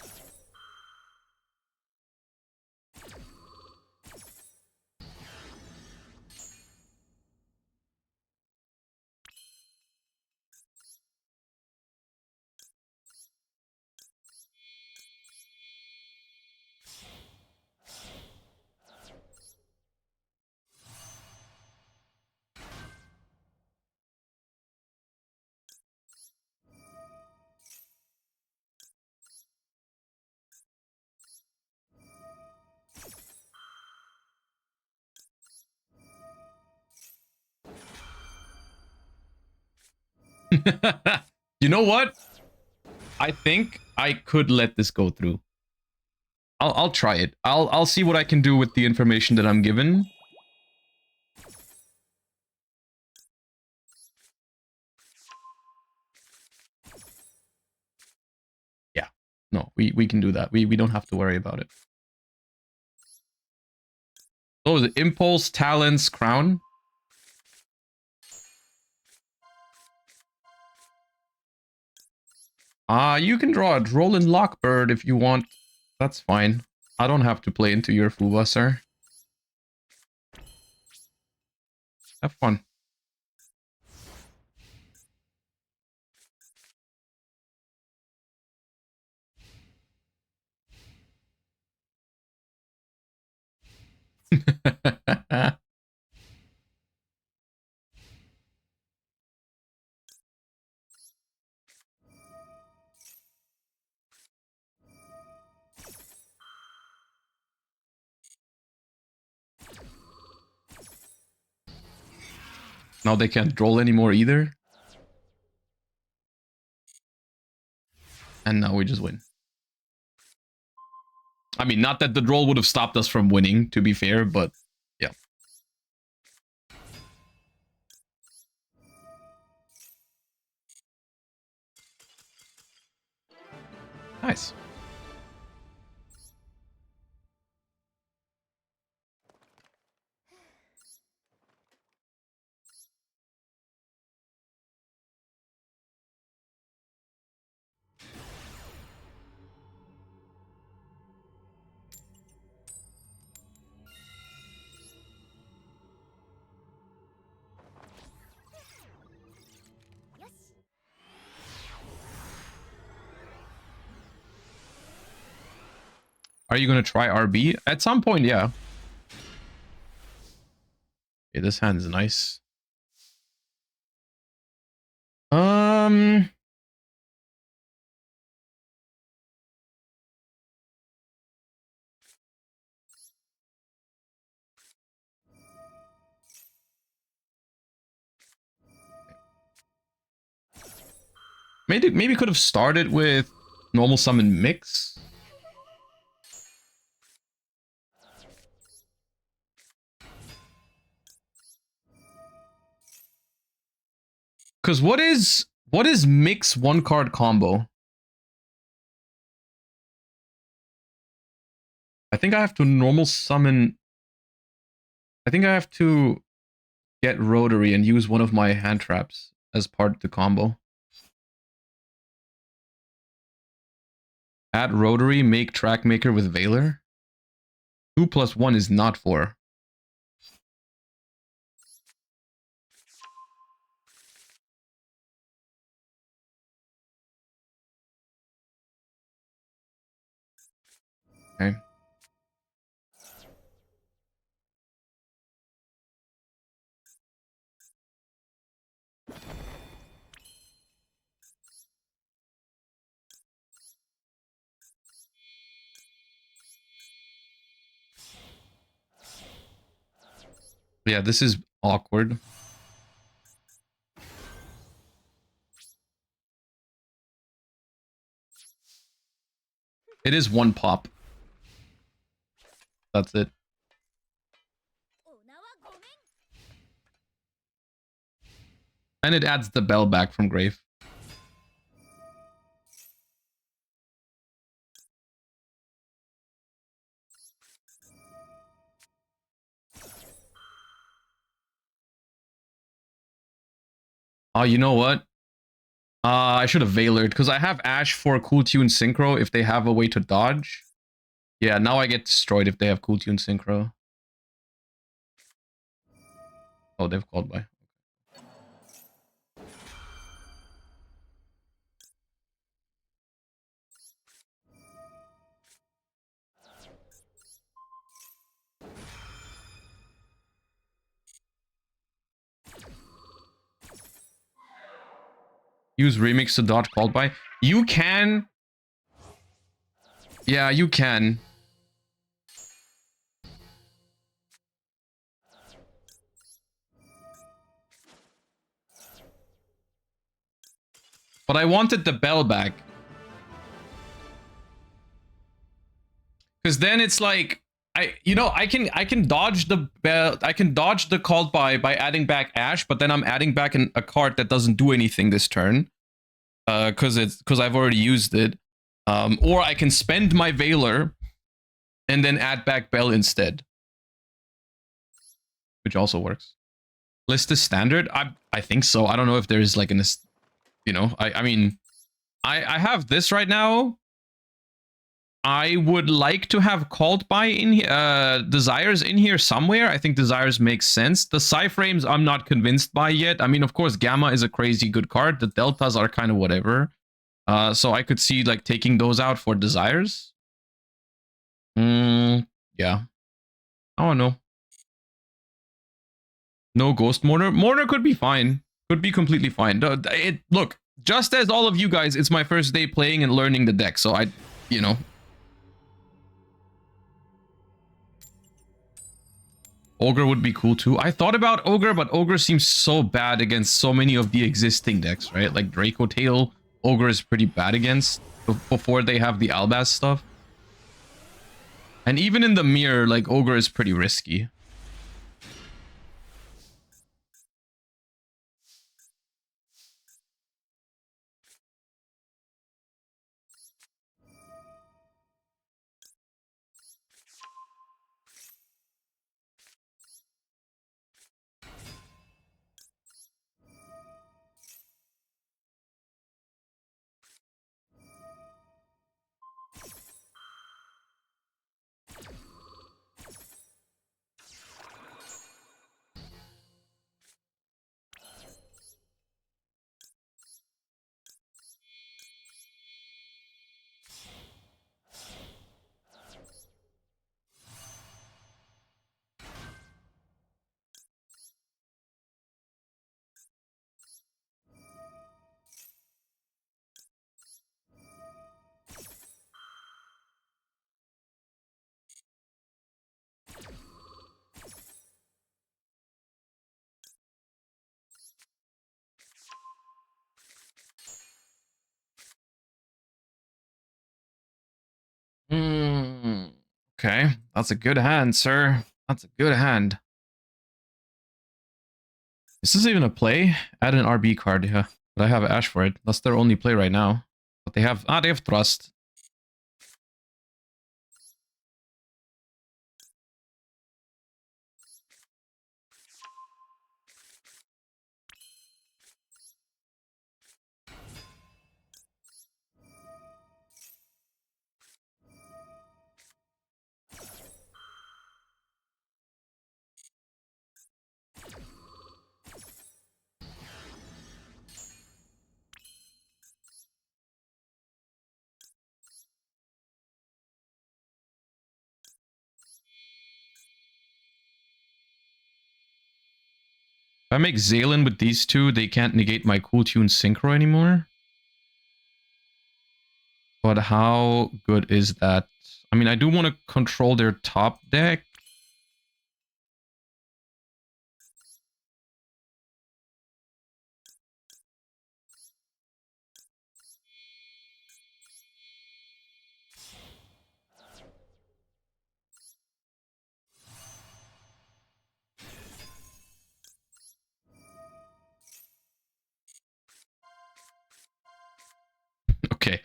You know what? I think I could let this go through. I'll try it. I'll see what I can do with the information that I'm given. Yeah. No, we can do that. We don't have to worry about it. Oh, the Impulse, Talents, Crown. You can draw a Roland Lockbird if you want. That's fine. I don't have to play into your Fuwa, sir. Have fun. Now they can't droll anymore either. And now we just win. I mean, not that the droll would have stopped us from winning, to be fair, but yeah. Nice. Are you going to try RB? At some point, yeah. Okay, this hand is nice. Maybe could have started with normal summon mix. Because what is mix one card combo? I think I have to normal summon. I think I have to get Rotary and use one of my hand traps as part of the combo. Add Rotary, make Track Maker with Veiler. 2+1 is not 4. Okay. Yeah, this is awkward. It is one pop. That's it. And it adds the bell back from Grave. Oh, you know what? I should have Veilered, because I have Ash for Cool Tune Synchro if they have a way to dodge. Yeah, now I get destroyed if they have Cool Tune Synchro. Oh, they've called by. Use Remix to dodge called by. You can. Yeah, you can. But I wanted the bell back. Because then it's like I can dodge the bell, I can dodge the called by adding back Ash, but then I'm adding back a card that doesn't do anything this turn. Because I've already used it. Or I can spend my Veiler and then add back Bell instead. which also works. List is standard. I think so. I don't know if there's like an, you know, I mean, I have this right now. I would like to have called by in desires in here somewhere. I think desires makes sense. The psi frames I'm not convinced by yet. I mean, of course, gamma is a crazy good card. The deltas are kind of whatever. So I could see like taking those out for desires. Yeah. I don't know. No ghost mourner. Mourner could be fine. Could be completely fine. Look, just as all of you guys, it's my first day playing and learning the deck. So you know. Ogre would be cool too. I thought about Ogre, but Ogre seems so bad against so many of the existing decks, right? Like Draco Tail, Ogre is pretty bad against before they have the Albaz stuff. And even in the mirror, like Ogre is pretty risky. Okay, that's a good hand, sir. That's a good hand. Is this even a play? Add an RB card, yeah. But I have Ash for it. That's their only play right now. But they have Thrust. If I make Zalen with these two, they can't negate my Cool Tune Synchro anymore. But how good is that? I mean, I do want to control their top deck. Okay.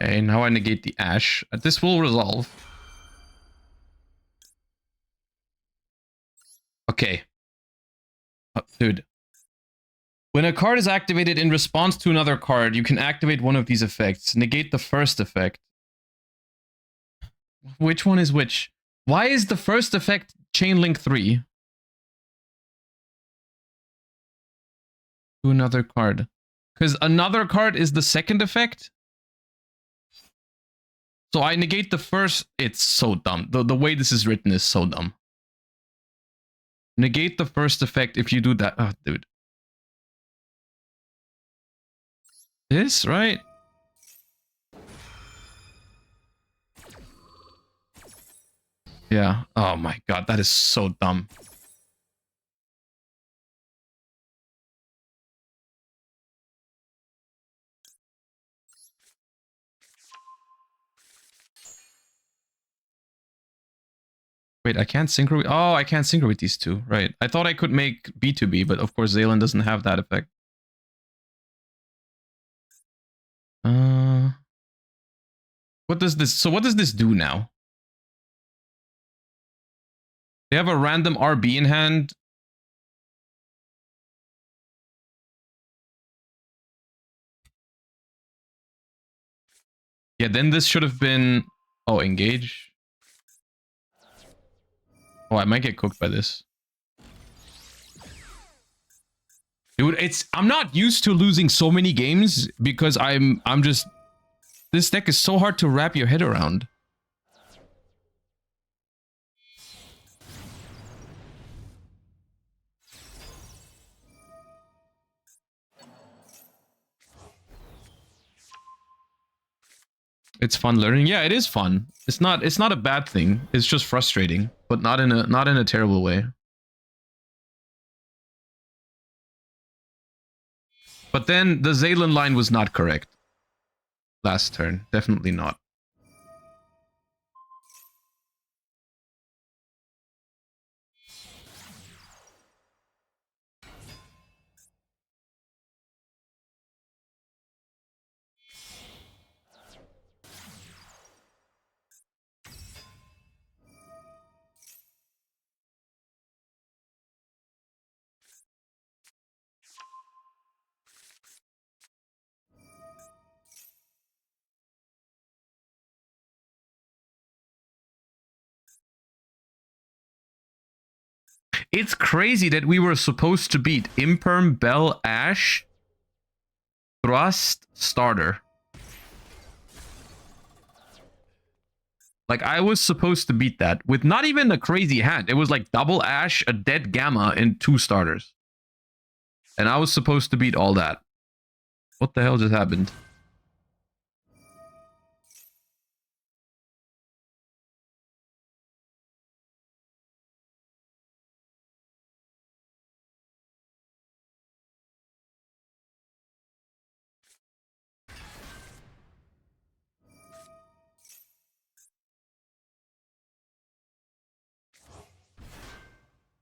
Okay, now I negate the Ash. This will resolve. Okay. Oh, dude. When a card is activated in response to another card, you can activate one of these effects. Negate the first effect. Which one is which? Why is the first effect Chain Link 3? to another card. Because another card is the second effect. So I negate the first. It's so dumb. The way this is written is so dumb. Negate the first effect if you do that. Oh, dude. This, right? Yeah. Oh my god, that is so dumb. Wait, I can't synchro with... Oh, I can't synchro with these two. Right. I thought I could make B2B, but of course Zalen doesn't have that effect. What does this... So what does this do now? They have a random RB in hand. Yeah, then this should have been... Oh, engage. Oh, I might get cooked by this. Dude, I'm not used to losing so many games because I'm just... This deck is so hard to wrap your head around. It's fun learning. Yeah, it is fun. It's not a bad thing. It's just frustrating, but not in a terrible way. But then the Zalen line was not correct. Last turn. Definitely not. It's crazy that we were supposed to beat Imperm, Bell, Ash, Thrust, Starter. Like, I was supposed to beat that with not even a crazy hand. It was like double Ash, a dead Gamma, and 2 starters. And I was supposed to beat all that. What the hell just happened?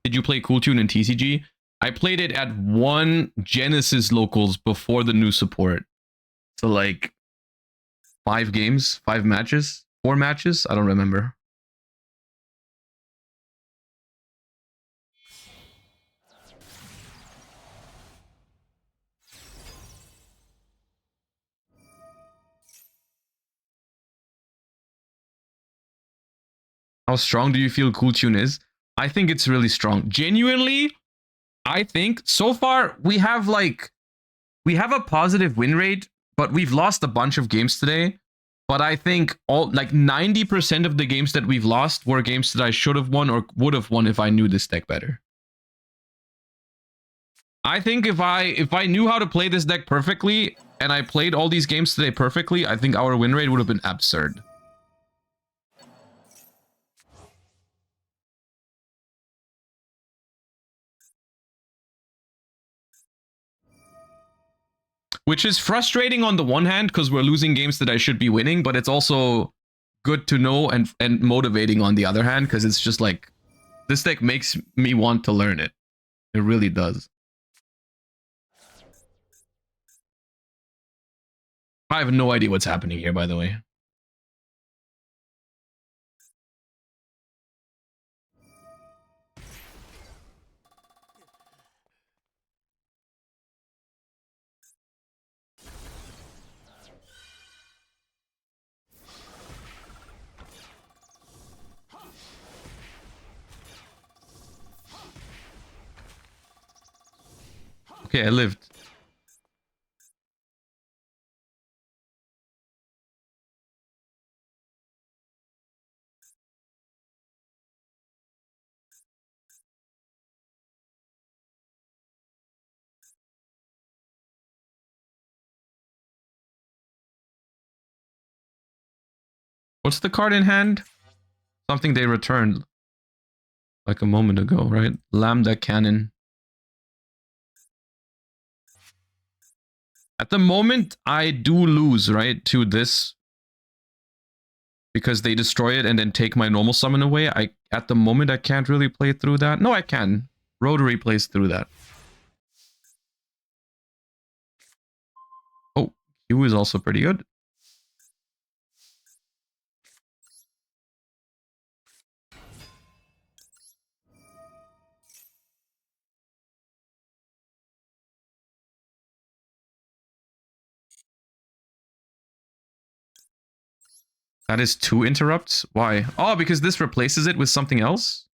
Did you play Cool Tune in TCG? I played it at 1 Genesis locals before the new support. So like 5 games, 5 matches, 4 matches. I don't remember. How strong do you feel Cool Tune is? I think it's really strong. Genuinely, I think so far we have a positive win rate, but we've lost a bunch of games today. But I think all like 90% of the games that we've lost were games that I should have won or would have won if I knew this deck better. I think if I knew how to play this deck perfectly and I played all these games today perfectly, I think our win rate would have been absurd. Which is frustrating on the one hand because we're losing games that I should be winning, but it's also good to know and motivating on the other hand because it's just like this deck makes me want to learn it. It really does. I have no idea what's happening here, by the way. Okay, I lived. What's the card in hand? Something they returned like a moment ago, right? Lambda Cannon. At the moment, I do lose, right, to this. Because they destroy it and then take my normal summon away. At the moment, I can't really play through that. No, I can. Rotary plays through that. Oh, Kewl is also pretty good. That is 2 interrupts? Why? Oh, because this replaces it with something else?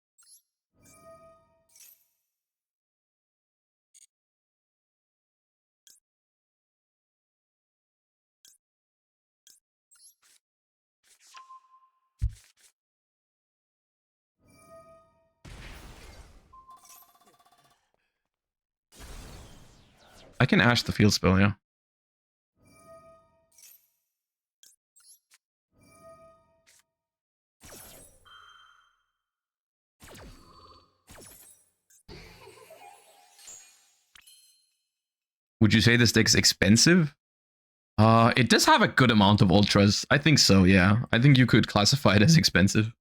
I can Ash the field spell, yeah. Would you say this deck's expensive? It does have a good amount of ultras. I think so, yeah. I think you could classify it as expensive.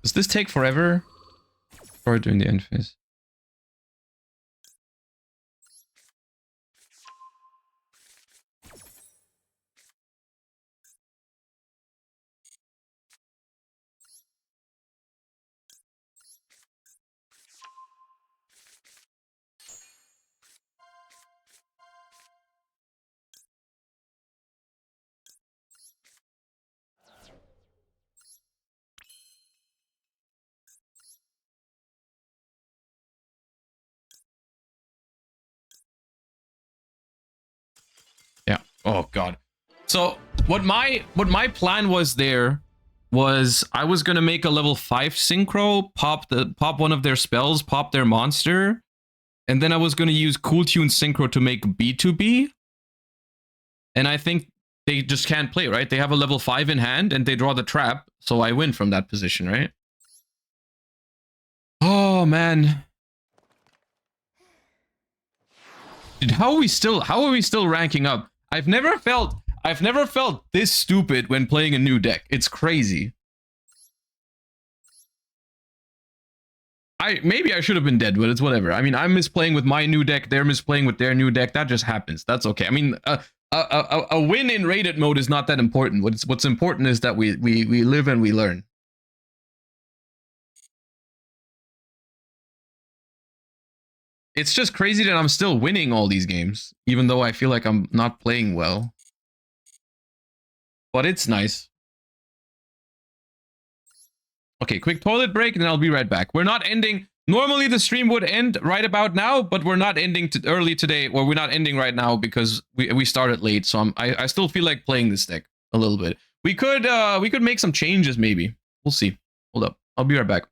Does this take forever? Or during the end phase? Yeah. Oh god. So what my plan was there was I was gonna make a level 5 synchro, pop one of their spells, pop their monster, and then I was gonna use Cool Tune synchro to make B2B. And I think they just can't play, right? They have a level 5 in hand and they draw the trap, so I win from that position, right? Oh man. Dude, how are we still ranking up? I've never felt this stupid when playing a new deck. It's crazy. Maybe I should have been dead, but it's whatever. I mean, I'm misplaying with my new deck, they're misplaying with their new deck. That just happens. That's okay. I mean, a win in rated mode is not that important. What's important is that we live and we learn. It's just crazy that I'm still winning all these games, even though I feel like I'm not playing well. But it's nice. Okay, quick toilet break, and then I'll be right back. We're not ending. Normally, the stream would end right about now, but we're not ending early today, or we're not ending right now because we started late. So I still feel like playing this deck a little bit. We could make some changes, maybe. We'll see. Hold up. I'll be right back.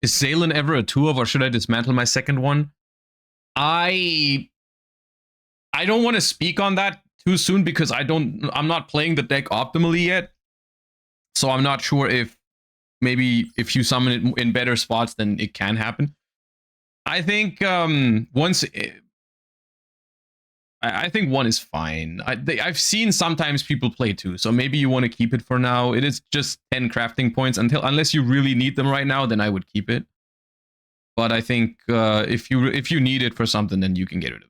Is Zalen ever a 2 of, or should I dismantle my second one? I don't want to speak on that too soon because I'm not playing the deck optimally yet. So I'm not sure if maybe if you summon it in better spots, then it can happen. I think I think 1 is fine. I've seen sometimes people play 2, so maybe you want to keep it for now. It is just 10 crafting points unless you really need them right now, then I would keep it. But I think if you need it for something, then you can get rid of it.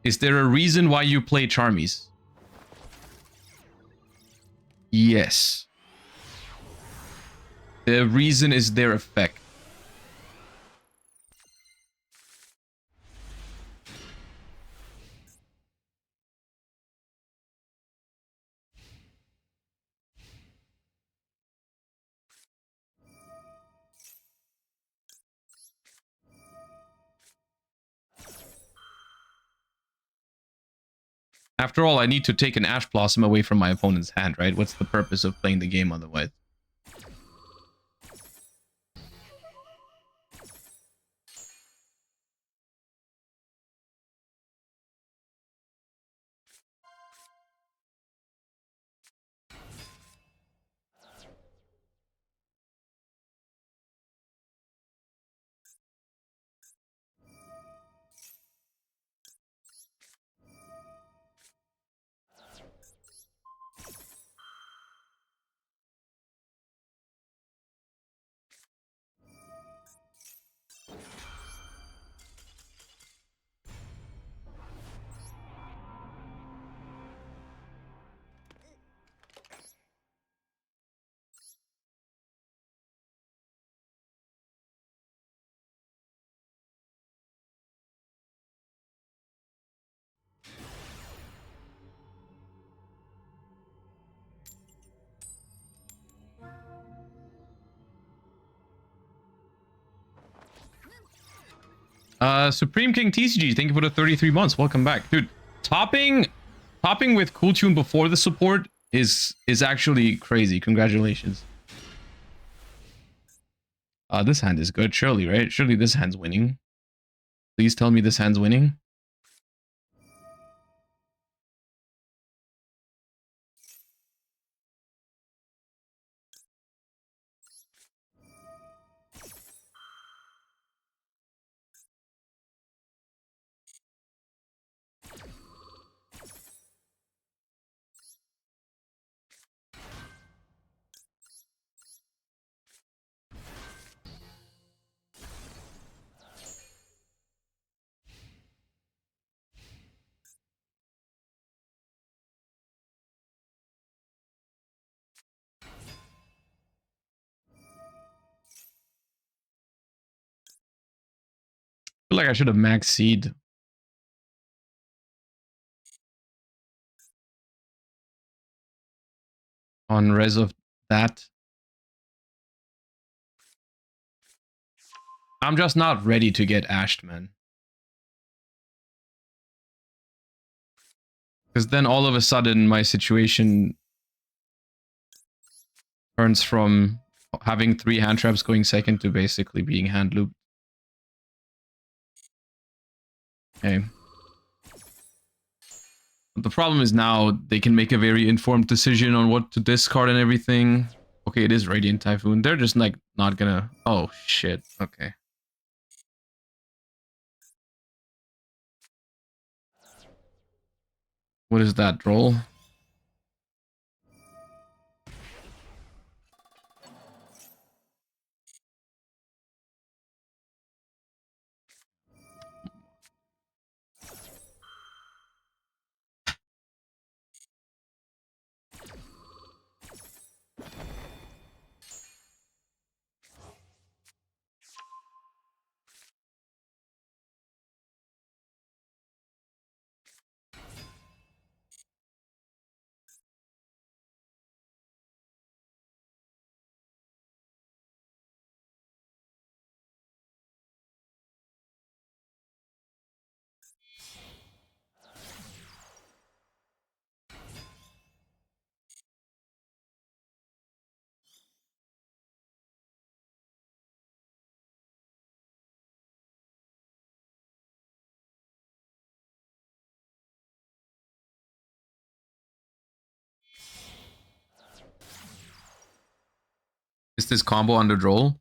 Is there a reason why you play Charmies? Yes. The reason is their effect. After all, I need to take an Ash Blossom away from my opponent's hand, right? What's the purpose of playing the game otherwise? Supreme King TCG, thank you for the 33 months. Welcome back. Dude, topping with Cool Tune before the support is actually crazy. Congratulations. This hand is good, surely, right? Surely this hand's winning. Please tell me this hand's winning. I feel like I should have max seed on res of that. I'm just not ready to get ashed, man. Because then all of a sudden my situation turns from having 3 hand traps going second to basically being hand looped. Okay. But the problem is now they can make a very informed decision on what to discard and everything. Okay, it is Radiant Typhoon. They're just like not gonna... Oh, shit. Okay. What is that, Droll? Is this combo under Droll?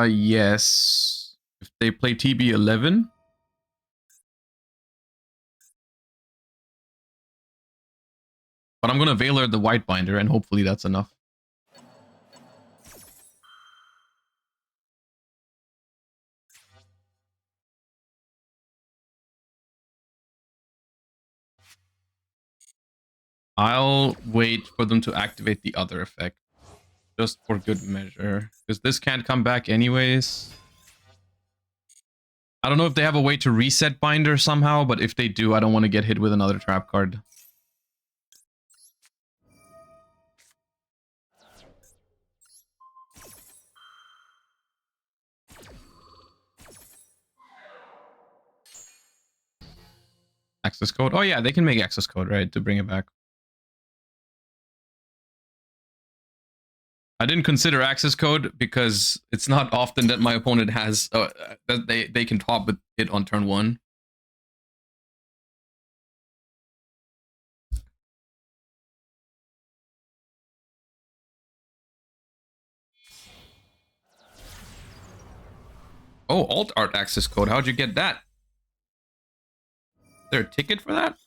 Yes. If they play TB11. But I'm gonna Veiler the White Binder, and hopefully that's enough. I'll wait for them to activate the other effect. Just for good measure. Because this can't come back anyways. I don't know if they have a way to reset Binder somehow, but if they do, I don't want to get hit with another trap card. Access code? Oh yeah, they can make access code, right, to bring it back. I didn't consider access code because it's not often that my opponent has that they can top with it on turn 1. Oh, alt art access code. How'd you get that? Is there a ticket for that?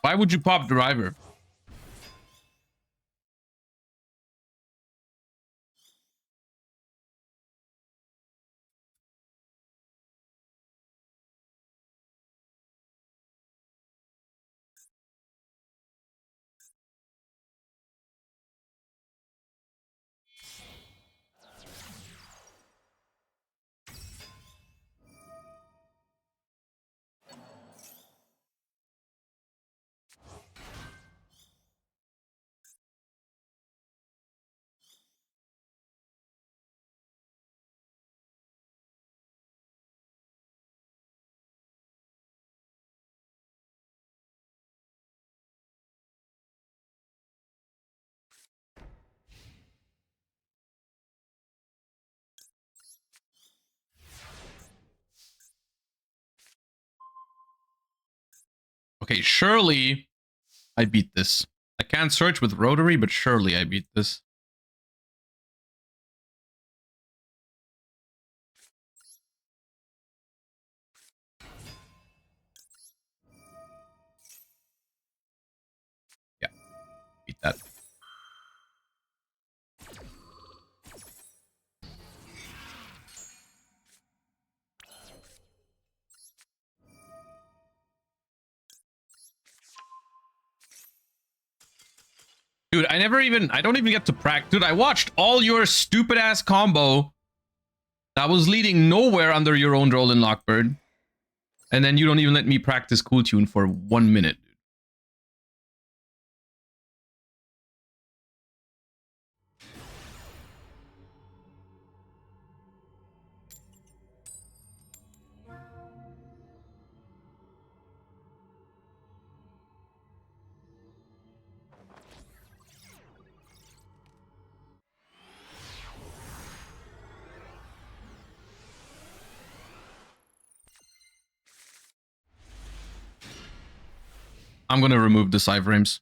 Why would you pop driver? Okay, surely I beat this. I can't search with Rotary, but surely I beat this. Yeah, beat that. Dude, I don't even get to practice. Dude, I watched all your stupid ass combo that was leading nowhere under your own Droll in Lockbird. And then you don't even let me practice Cool Tune for 1 minute. I'm gonna remove the side frames.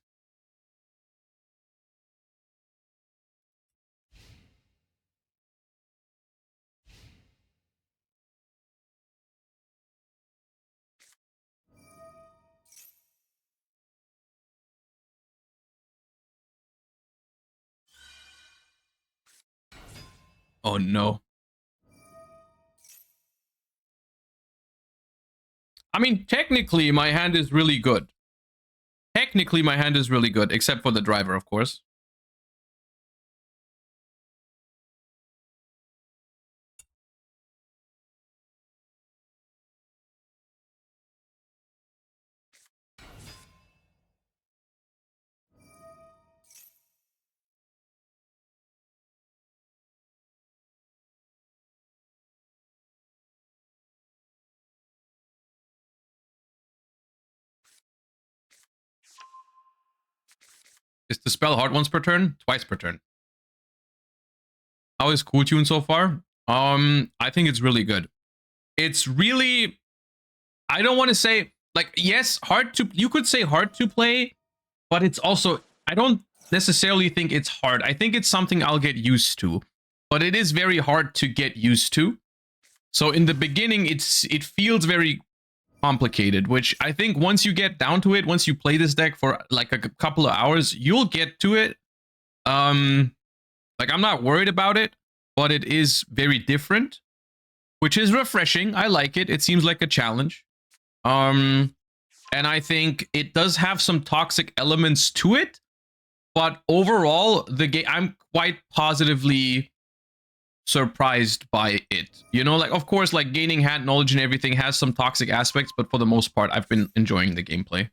Oh no. I mean, technically, my hand is really good. Technically, my hand is really good, except for the driver, of course. Is the spell hard once per turn? Twice per turn. How is Cool Tune so far? I think it's really good. It's really, I don't want to say like, yes, hard to, you could say hard to play, but it's also, I don't necessarily think it's hard. I think it's something I'll get used to, but it is very hard to get used to. So in the beginning, it feels very complicated, which I think once you get down to it, once you play this deck for like a couple of hours, you'll get to it. Like I'm not worried about it, but it is very different, which is refreshing. I like it. It seems like a challenge. And I think it does have some toxic elements to it, but overall, the game, I'm quite positively surprised by it. You know, like, of course, like gaining hand knowledge and everything has some toxic aspects, but for the most part, I've been enjoying the gameplay.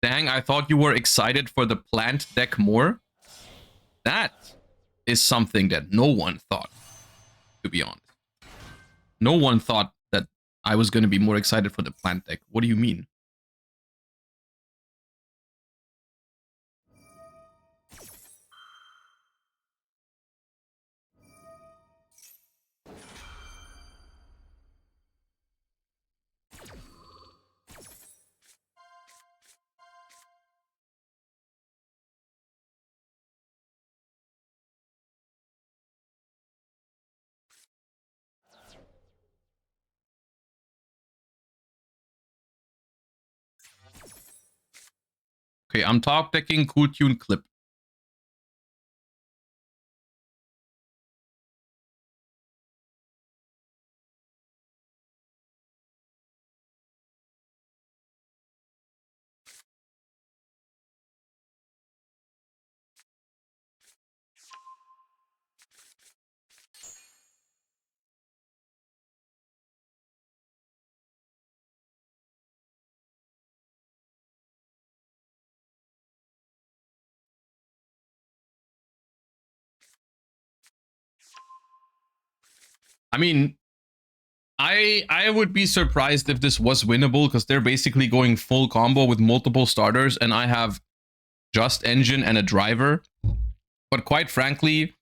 Dang, I thought you were excited for the plant deck more. That is something that no one thought, to be honest. No one thought that I was going to be more excited for the plant deck. What do you mean? Okay, I'm top decking Cool Tune Clip. I mean, I would be surprised if this was winnable because they're basically going full combo with multiple starters, and I have just engine and a driver. But quite frankly,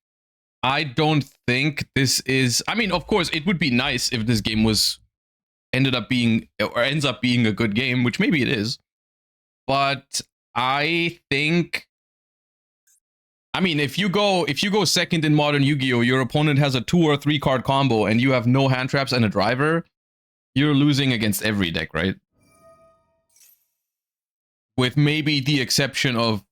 I don't think this is. I mean, of course, it would be nice if this game was ended up being or ends up being a good game, which maybe it is. But I think, I mean, if you go second in modern Yu-Gi-Oh, your opponent has a 2 or 3 card combo and you have no hand traps and a driver, you're losing against every deck, right? With maybe the exception of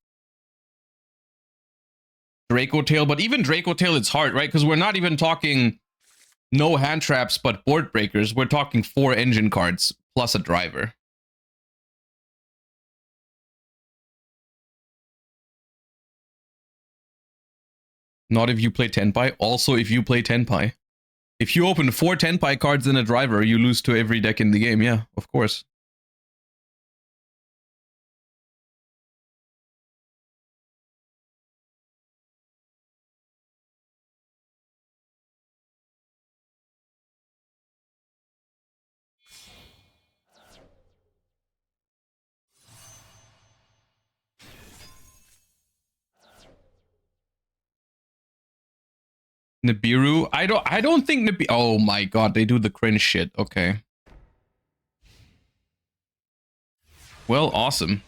Draco Tail, but even Draco Tail, it's hard, right? Because we're not even talking no hand traps, but board breakers. We're talking 4 engine cards plus a driver. Not if you play Tenpai. Also, if you play Tenpai. If you open 4 Tenpai cards and a driver, you lose to every deck in the game. Yeah, of course. Nibiru. I don't think Nibiru. Oh my god, they do the cringe shit. Okay. Well, awesome.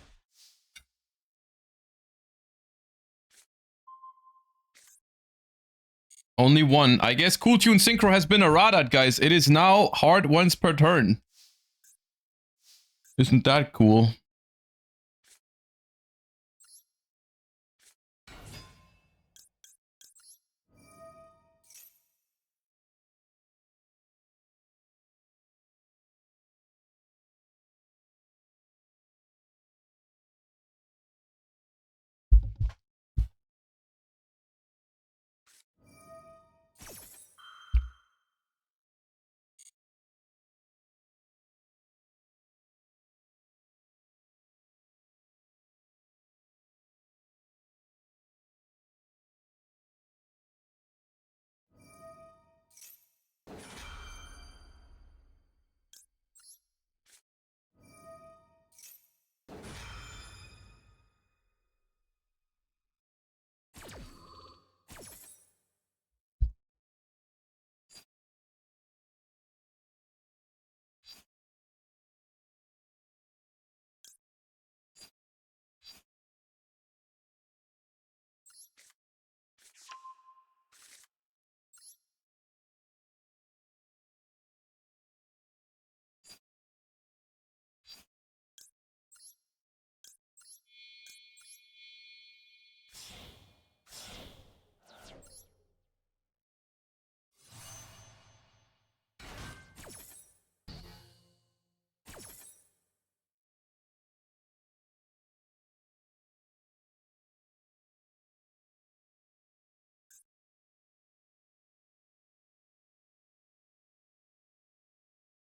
Only one. I guess Cool Tune Synchro has been errated, guys. It is now hard once per turn. Isn't that cool?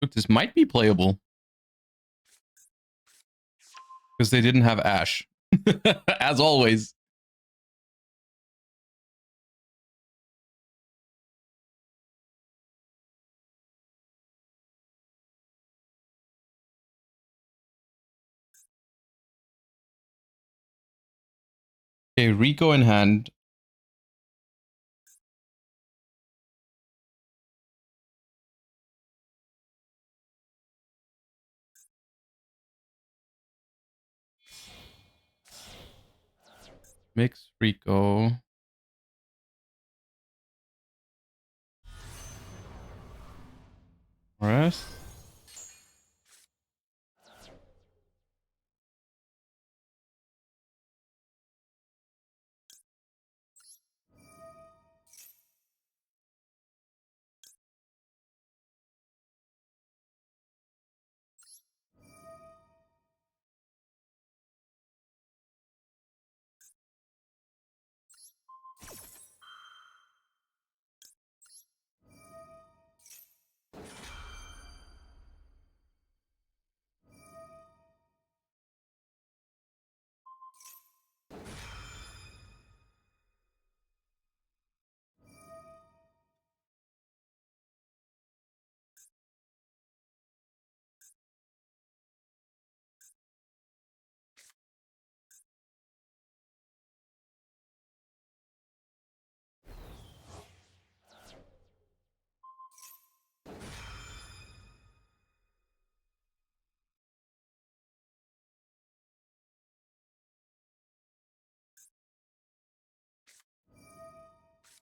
Look, this might be playable. Because they didn't have Ash. As always. Okay, Rico in hand. Mix Rico. Rest.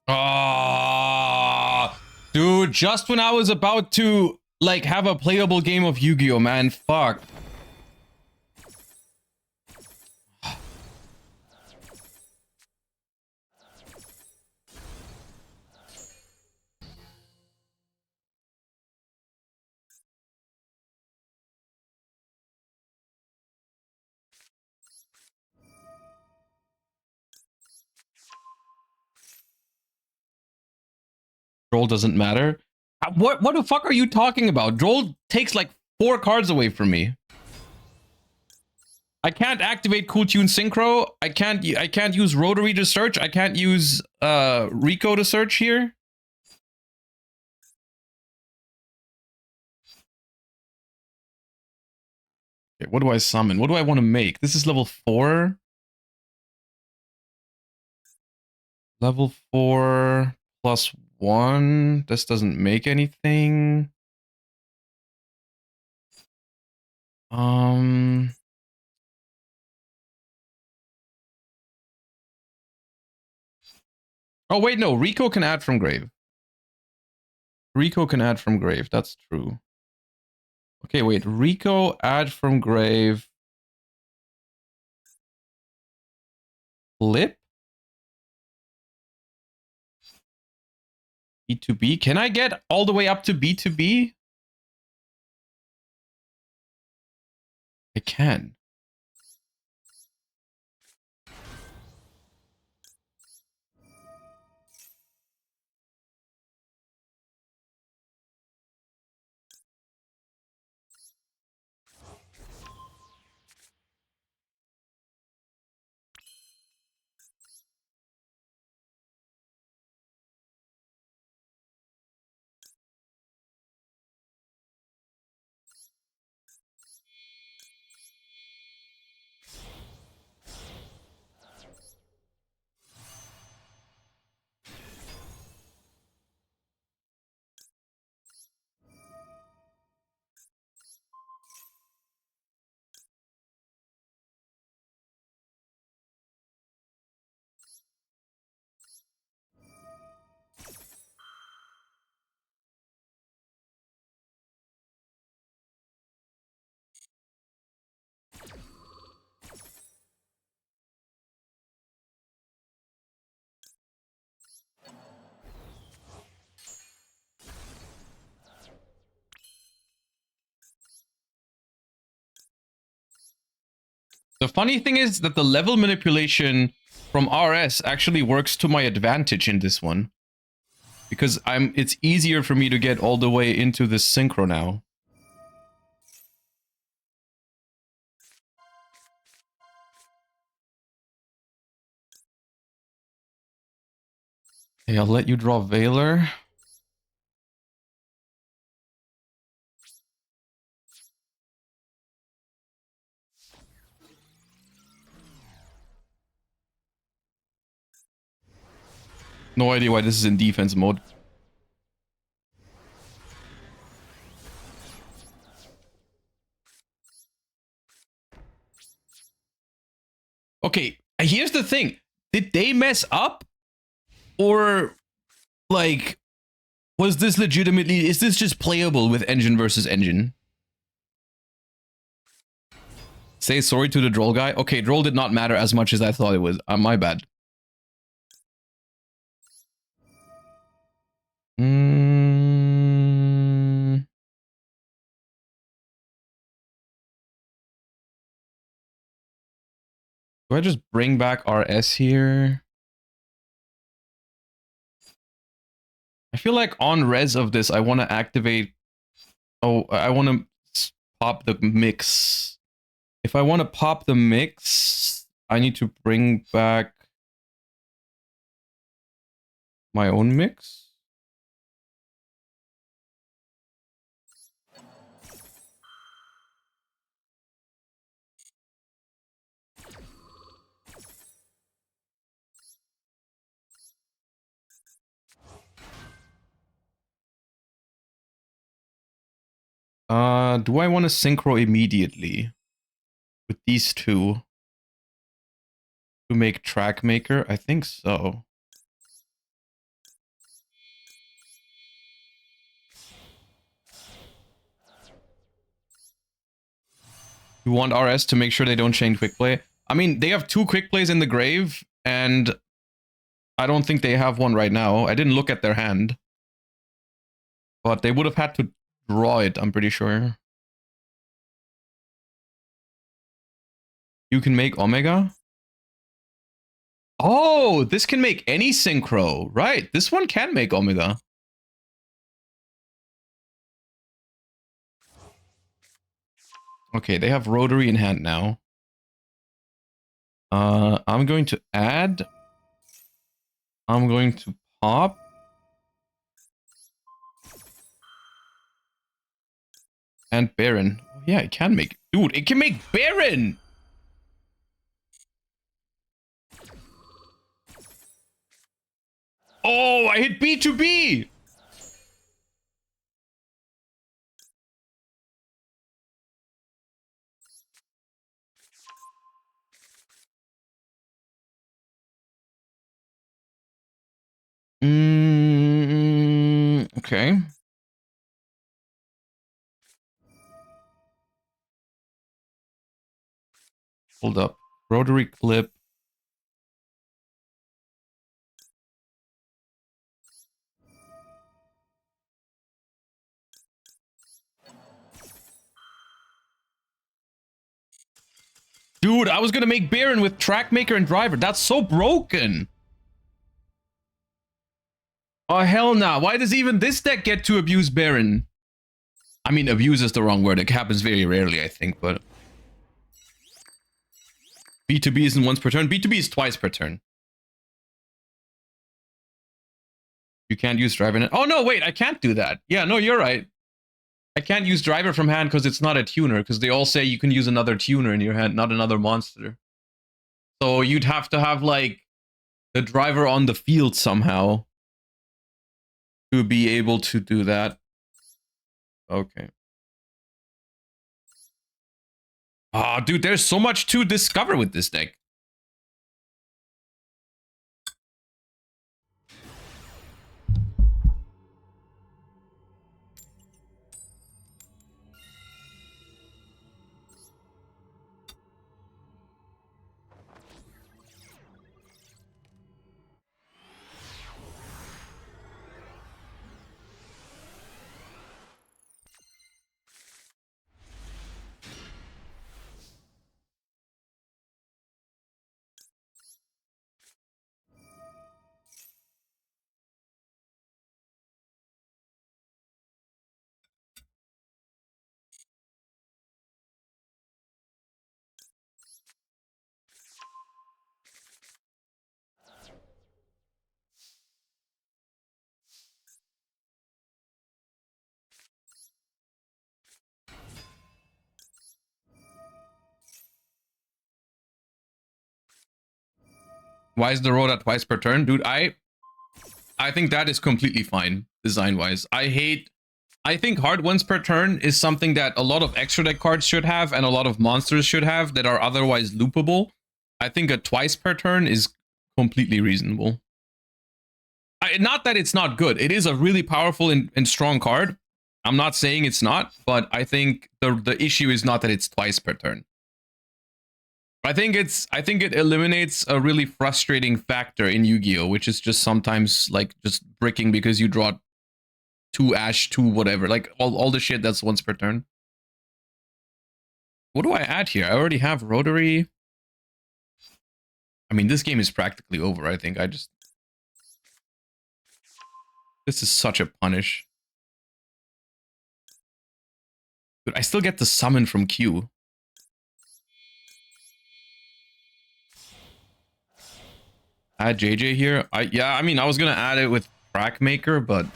Oh, dude, just when I was about to like have a playable game of Yu-Gi-Oh, man, fuck. Droll doesn't matter. What the fuck are you talking about? Droll takes like 4 cards away from me. I can't activate Cool Tune Synchro. I can't use Rotary to search. I can't use Rico to search here. Okay, what do I summon? What do I want to make? This is level 4. Level 4 plus 1. This doesn't make anything. Oh, wait, no. Rico can add from grave. Rico can add from grave. That's true. Okay, wait. Rico, add from grave. Flip? B2B? Can I get all the way up to B2B? I can. The funny thing is that the level manipulation from RS actually works to my advantage in this one. Because it's easier for me to get all the way into this synchro now. Okay, I'll let you draw Veiler. No idea why this is in defense mode. Okay, here's the thing. Did they mess up? Or, like, was this legitimately... Is this just playable with engine versus engine? Say sorry to the Droll guy. Okay, Droll did not matter as much as I thought it was. My bad. Do I just bring back RS here? I feel like on res of this, I want to activate... Oh, I want to pop the mix. If I want to pop the mix, I need to bring back my own mix. Do I want to synchro immediately with these two to make track maker? I think so. You want RS to make sure they don't chain quick play? I mean, they have 2 quick plays in the grave, and I don't think they have one right now. I didn't look at their hand. But they would have had to draw it, I'm pretty sure. You can make Omega? Oh, this can make any synchro. Right, this one can make Omega. Okay, they have Rotary in hand now. I'm going to add. I'm going to pop. And Baron. Oh, yeah, it can make... Dude, it can make Baron! Oh, I hit B2B! Okay. Hold up. Rotary clip. Dude, I was gonna make Baron with Trackmaker and Driver. That's so broken. Oh, hell nah. Why does even this deck get to abuse Baron? I mean, abuse is the wrong word. It happens very rarely, I think, but... B2B isn't once per turn. B2B is twice per turn. You can't use Driver in it. Oh, no, wait. I can't do that. Yeah, no, you're right. I can't use Driver from hand because it's not a tuner, because they all say you can use another tuner in your hand, not another monster. So you'd have to have, like, the Driver on the field somehow to be able to do that. Okay. Ah, dude, there's so much to discover with this deck. Why is the Rhoda twice per turn? Dude, I think that is completely fine design-wise. I think hard once per turn is something that a lot of extra deck cards should have and a lot of monsters should have that are otherwise loopable. I think a twice per turn is completely reasonable. Not that it's not good. It is a really powerful and strong card. I'm not saying it's not, but I think the issue is not that it's twice per turn. I think it eliminates a really frustrating factor in Yu-Gi-Oh, which is just sometimes like just bricking because you draw 2 Ash, 2 whatever, like all the shit that's once per turn. What do I add here? I already have Rotary. I mean, this game is practically over, I think. This is such a punish. But I still get the summon from Q. Add JJ here. Yeah, I mean, I was gonna add it with Trackmaker, but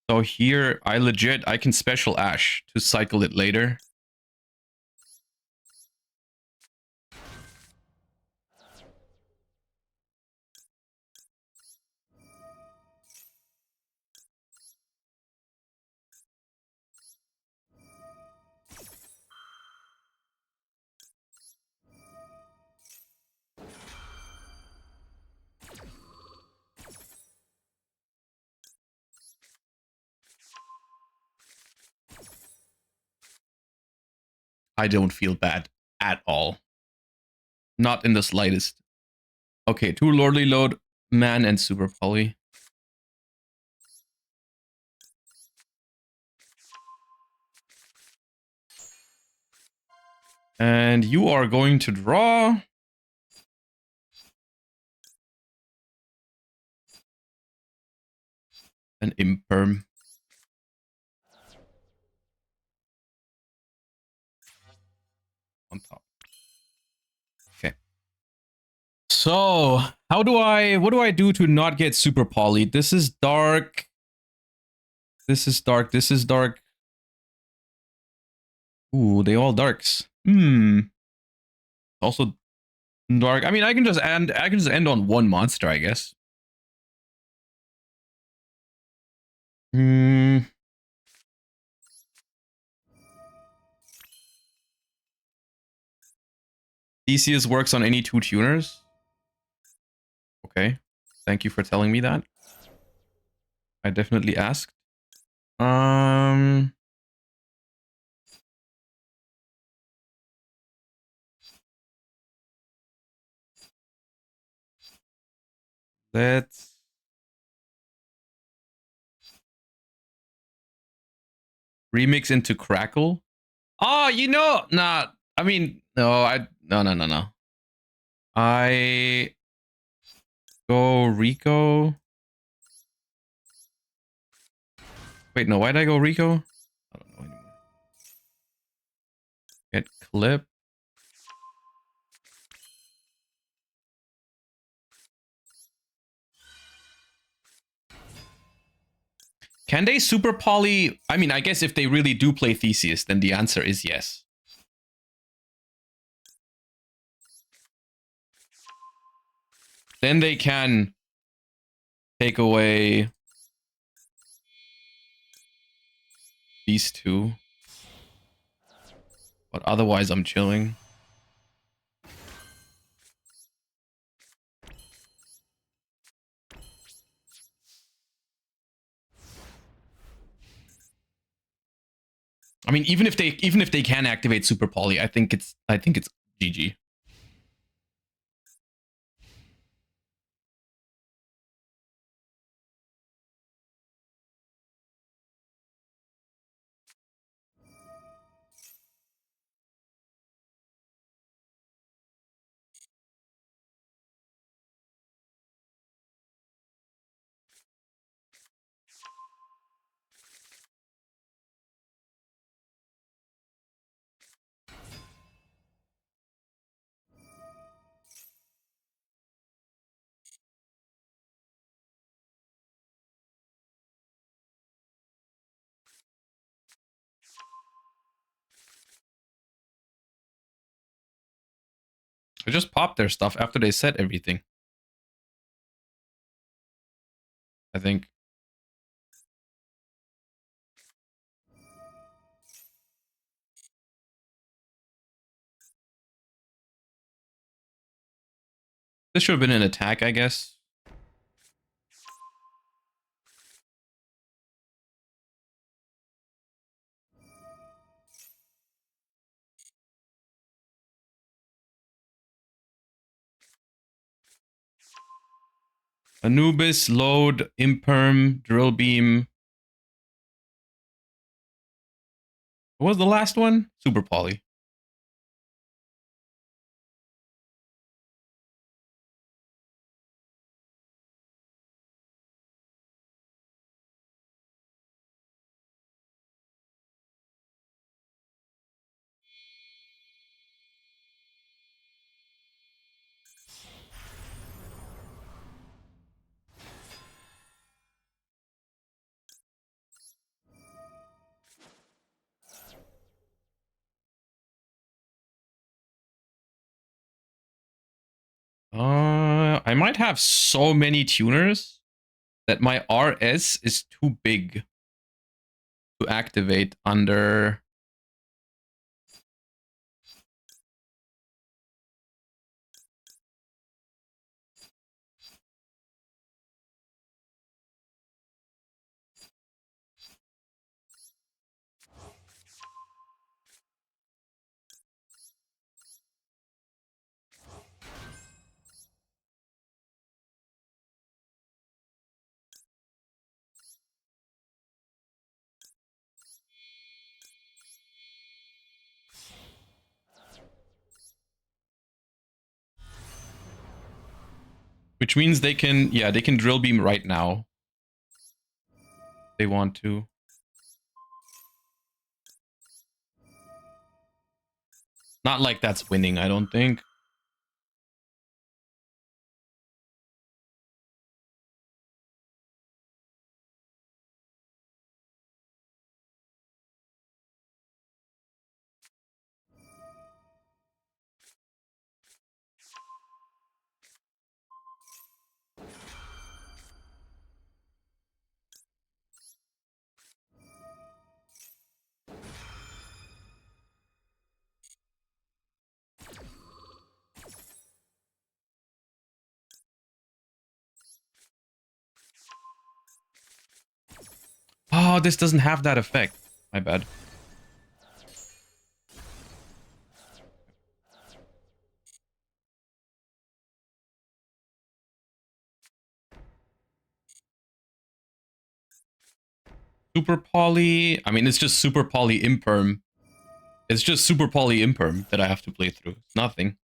so here I can special Ash to cycle it later. I don't feel bad at all. Not in the slightest. Okay, 2 Lordly Load, Man, and Super Poly. And you are going to draw an Imperm. On top. Okay. So, what do I do to not get super poly? This is dark. This is dark. This is dark. Ooh, they all darks. Also dark. I mean, I can just end on 1 monster, I guess. Theseus works on any 2 tuners. Okay. Thank you for telling me that. I definitely asked. Let's remix into Crackle. Oh, you know, nah. I mean, no. I go Rico. Wait, no. Why'd I go Rico? I don't know anymore. Get Clip. Can they super poly? I mean, I guess if they really do play Theseus, then the answer is yes. Then they can take away these 2. But otherwise, I'm chilling. I mean, even if they can activate super poly, I think it's GG. I just popped their stuff after they set everything. I think. This should have been an attack, I guess. Anubis, load, imperm, drill beam. What was the last one? Super poly. I might have so many tuners that my RS is too big to activate under. Which means they can, yeah, they can drill beam right now. They want to. Not like that's winning, I don't think. Oh, this doesn't have that effect. My bad. Super poly. I mean, it's just super poly imperm. It's just super poly imperm that I have to play through. It's nothing.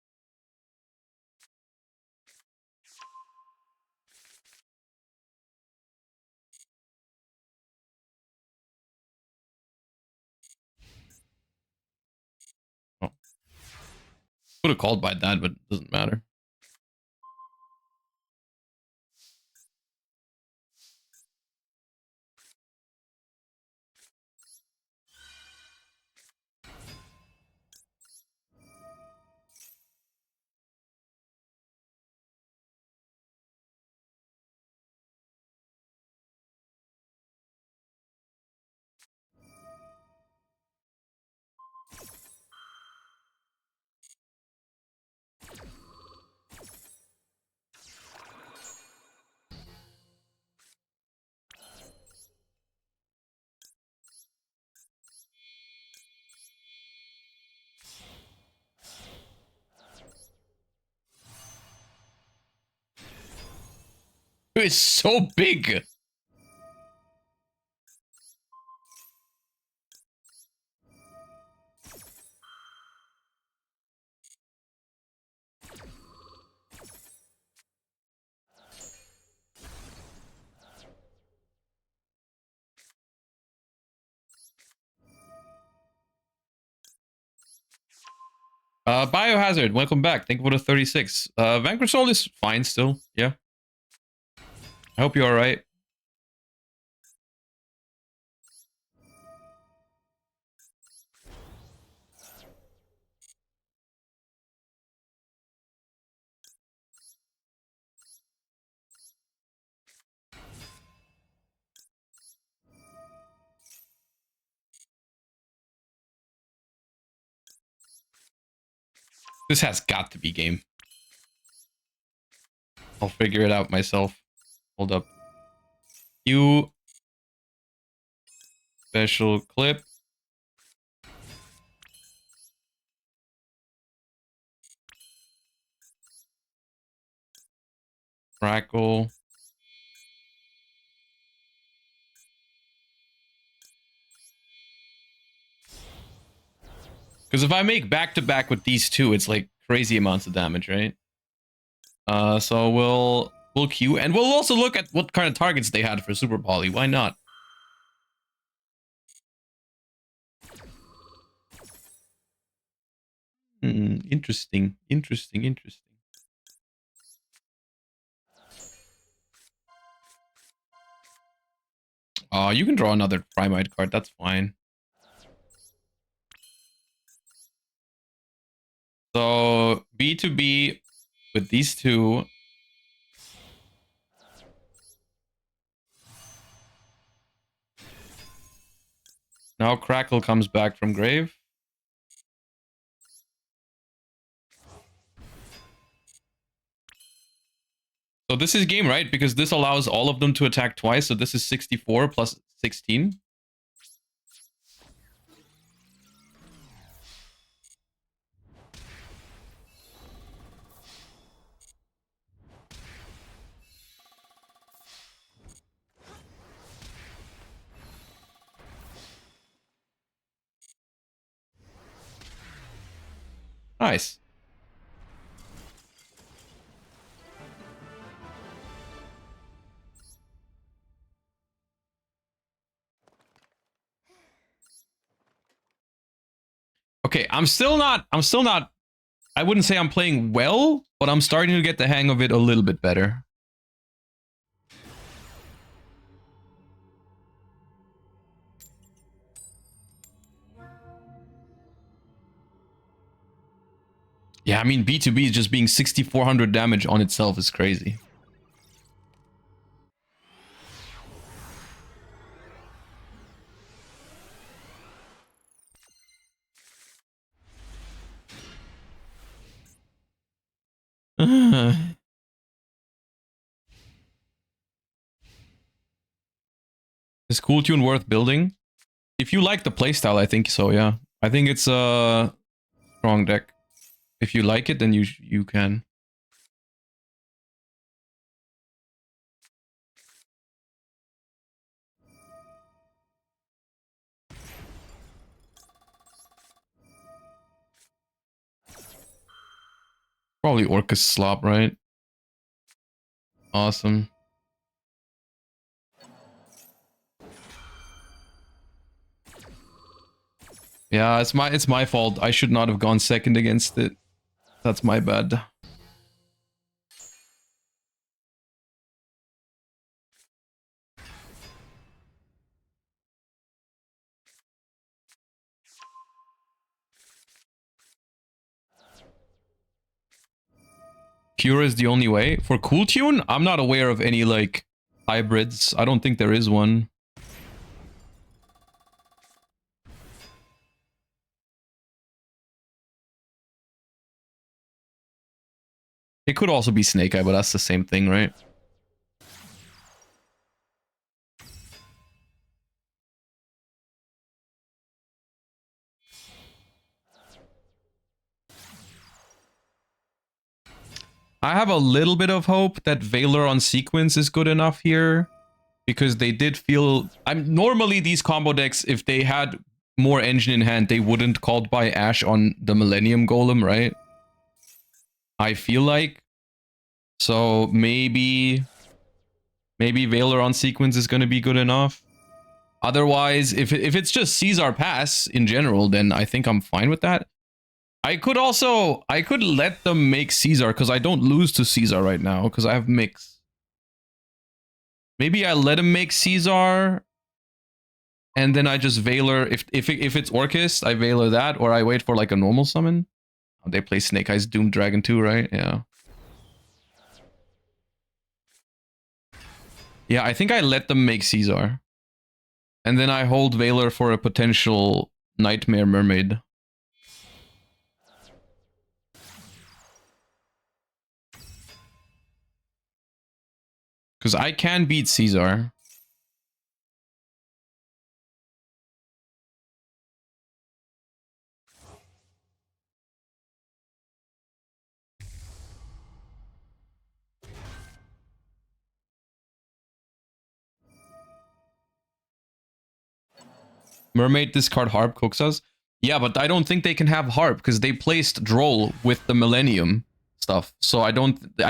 Oh. Would have called by that, but it doesn't matter. It's so big. Biohazard, welcome back. Thank you for the 36. Vanquish Soul is fine still. Yeah. I hope you're alright. This has got to be game. I'll figure it out myself. Hold up. You special clip. Crackle. Because if I make back-to-back with these two, it's like crazy amounts of damage, right? So we'll queue, and we'll also look at what kind of targets they had for Super Poly. Why not? Interesting. You can draw another Primite card. That's fine. So B2B with these two. Now Crackle comes back from grave. So this is game, right? Because this allows all of them to attack twice. So this is 64 plus 16. Nice. Okay, I'm still not, I wouldn't say I'm playing well, but I'm starting to get the hang of it a little bit better. Yeah, I mean, B2B is just being 6,400 damage on itself is crazy. Is Cool Tune worth building? If you like the playstyle, I think so, yeah. I think it's a strong deck. If you like it, then you can. Probably Orcus Slop, right? Awesome. Yeah, it's my fault. I should not have gone second against it. That's my bad. Cure is the only way. For Cool Tune, I'm not aware of any, like, hybrids. I don't think there is one. It could also be Snake Eye, but that's the same thing, right? I have a little bit of hope that Valor on Sequence is good enough here. Because they did feel... normally these combo decks, if they had more engine in hand, they wouldn't called by Ash on the Millennium Golem, right? I feel like. So maybe Valor on Sequence is going to be good enough. Otherwise, if it's just Caesar Pass in general, then I think I'm fine with that. I could let them make Caesar, because I don't lose to Caesar right now, because I have Mix. Maybe I let him make Caesar, and then I just Valor. If it's Orcus, I Valor that, or I wait for like a normal summon. Oh, they play Snake Eyes Doom Dragon too, right? Yeah. Yeah, I think I let them make Caesar. And then I hold Valor for a potential Nightmare Mermaid. Because I can beat Caesar. Mermaid discard Harp cooks us. Yeah, but I don't think they can have Harp because they placed Droll with the Millennium stuff. So I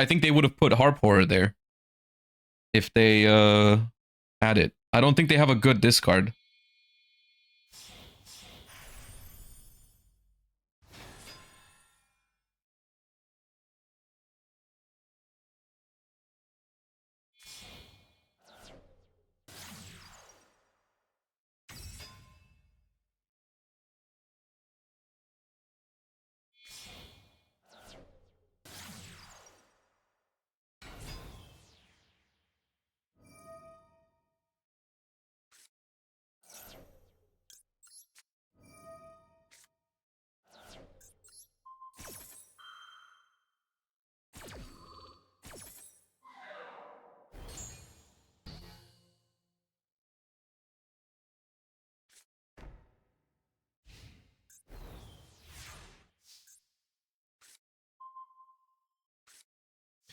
think they would have put Harp Horror there if they had it. I don't think they have a good discard.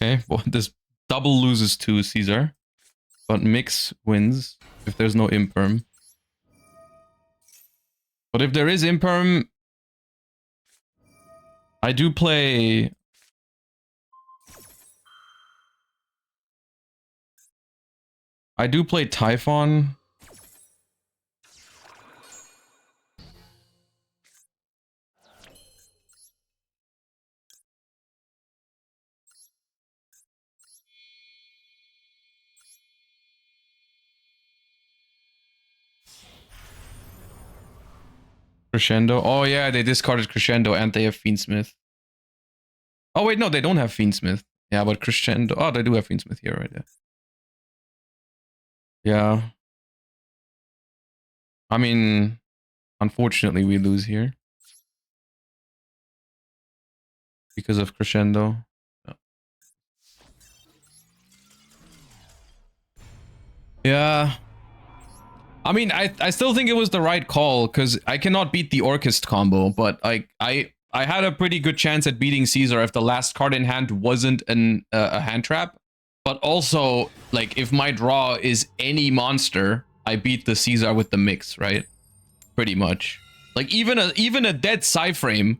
Okay, well, this double loses to Caesar, but mix wins if there's no imperm. But if there is imperm, I do play... Typhon. Crescendo. Oh yeah, they discarded Crescendo and they have Fiendsmith. Oh wait, no, they don't have Fiendsmith. Yeah, but Crescendo. Oh, they do have Fiendsmith here, right there. Yeah. I mean, unfortunately, we lose here because of Crescendo. Yeah. I mean, I still think it was the right call because I cannot beat the Orchest combo, but I had a pretty good chance at beating Caesar if the last card in hand wasn't a hand trap. But also, like, if my draw is any monster, I beat the Caesar with the mix, right? Pretty much. Like, even a dead Psyframe,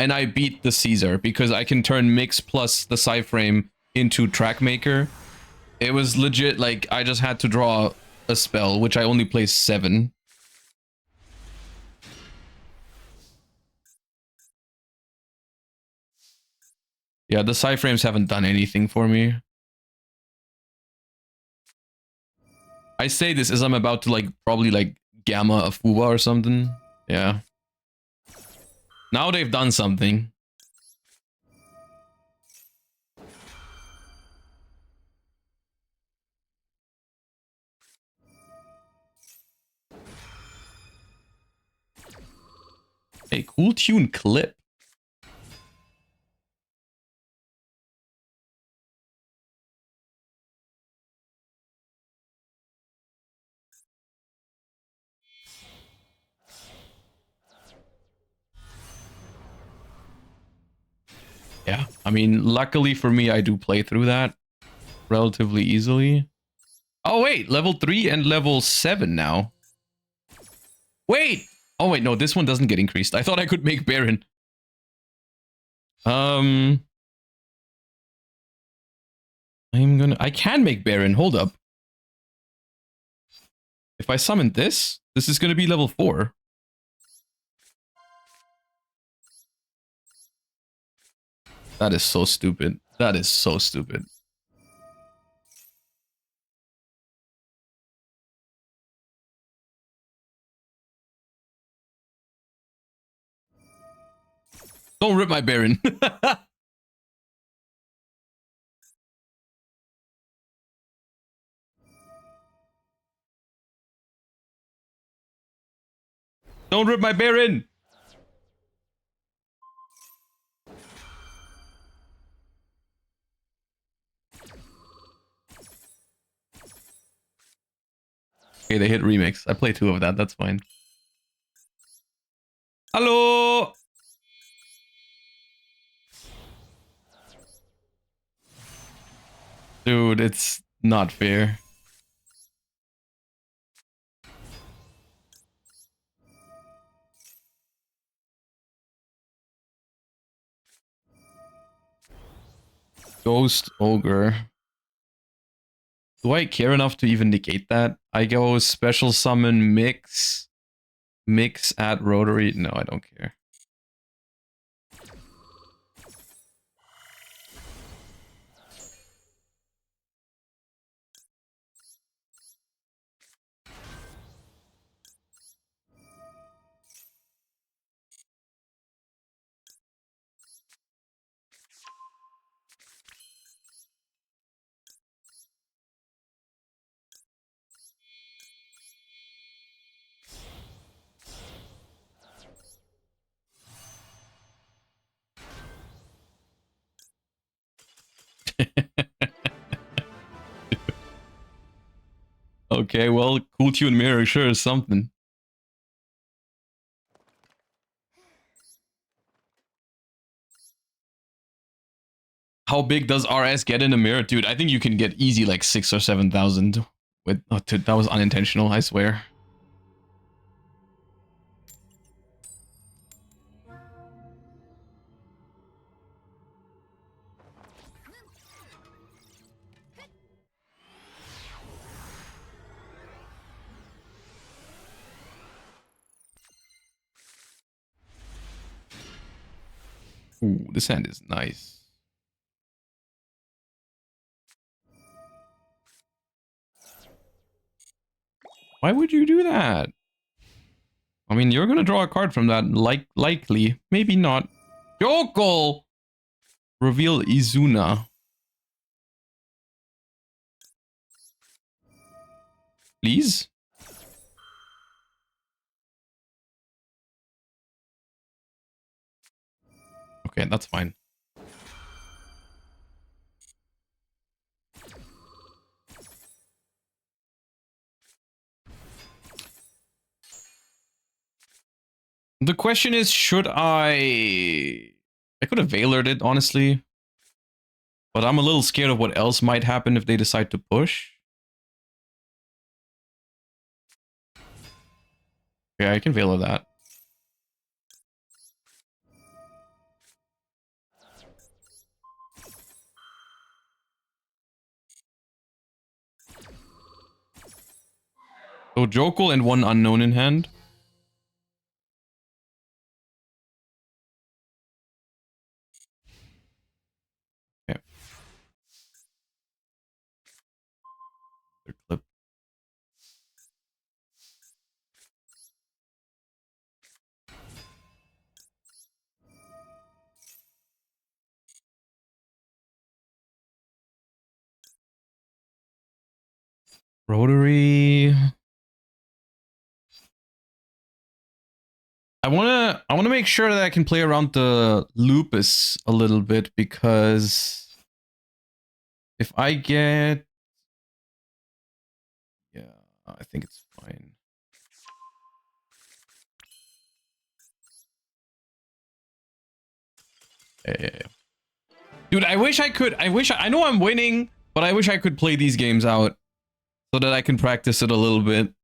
and I beat the Caesar because I can turn mix plus the Psyframe into Trackmaker. It was legit, like, I just had to draw a spell, which I only placed 7. Yeah, the Psyframes haven't done anything for me. I say this as I'm about to, like, probably, like, Gamma a Fuwa or something. Yeah. Now they've done something. Hey, cool tune clip. Yeah, I mean, luckily for me, I do play through that relatively easily. Oh, wait, level 3 and level 7 now. Wait! Oh, wait, no, this one doesn't get increased. I thought I could make Baron. I can make Baron, hold up. If I summon this is gonna be level 4. That is so stupid. That is so stupid. Don't rip my Baron. Don't rip my Baron! okay, they hit remix. I play 2 of that. That's fine. Hello. Dude, it's not fair. Ghost Ogre. Do I care enough to even negate that? I go special summon mix. Mix at Rotary. No, I don't care. Okay, well, Cool Tune Mirror sure is something. How big does RS get in a mirror? Dude, I think you can get easy like 6 or 7,000 with... Oh, dude, that was unintentional, I swear. Ooh, this hand is nice. Why would you do that? I mean, you're gonna draw a card from that, likely. Maybe not. Yoko! Reveal Izuna. Please? Okay, that's fine. The question is, should I... I could have Veilered it, honestly. But I'm a little scared of what else might happen if they decide to push. Yeah, I can Veiler that. So Jokul and 1 unknown in hand. Okay. Clip. Rotary. I wanna make sure that I can play around the lupus a little bit, because if I get... Yeah, I think it's fine. Yeah. Dude, I wish I could. I know I'm winning, but I wish I could play these games out so that I can practice it a little bit.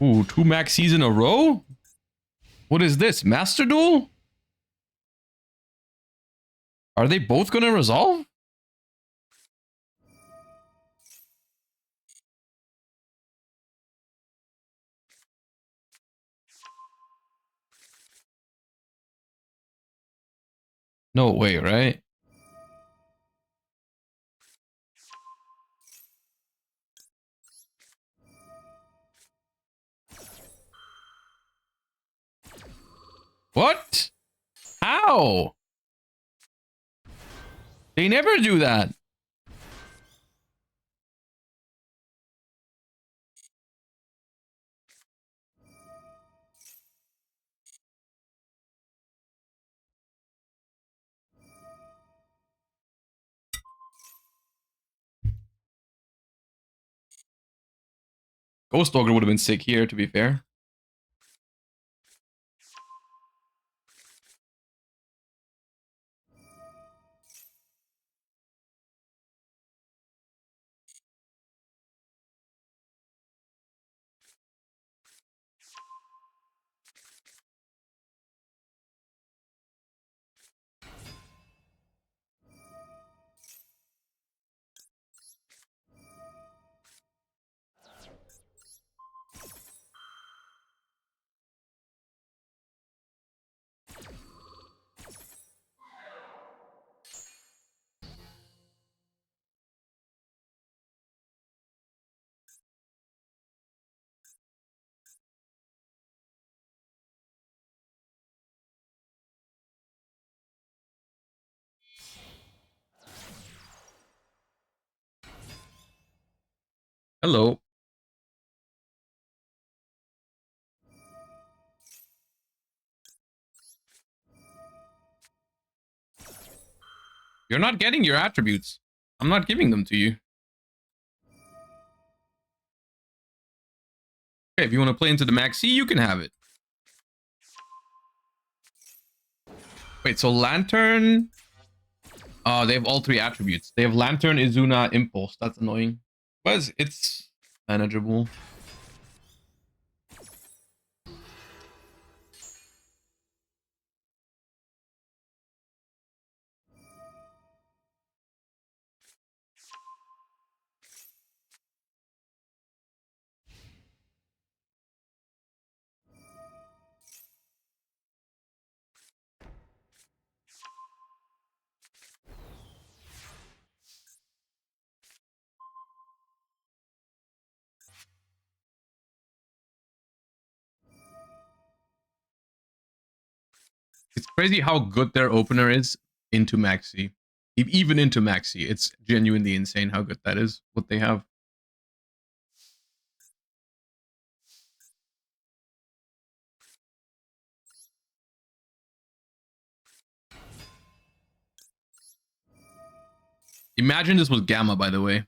Ooh, 2 maxis in a row? What is this? Master Duel? Are they both gonna resolve? No way, right? What? How? They never do that. Ghost Ogre would have been sick here, to be fair. Hello. You're not getting your attributes. I'm not giving them to you. Okay, if you want to play into the Maxi, you can have it. Wait, so Lantern... they have all 3 attributes. They have Lantern, Izuna, Impulse. That's annoying. But it's manageable. It's crazy how good their opener is into Maxi. Even into Maxi, it's genuinely insane how good that is, what they have. Imagine this was Gamma, by the way.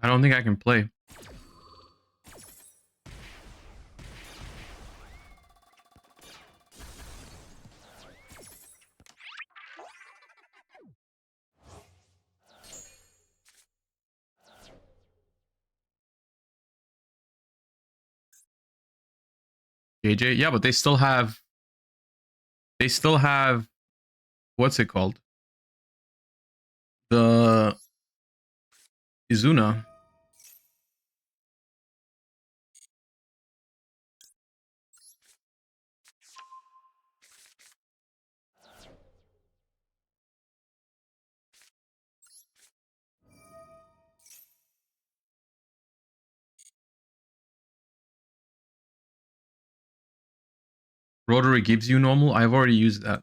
I don't think I can play. JJ, yeah, but they still have what's it called? The Izuna. Rotary gives you normal. I've already used that.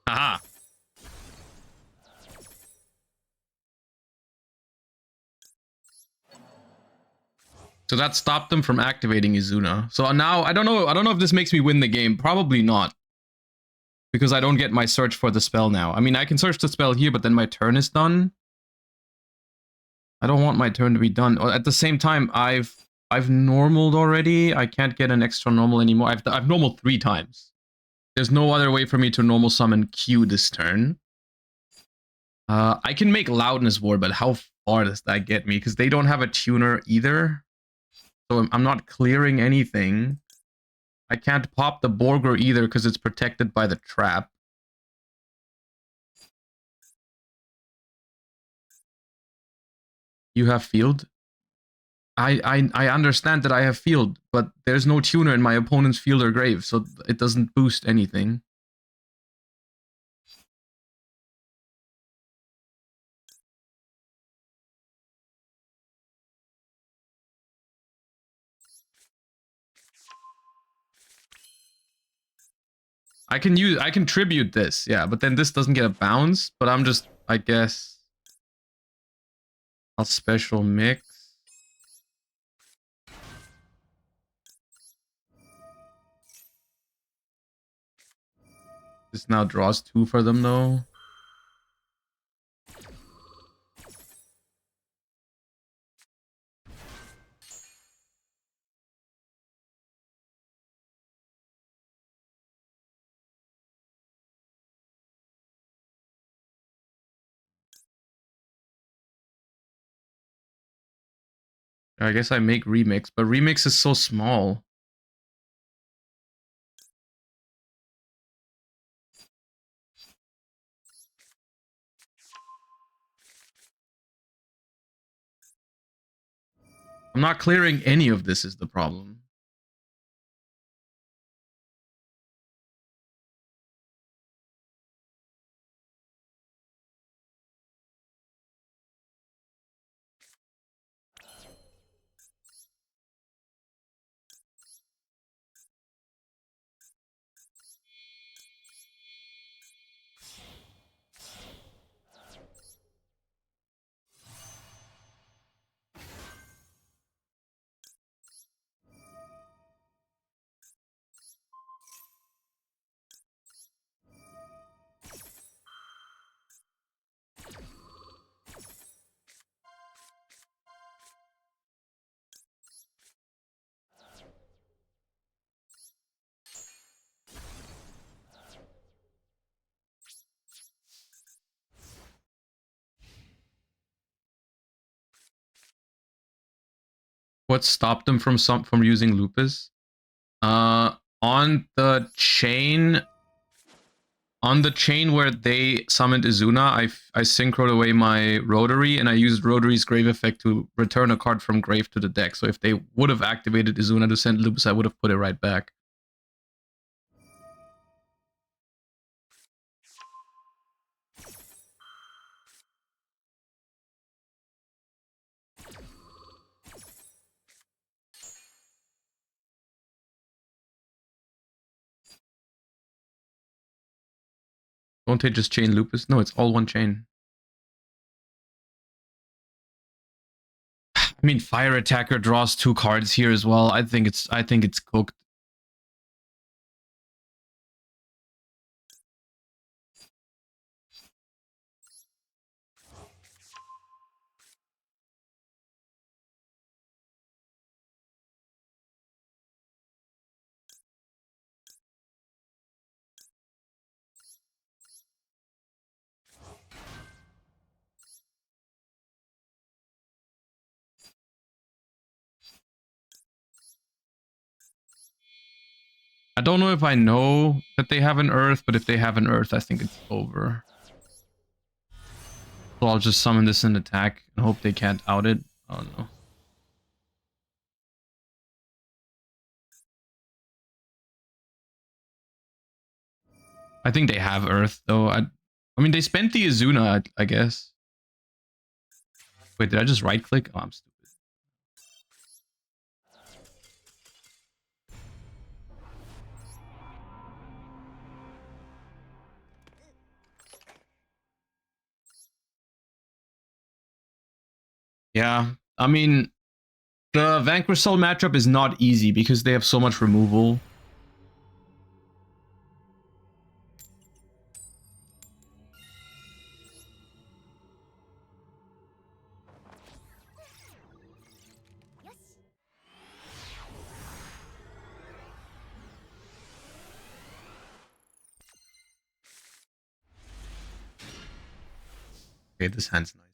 Haha. So that stopped them from activating Izuna. So now I don't know if this makes me win the game. Probably not. Because I don't get my search for the spell now. I mean, I can search the spell here, but then my turn is done. I don't want my turn to be done. At the same time, I've normaled already. I can't get an extra normal anymore. I've normaled 3 times. There's no other way for me to normal summon Q this turn. I can make Loudness Ward, but how far does that get me? Because they don't have a tuner either. So I'm not clearing anything. I can't pop the Borger either because it's protected by the trap. You have field? I understand that I have field, but there's no tuner in my opponent's field or grave, so it doesn't boost anything. I can tribute this, yeah, but then this doesn't get a bounce, but I'm just, I guess, I'll special mix. This now draws 2 for them though. I guess I make remix, but remix is so small. I'm not clearing any of this is the problem. What stopped them from using Lupus? On the chain where they summoned Izuna, I synchroed away my Rotary, and I used Rotary's Grave effect to return a card from Grave to the deck. So if they would have activated Izuna to send Lupus, I would have put it right back. Don't they just chain Lupus? No, it's all one chain. I mean, Fire Attacker draws 2 cards here as well. I think it's cooked. I don't know if I know that they have an Earth, but if they have an Earth, I think it's over. So I'll just summon this in attack and hope they can't out it. Oh no. I think they have Earth though. I mean, they spent the Izuna, I guess. Wait, did I just right click? Oh, I'm stupid. Yeah, I mean, the Vanquish Soul matchup is not easy because they have so much removal. Okay, this hand's nice.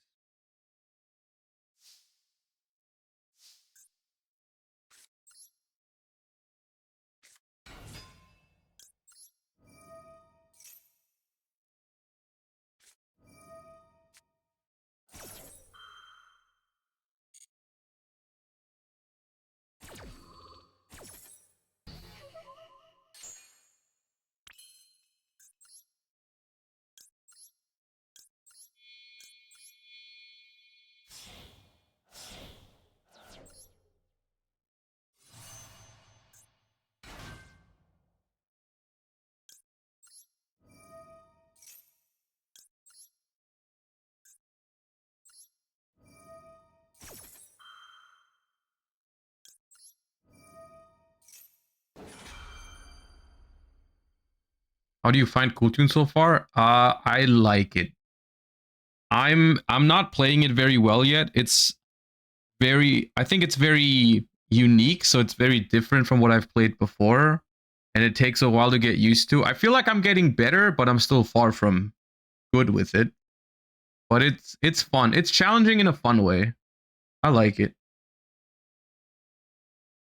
How do you find Cool Tune so far? I like it. I'm not playing it very well yet. I think it's very unique, so it's very different from what I've played before, and it takes a while to get used to. I feel like I'm getting better, but I'm still far from good with it. But it's fun. It's challenging in a fun way. I like it.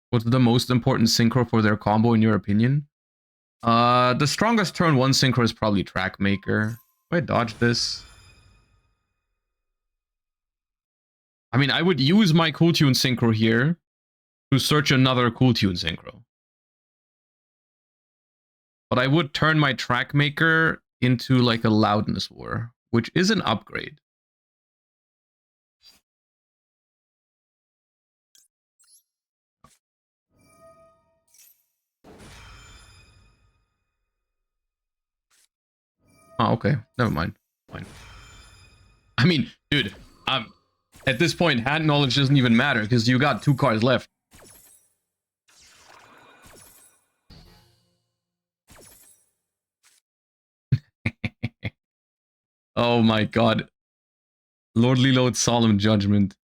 What's the most important synchro for their combo in your opinion? The strongest turn 1 synchro is probably Track Maker. I dodge this. I mean, I would use my Cool Tune synchro here to search another Cool Tune synchro. But I would turn my Track Maker into like a Loudness War, which is an upgrade. Oh, okay. Never mind. Fine. I mean, dude, at this point, hand knowledge doesn't even matter because you got 2 cards left. Oh my god. Lordly Load Solemn Judgment.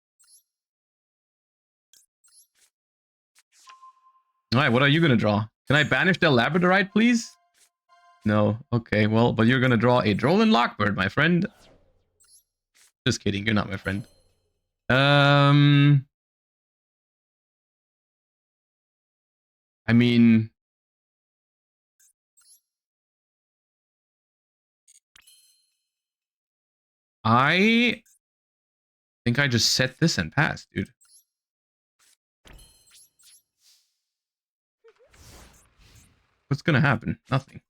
Alright, what are you gonna draw? Can I banish the Labradorite, please? No. Okay, well, but you're gonna draw a Drollin Lockbird, my friend. Just kidding, you're not my friend. I mean, I think I just set this and pass, dude. What's gonna happen? Nothing.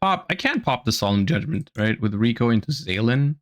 I can't pop the Solemn Judgment, right? With Rico into Zalen.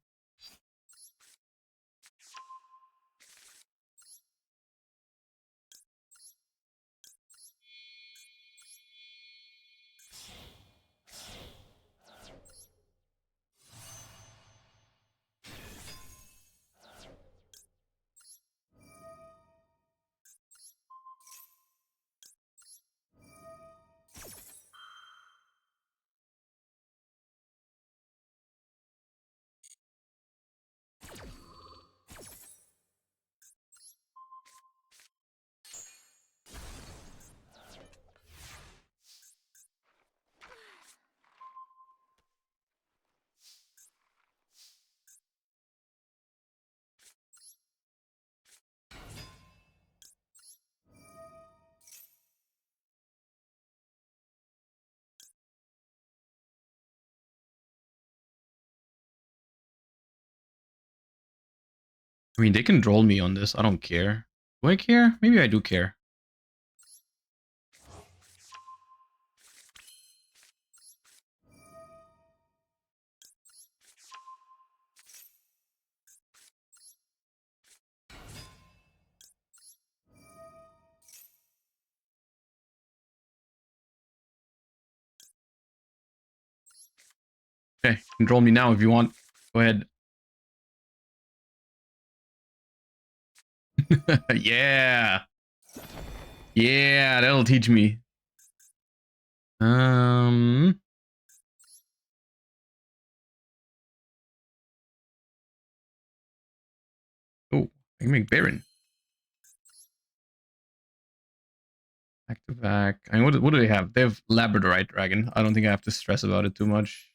I mean, they can troll me on this. I don't care. Do I care? Maybe I do care. Okay, control me now if you want. Go ahead. Yeah. Yeah, that'll teach me. Oh, I can make Baron. Back to back. I mean, what do they have? They have Labradorite Dragon. I don't think I have to stress about it too much.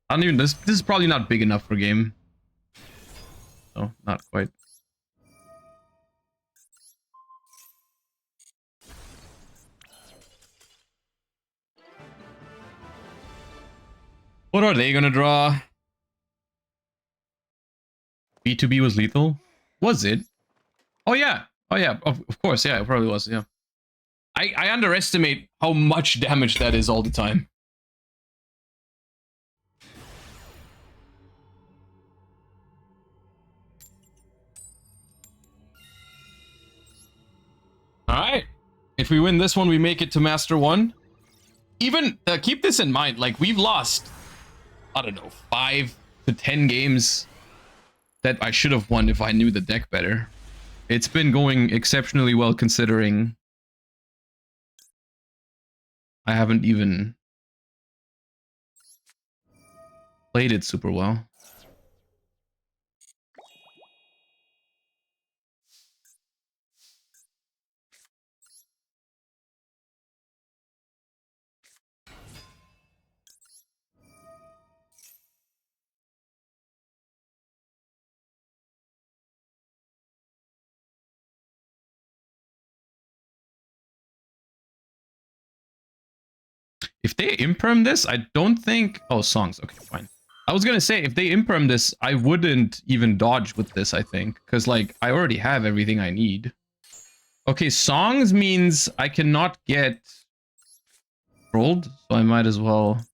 I don't even. This is probably not big enough for game. No, not quite. What are they gonna draw? B2B was lethal? Was it? Oh yeah. Oh yeah. Of course. Yeah, it probably was. Yeah. I underestimate how much damage that is all the time. All right. If we win this one, we make it to Master 1. Even keep this in mind. Like, we've lost, I don't know, 5 to 10 games that I should have won if I knew the deck better. It's been going exceptionally well considering I haven't even played it super well. If they imperm this, I don't think... Oh, songs. Okay, fine. I was gonna say, if they imperm this, I wouldn't even dodge with this, I think. Because, like, I already have everything I need. Okay, songs means I cannot get rolled, so I might as well.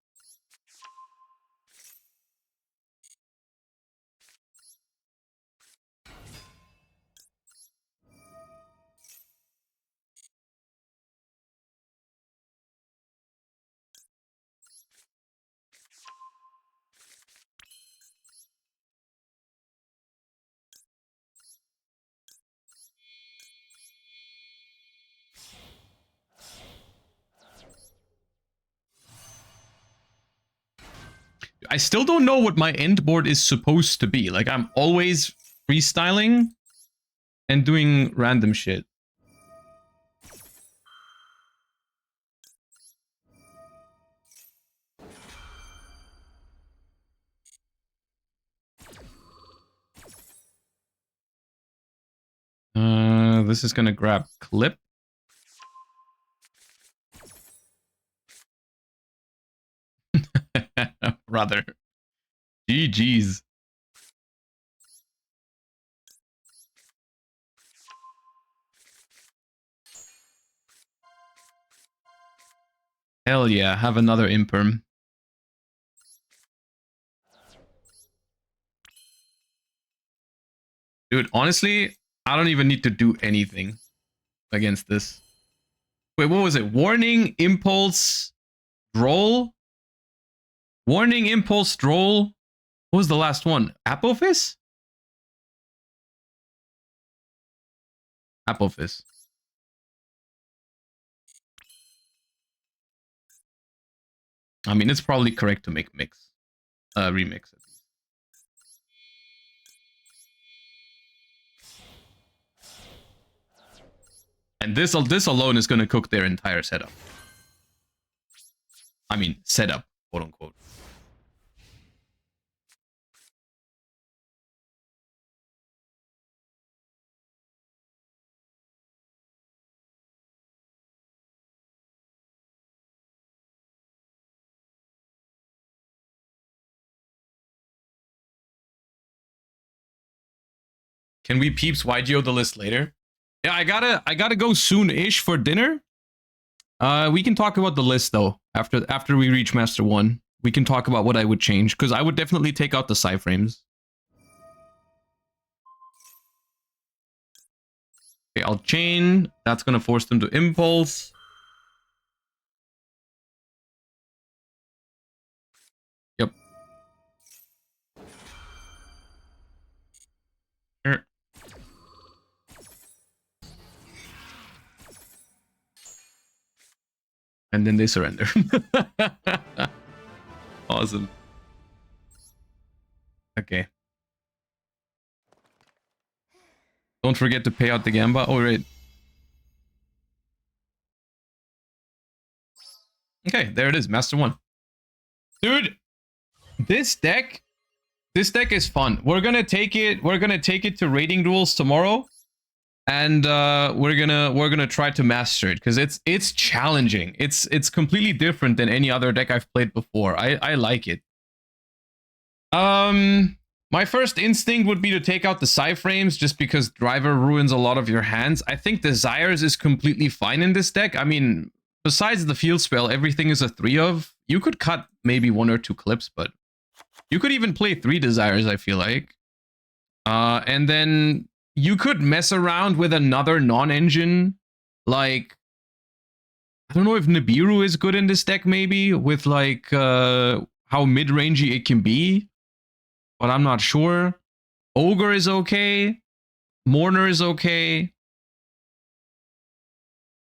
I still don't know what my end board is supposed to be. Like, I'm always freestyling and doing random shit. This is gonna grab clip. Brother. GG's. Hell yeah, have another imperm. Dude, honestly, I don't even need to do anything against this. Wait, what was it? Warning, impulse, droll? Warning, impulse, droll? What was the last one? Apophis? Apophis. I mean, it's probably correct to make mix. Remix it. And this alone is going to cook their entire setup. I mean, setup, quote unquote. Can we peeps yugioh the list later? Yeah, I gotta go soon-ish for dinner. We can talk about the list though after we reach Master 1. We can talk about what I would change because I would definitely take out the sci frames. Okay, I'll chain. That's gonna force them to impulse. Yep. Sure. And then they surrender. Awesome. Okay. Don't forget to pay out the Gamba. Oh, right. Okay, there it is. Master 1. Dude, this deck is fun. We're gonna take it to rating duels tomorrow. And we're gonna try to master it because it's challenging. It's completely different than any other deck I've played before. I like it. My first instinct would be to take out the sci frames just because driver ruins a lot of your hands. I think Desires is completely fine in this deck. I mean, besides the field spell, everything is a 3 of. You could cut maybe 1 or 2 clips, but you could even play 3 Desires, I feel like. And then you could mess around with another non-engine, like, I don't know if Nibiru is good in this deck, maybe, with, like, how mid-rangey it can be, but I'm not sure. Ogre is okay. Mourner is okay.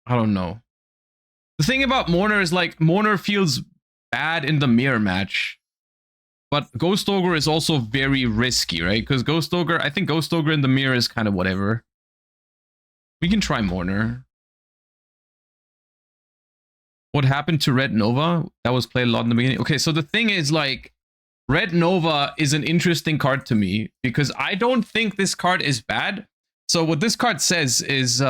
I don't know. The thing about Mourner is, like, Mourner feels bad in the mirror match. But Ghost Ogre is also very risky, right? Because Ghost Ogre, I think Ghost Ogre in the mirror is kind of whatever. We can try Mourner. What happened to Red Nova? That was played a lot in the beginning. Okay, so the thing is, like, Red Nova is an interesting card to me because I don't think this card is bad. So what this card says is,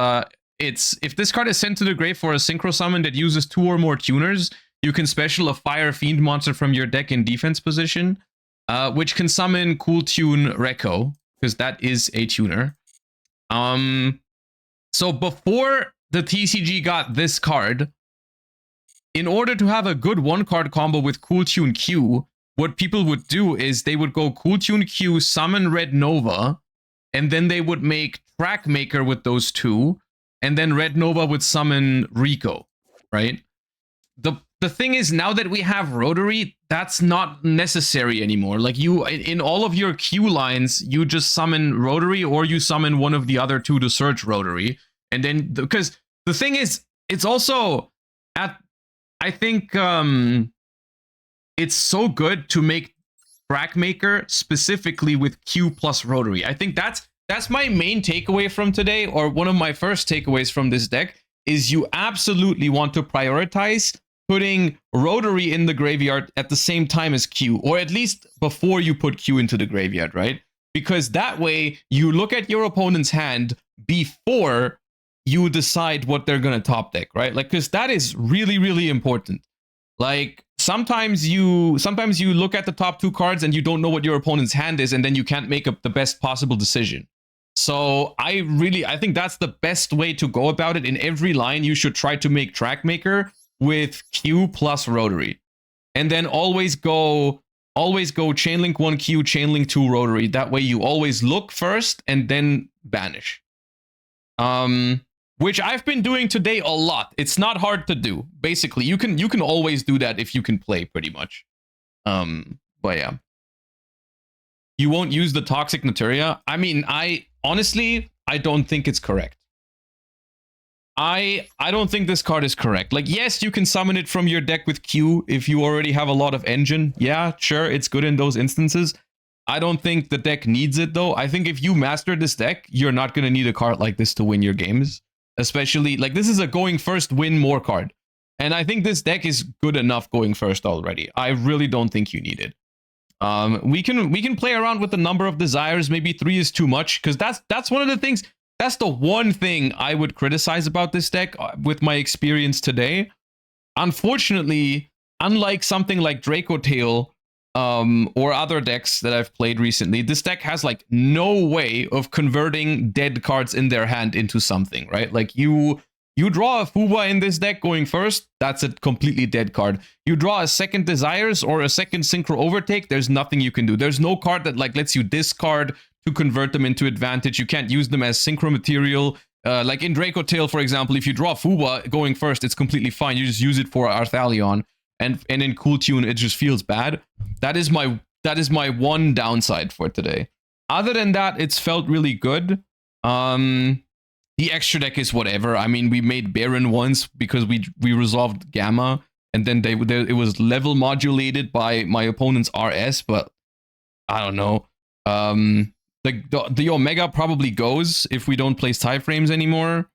if this card is sent to the grave for a synchro summon that uses 2 or more tuners, you can special a Fire Fiend monster from your deck in defense position, which can summon Cool Tune Rekko, because that is a tuner. So before the TCG got this card, in order to have a good one-card combo with Cool Tune Q, what people would do is they would go Cool Tune Q, summon Red Nova, and then they would make Track Maker with those two, and then Red Nova would summon Rico, right? The thing is, now that we have Rotary, that's not necessary anymore. Like, you, in all of your Q lines, you just summon Rotary, or you summon one of the other two to search Rotary. And then, because the thing is, it's also, I think it's so good to make Track Maker specifically with Q plus Rotary. I think that's my main takeaway from today, or one of my first takeaways from this deck, is you absolutely want to prioritize putting Rotary in the graveyard at the same time as Q, or at least before you put Q into the graveyard, right? Because that way you look at your opponent's hand before you decide what they're going to top deck, right? Like, because that is really, really important. Like, sometimes you look at the top two cards and you don't know what your opponent's hand is, and then you can't make up the best possible decision. So I think that's the best way to go about it. In every line, you should try to make Track Maker with Q plus Rotary, and then always go Chainlink 1 Q, Chainlink 2 Rotary. That way you always look first and then banish. Which I've been doing today a lot. It's not hard to do. Basically, you can always do that if you can play, pretty much. But yeah. You won't use the Toxic Materia? I mean, honestly, I don't think it's correct. I don't think this card is correct. Like, yes, you can summon it from your deck with Q if you already have a lot of engine. Yeah, sure, it's good in those instances. I don't think the deck needs it, though. I think if you master this deck, you're not going to need a card like this to win your games. Especially, like, this is a going first, win more card. And I think this deck is good enough going first already. I really don't think you need it. We can play around with the number of desires. Maybe 3 is too much, because that's one of the things. That's the one thing I would criticize about this deck with my experience today. Unfortunately, unlike something like Draco Tail or other decks that I've played recently, this deck has like no way of converting dead cards in their hand into something, right? Like you draw a Fuba in this deck going first, that's a completely dead card. You draw a second Desires or a second Synchro Overtake, there's nothing you can do. There's no card that like lets you discard to convert them into advantage. You can't use them as synchro material. Like in Draco Tail, for example, if you draw Fuba going first, it's completely fine. You just use it for Arthalion. And in Cool Tune, it just feels bad. That is my one downside for today. Other than that, it's felt really good. The extra deck is whatever. I mean, we made Baron once because we resolved Gamma, and then it was level modulated by my opponent's RS, but I don't know. The Omega probably goes if we don't play Tyframes anymore.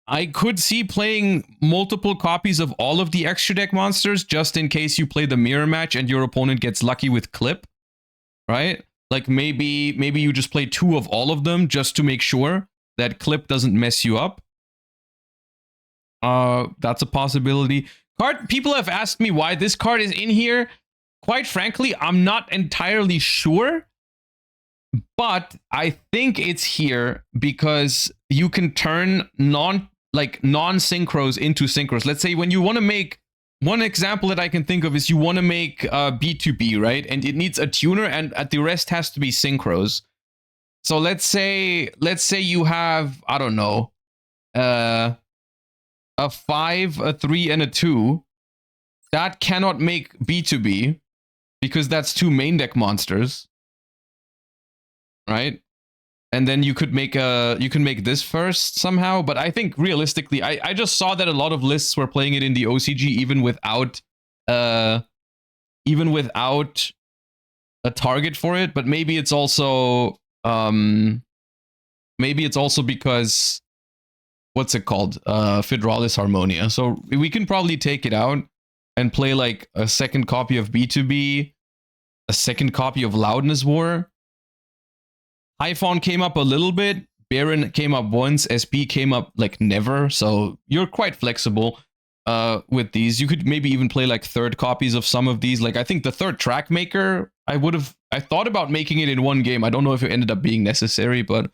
I could see playing multiple copies of all of the extra deck monsters just in case you play the mirror match and your opponent gets lucky with Clip, right? Like maybe you just play 2 of all of them just to make sure that Clip doesn't mess you up. That's a possibility. People have asked me why this card is in here. Quite frankly, I'm not entirely sure. But I think it's here because you can turn non-synchros into synchros. Let's say when you want to make, one example that I can think of is you want to make B2B, right? And it needs a tuner and the rest has to be synchros. So let's say you have, I don't know, a 5, a 3, and a 2. That cannot make B2B because that's 2 main deck monsters. Right? And then you can make this first somehow, but I think realistically, I just saw that a lot of lists were playing it in the OCG even without a target for it, but maybe it's also because what's it called? Fidralis Harmonia. So we can probably take it out and play like a second copy of B2B, a second copy of Loudness War. Typhon came up a little bit, Baron came up once, SP came up like never, so you're quite flexible with these. You could maybe even play like third copies of some of these. Like I think the third Track Maker, I thought about making it in one game. I don't know if it ended up being necessary, but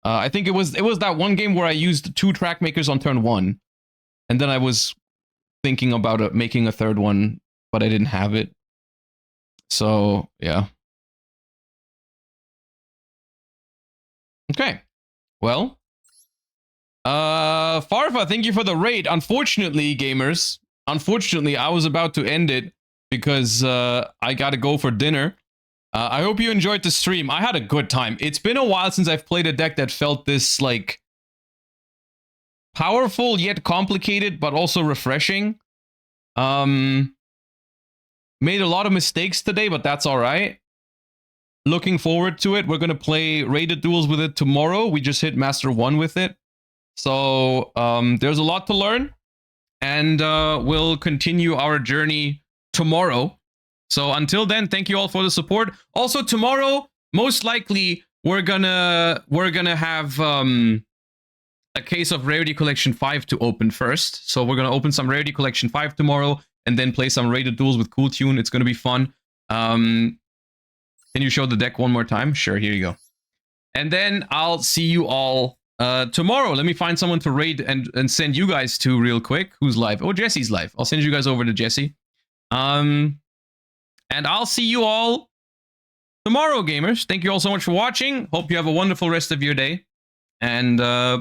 I think it was that one game where I used 2 track makers on turn 1, and then I was thinking about making a third one, but I didn't have it. So yeah. Okay. Well. Farfa, thank you for the raid. Unfortunately, gamers, I was about to end it because I gotta go for dinner. I hope you enjoyed the stream. I had a good time. It's been a while since I've played a deck that felt this, like, powerful yet complicated, but also refreshing. Made a lot of mistakes today, but that's alright. Looking forward to it. We're gonna play rated duels with it tomorrow. We just hit Master 1 with it. So there's a lot to learn, and we'll continue our journey tomorrow. So until then, thank you all for the support. Also tomorrow, most likely, we're gonna have a case of Rarity Collection 5 to open first. So we're gonna open some Rarity Collection 5 tomorrow, and then play some rated duels with Cool Tune. It's gonna be fun. Can you show the deck one more time? Sure, here you go. And then I'll see you all tomorrow. Let me find someone to raid and send you guys to real quick. Who's live? Oh, Jesse's live. I'll send you guys over to Jesse. And I'll see you all tomorrow, gamers. Thank you all so much for watching. Hope you have a wonderful rest of your day. And bye.